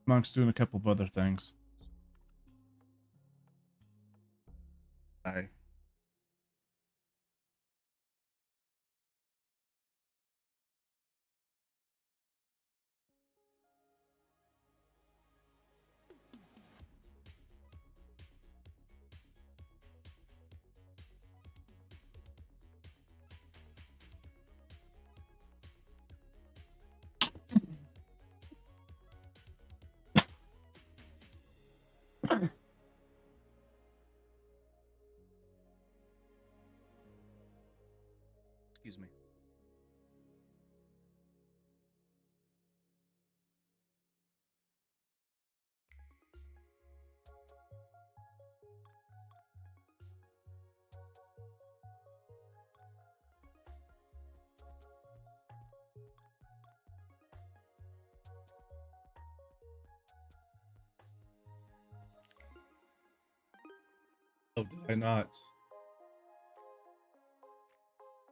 amongst doing a couple of other things. I excuse me. Oh, did I not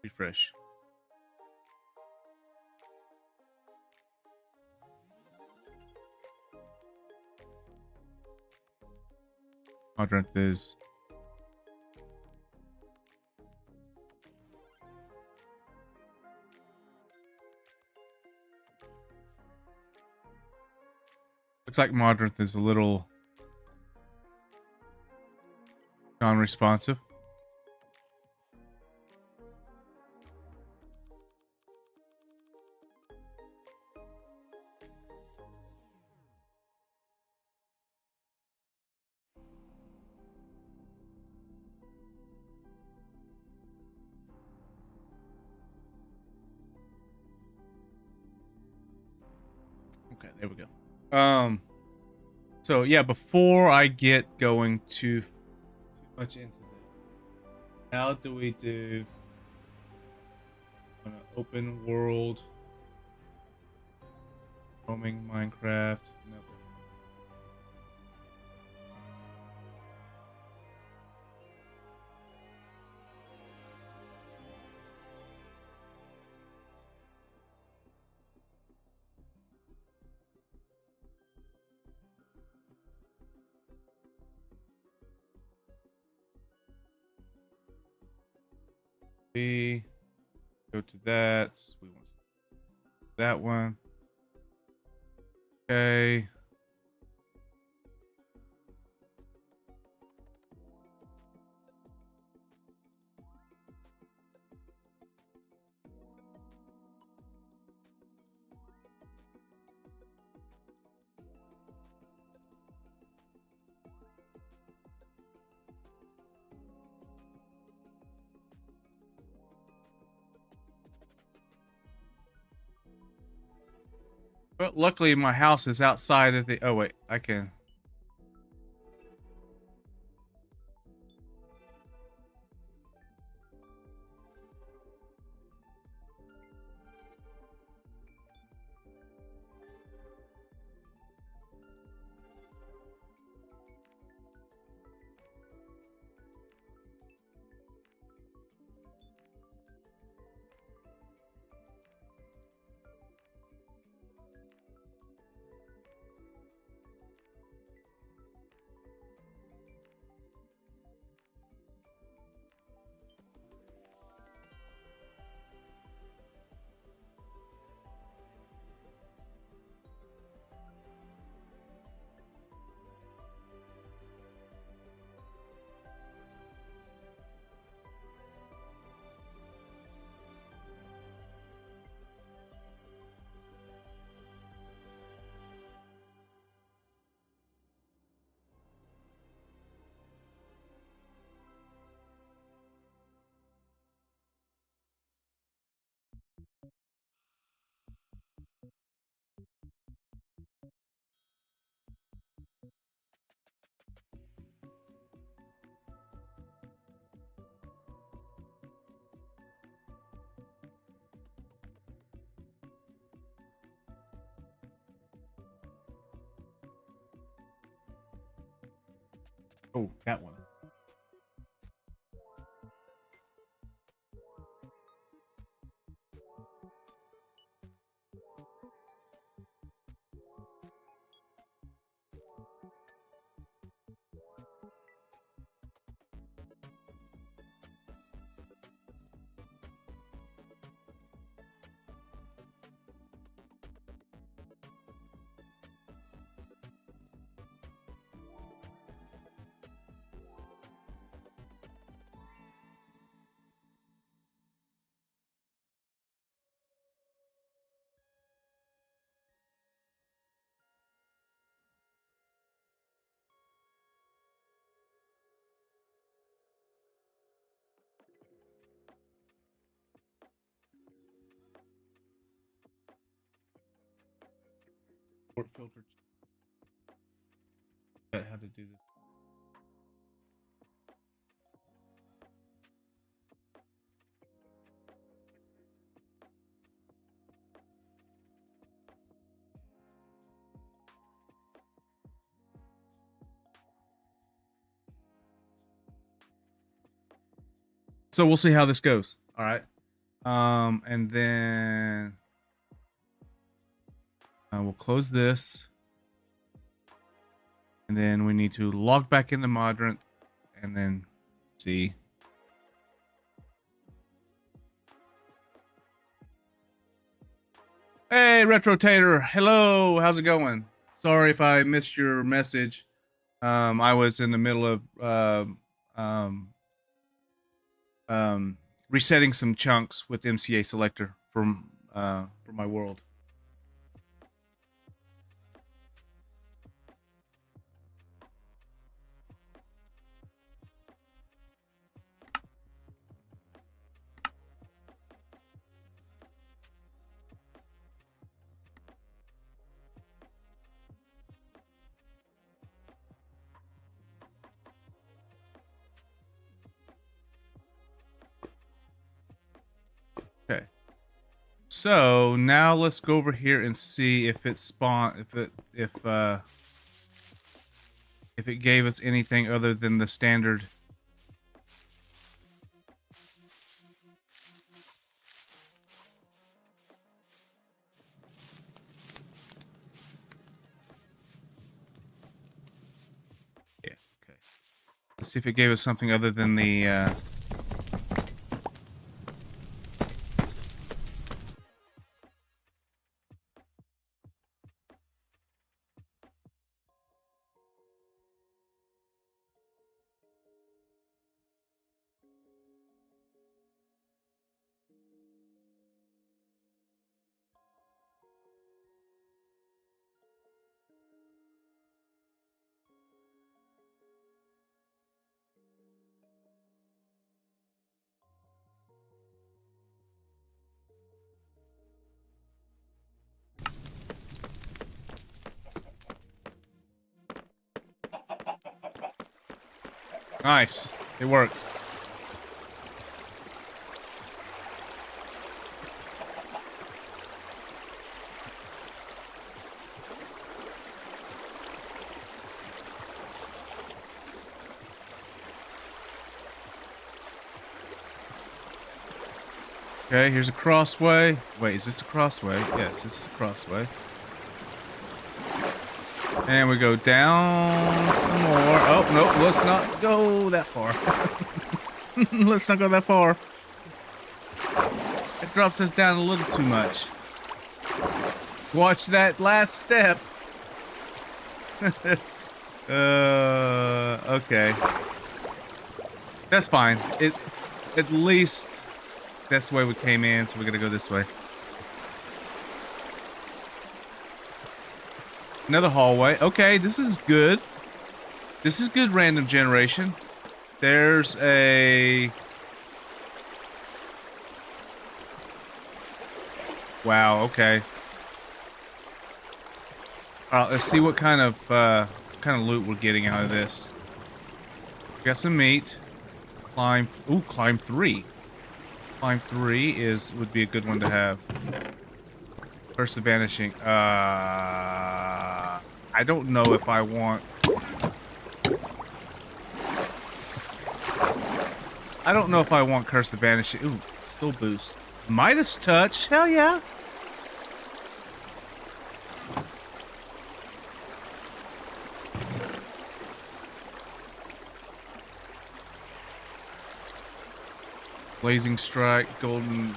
refresh? Quadrant is looks like Modrinth is a little non-responsive. Okay, there we go. So yeah, before I get going too much into this, how do we do an open world roaming Minecraft? No. We go to that. We want that one. Okay. But luckily my house is outside of the... Oh, wait. I can... Oh, that one. Port filter. How to do this. So we'll see how this goes. All right. And then we'll close this. And then we need to log back into Modrant and then see. Hey, Retrotator. Hello. How's it going? Sorry if I missed your message. I was in the middle of resetting some chunks with MCA selector for my world. Okay. So now let's go over here and see if it if it gave us anything other than the standard. Yeah, okay. Let's see if it gave us something other than the Nice. It worked. Okay, here's a crossway. Wait, is this a crossway? Yes, it's a crossway. And we go down some more. Oh, no, let's not go that far. Let's not go that far. It drops us down a little too much. Watch that last step. Okay. That's fine. At least that's the way we came in, so we're gonna go this way. Another hallway. Okay, this is good. This is good random generation. There's a... Wow, okay. Alright, let's see what kind of loot we're getting out of this. Got some meat. Climb... Ooh, climb 3. Climb 3 would be a good one to have. Curse of Vanishing. I don't know if I want... I don't know if I want Curse of Vanishing. Ooh, soul boost. Midas Touch? Hell yeah. Blazing Strike, Golden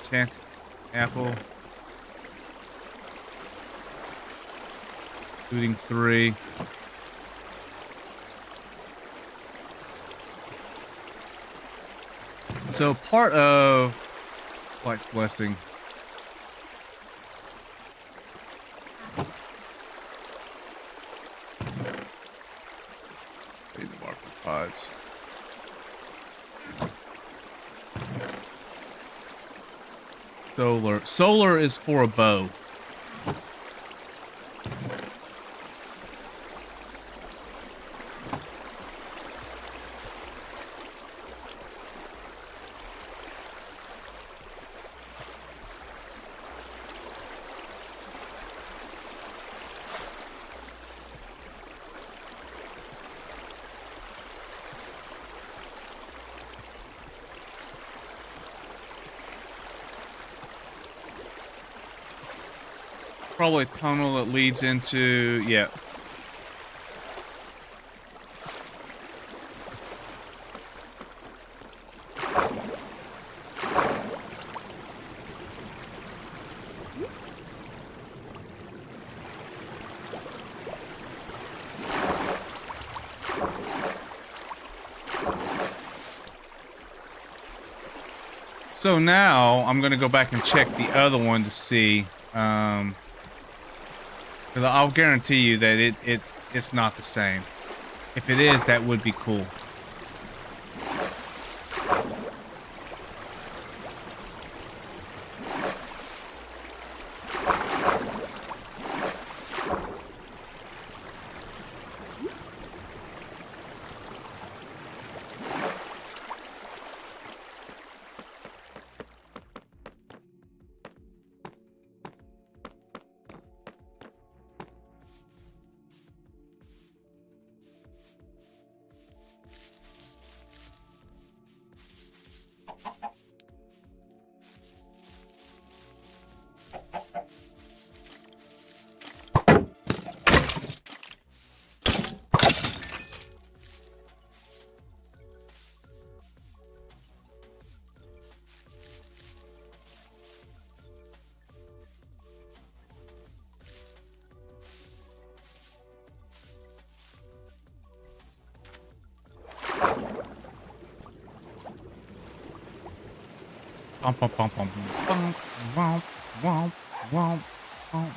Tent, Apple. Looting 3. So part of Light's Blessing. Need the marker pods. Solar. Solar is for a bow. Probably a tunnel that leads into, yeah. So now I'm gonna go back and check the other one to see, because I'll guarantee you that it's not the same. If it is, that would be cool. Bum, bum, bum, bum, bum, bum, bum, bum, bum.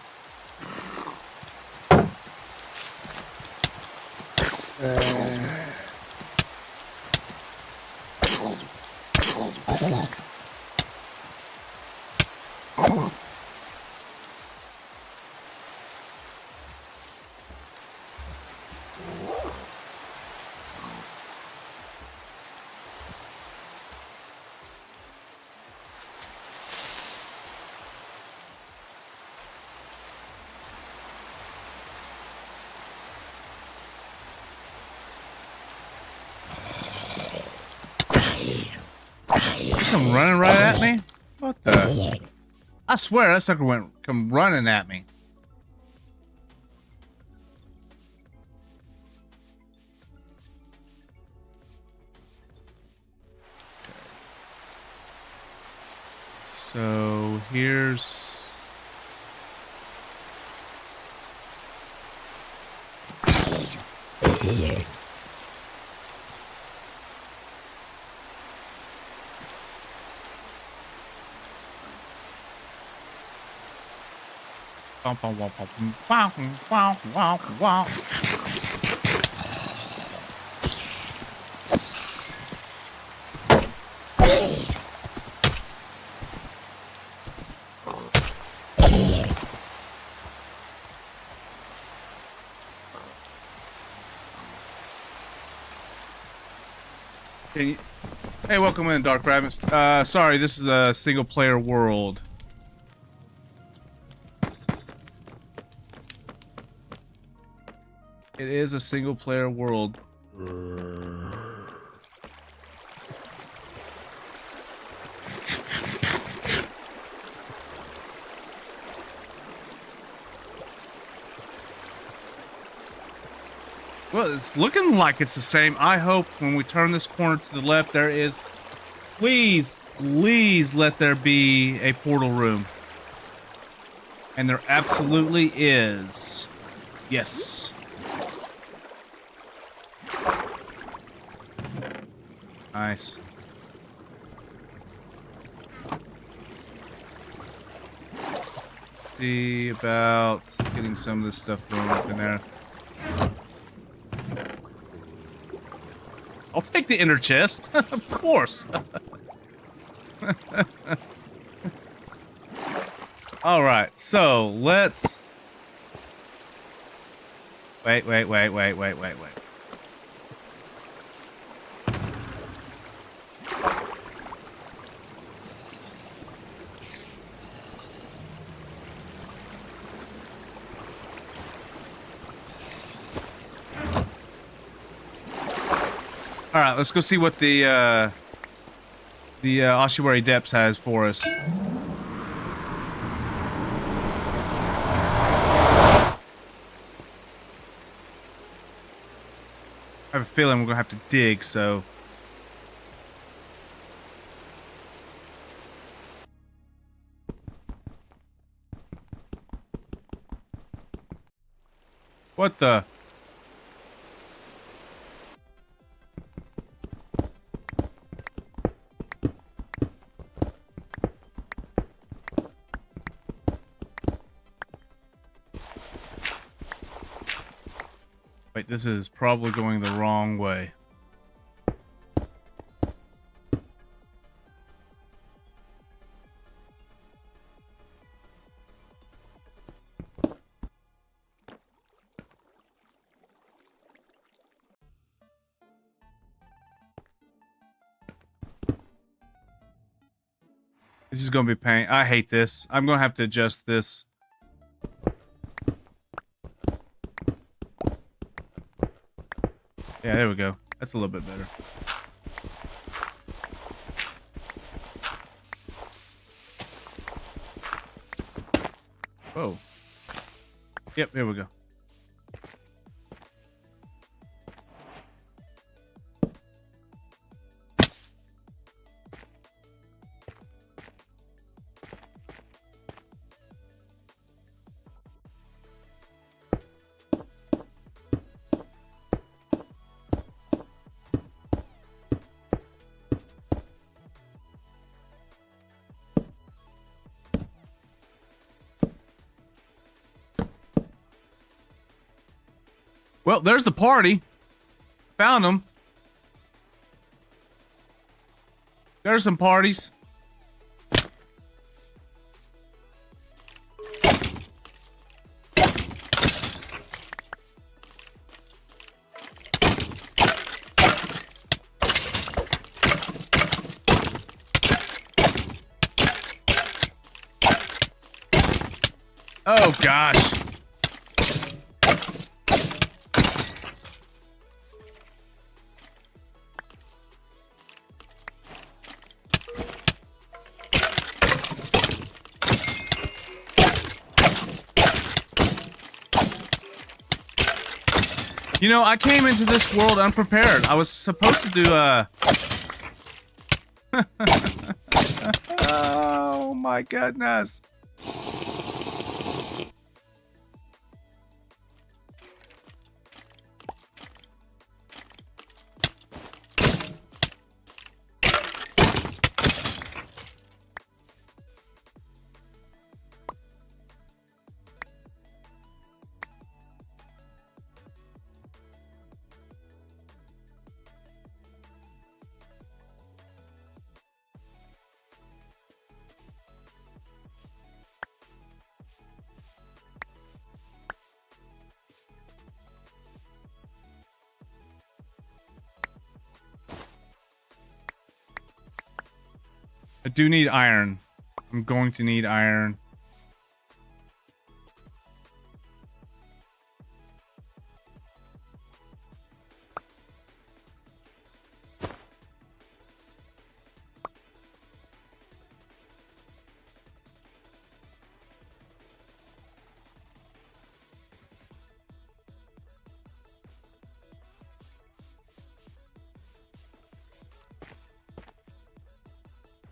Come running right at me? What the? I swear that sucker come running at me. So here's. Wow. Hey, welcome in, Dark Rabbits. Sorry, this is a single-player world. It is a single-player world. Well, it's looking like it's the same. I hope when we turn this corner to the left, there is... Please, please let there be a portal room. And there absolutely is. Yes. Nice. See about getting some of this stuff thrown up in there. I'll take the inner chest, of course. All right, so let's wait. All right, let's go see what the Ossuary Depths has for us. have a feeling we're gonna have to dig, so. What the? Wait, this is probably going the wrong way. This is gonna be pain. I hate this. I'm gonna have to adjust this. Yeah, there we go. That's a little bit better. Whoa. Yep, here we go. Well, there's the party. Found them. There's some parties. Oh, gosh. You know, I came into this world unprepared. I was supposed to do oh my goodness. I do need iron. I'm going to need iron.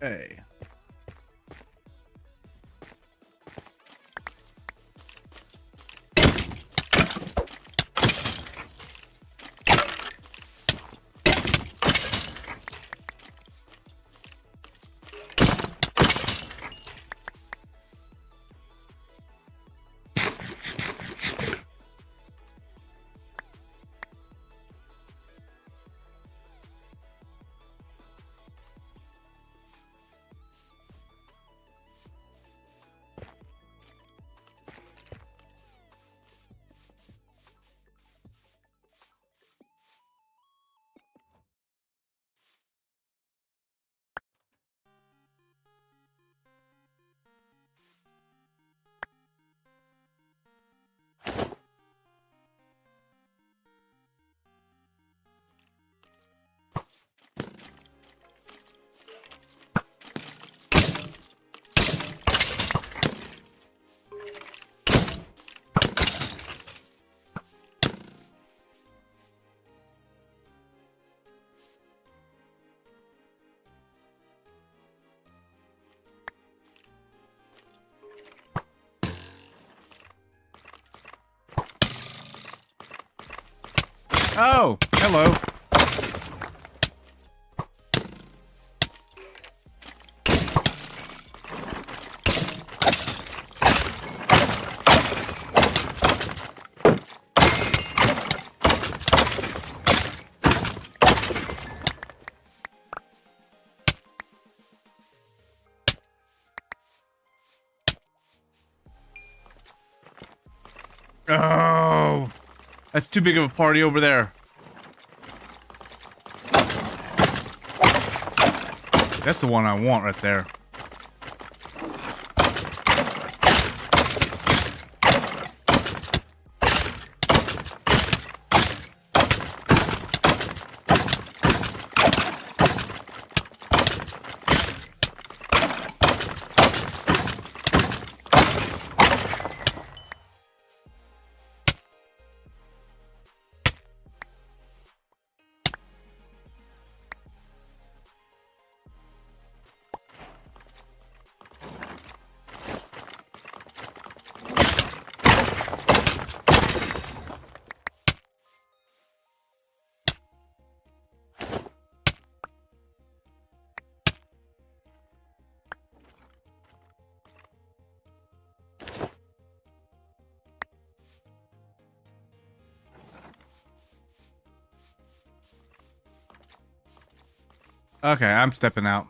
Hey. Oh, hello. Oh, that's too big of a party over there. That's the one I want right there. Okay, I'm stepping out.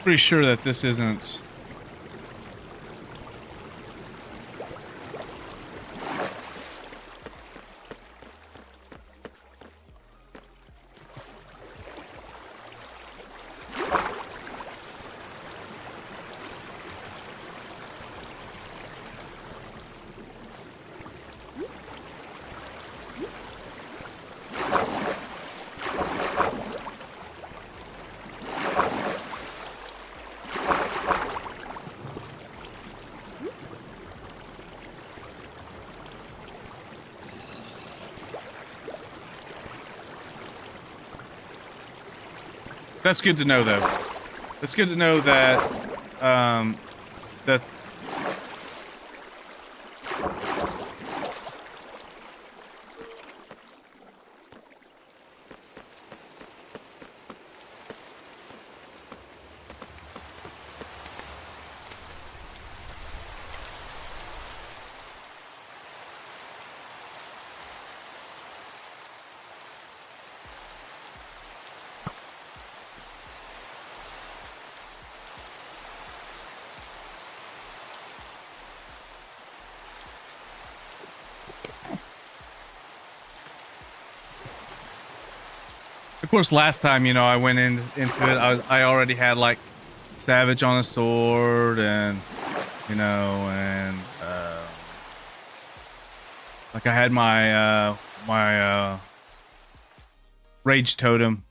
Pretty sure that this isn't. That's good to know, though. It's good to know that, that... Of course, last time, you know, I went into it, I already had, like, Savage on a sword, and, you know, and, like, I had my, Rage Totem.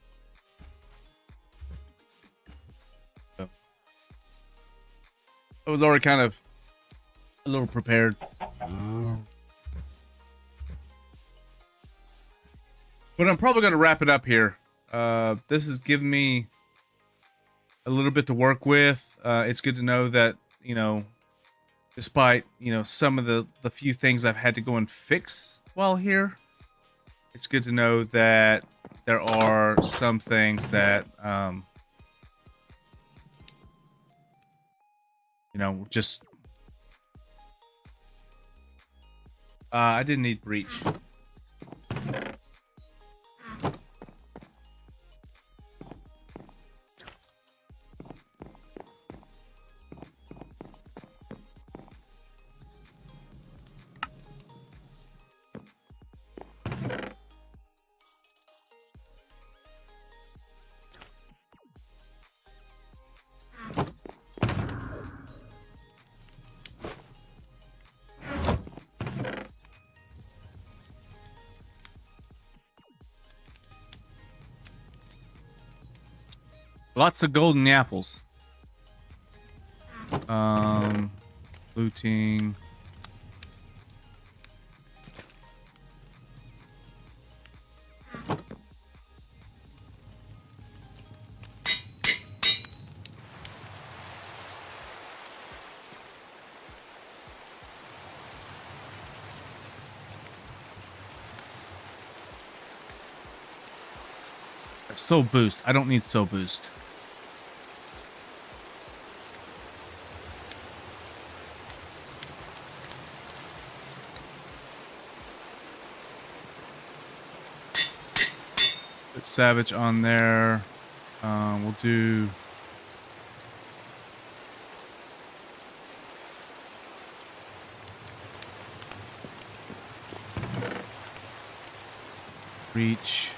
So, I was already kind of a little prepared. But I'm probably going to wrap it up here. This has given me a little bit to work with. It's good to know that, you know, despite, you know, some of the few things I've had to go and fix while here, it's good to know that there are some things that, you know, just... I didn't need breach. Lots of golden apples. Looting. Soul boost. I don't need soul boost. Put Savage on there. We'll do Reach.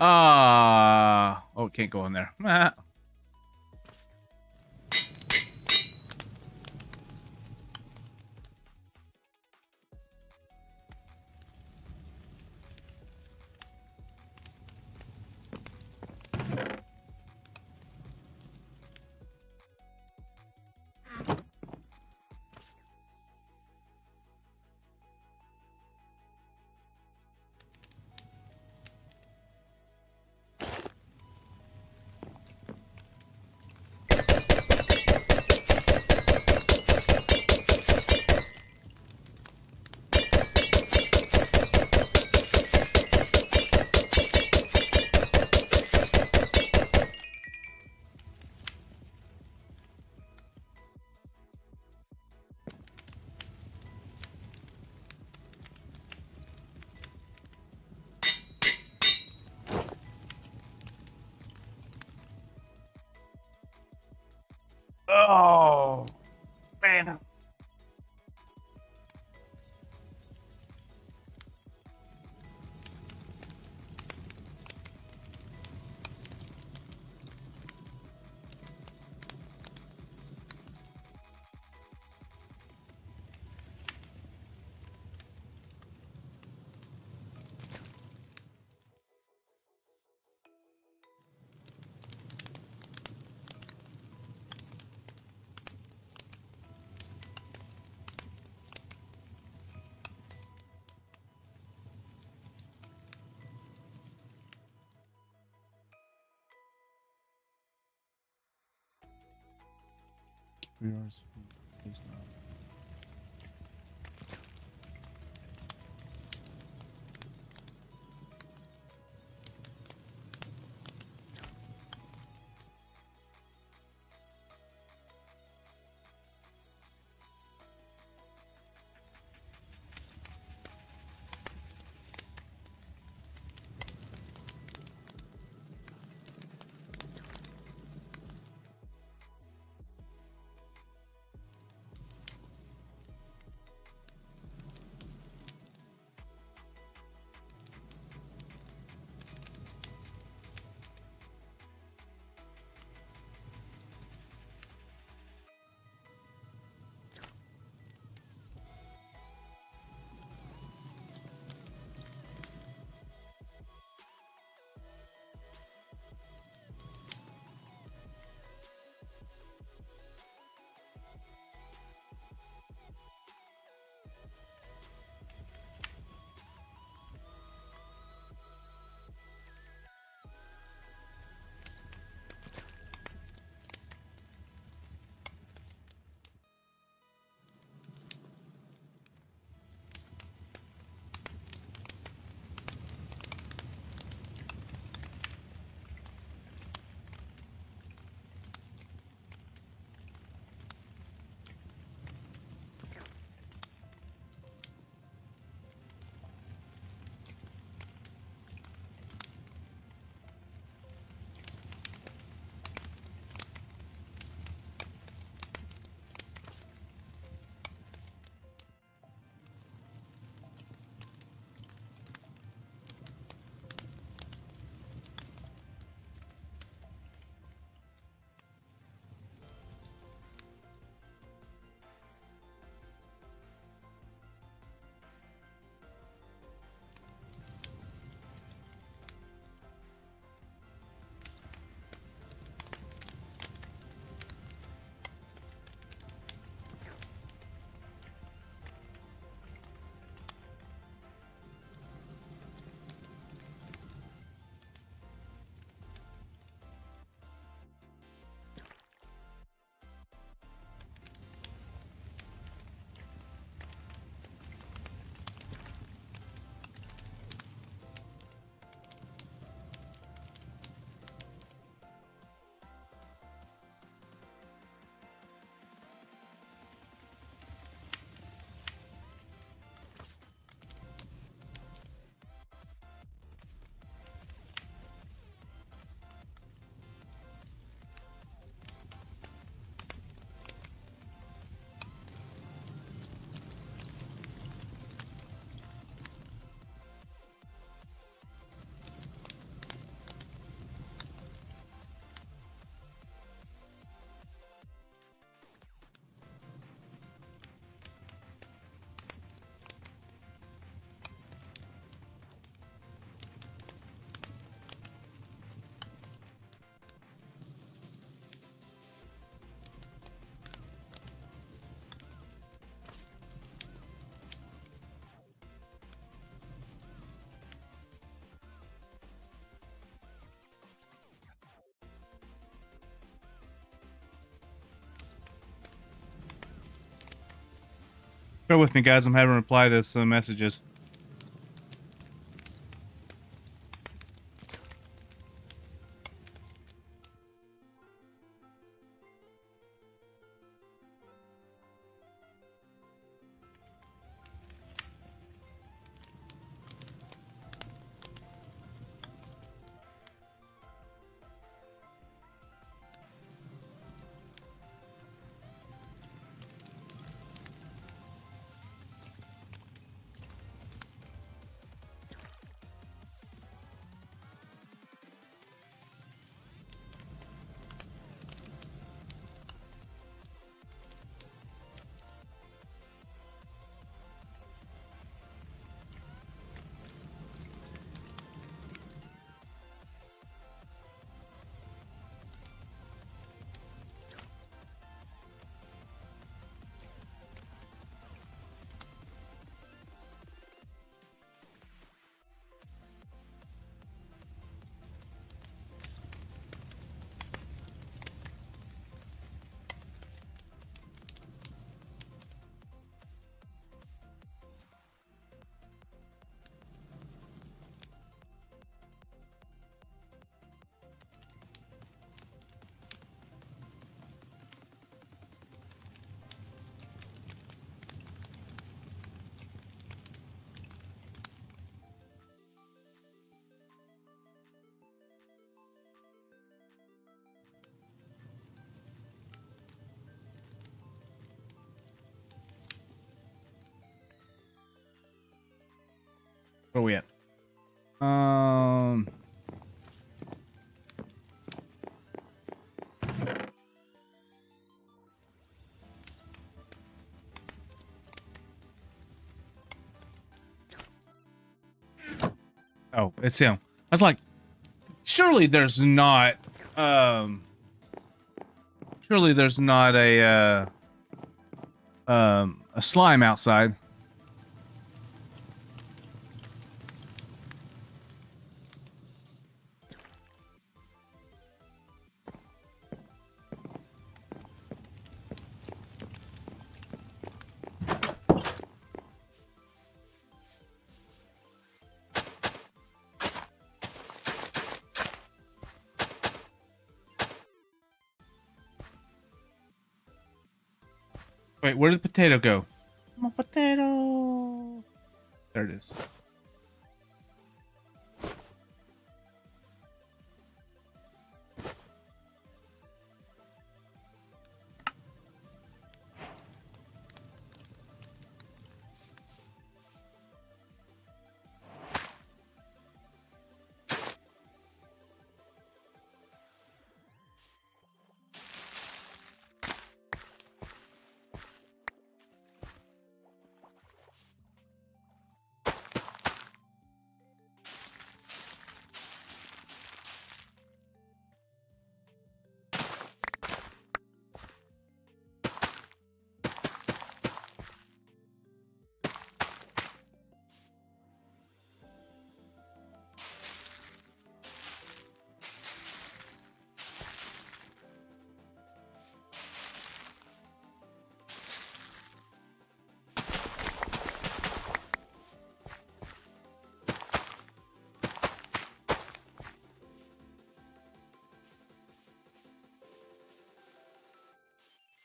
Oh, it can't go in there. Oh, man. Bear with me, guys. I'm having to reply to some messages. Where are we at? Oh, it's him. I was like, surely there's not, surely there's not a slime outside. Wait, where did the potato go? My potato. There it is.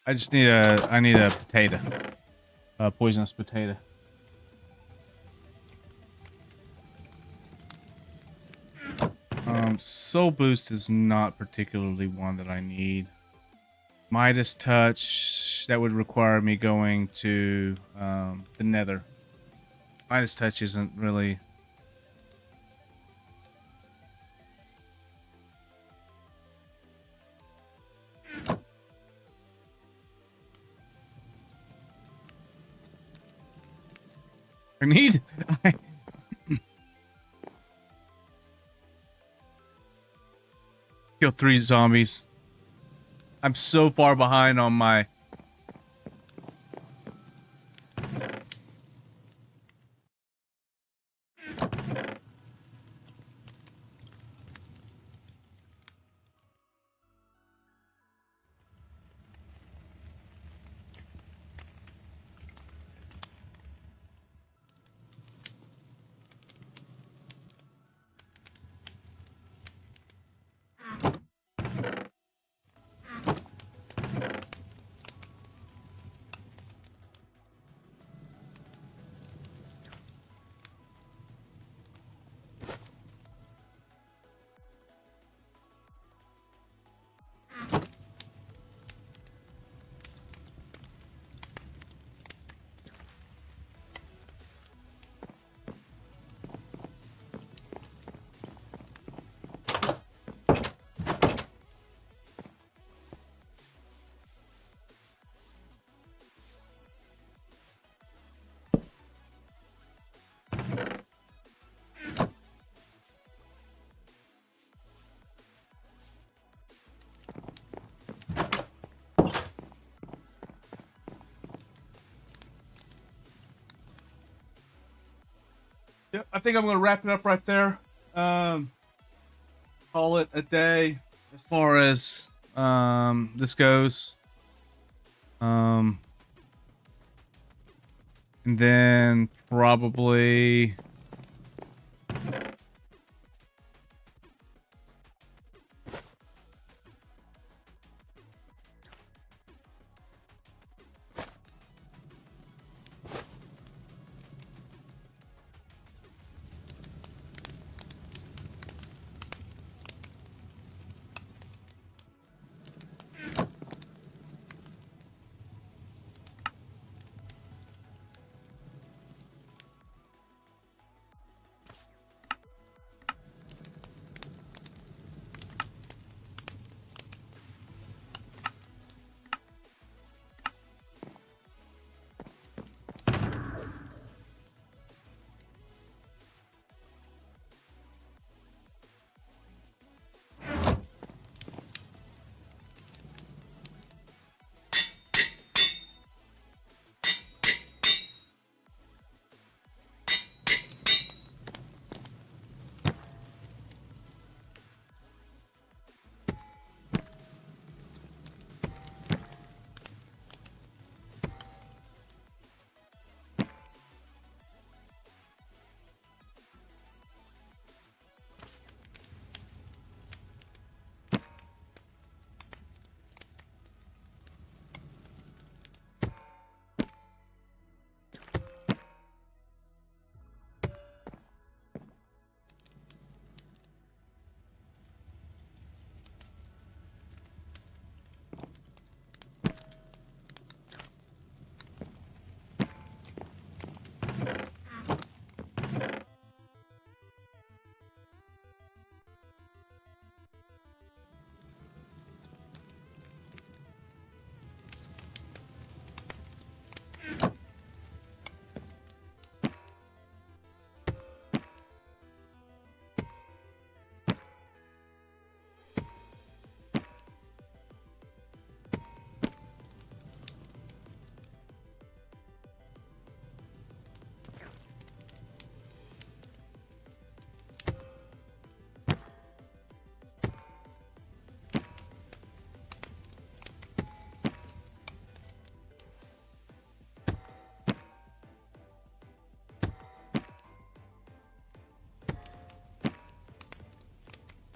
I just need I need a potato. A poisonous potato. Soul Boost is not particularly one that I need. Midas Touch, that would require me going to the Nether. Midas Touch isn't really... I need... Kill 3 zombies. I'm so far behind on my... Yeah, I think I'm gonna wrap it up right there. Call it a day as far as this goes. And then probably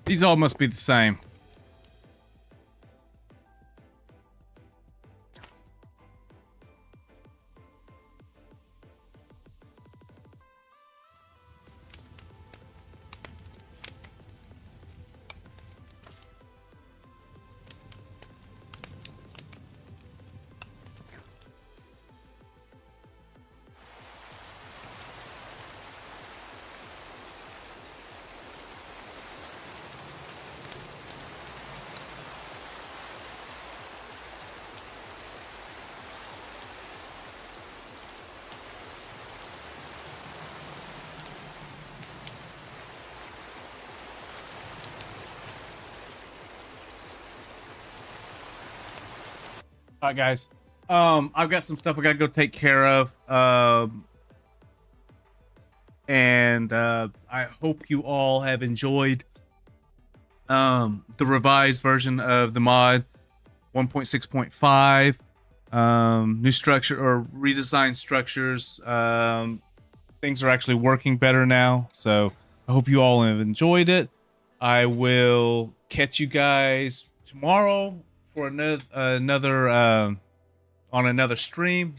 these all must be the same. All right, guys. I've got some stuff I gotta go take care of. And I hope you all have enjoyed the revised version of the mod 1.6.5. New structure or redesigned structures. Things are actually working better now. So I hope you all have enjoyed it. I will catch you guys tomorrow for another on another stream.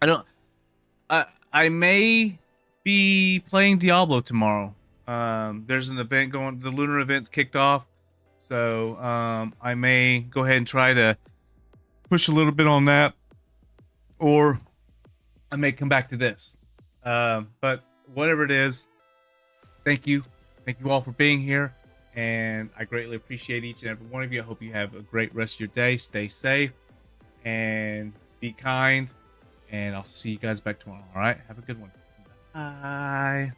I may be playing Diablo tomorrow. There's an event going. The lunar event's kicked off, so I may go ahead and try to push a little bit on that, or I may come back to this. But whatever it is, thank you all for being here, and I greatly appreciate each and every one of you. I hope you have a great rest of your day. Stay safe and be kind, and I'll see you guys back tomorrow. All right, have a good one. Bye.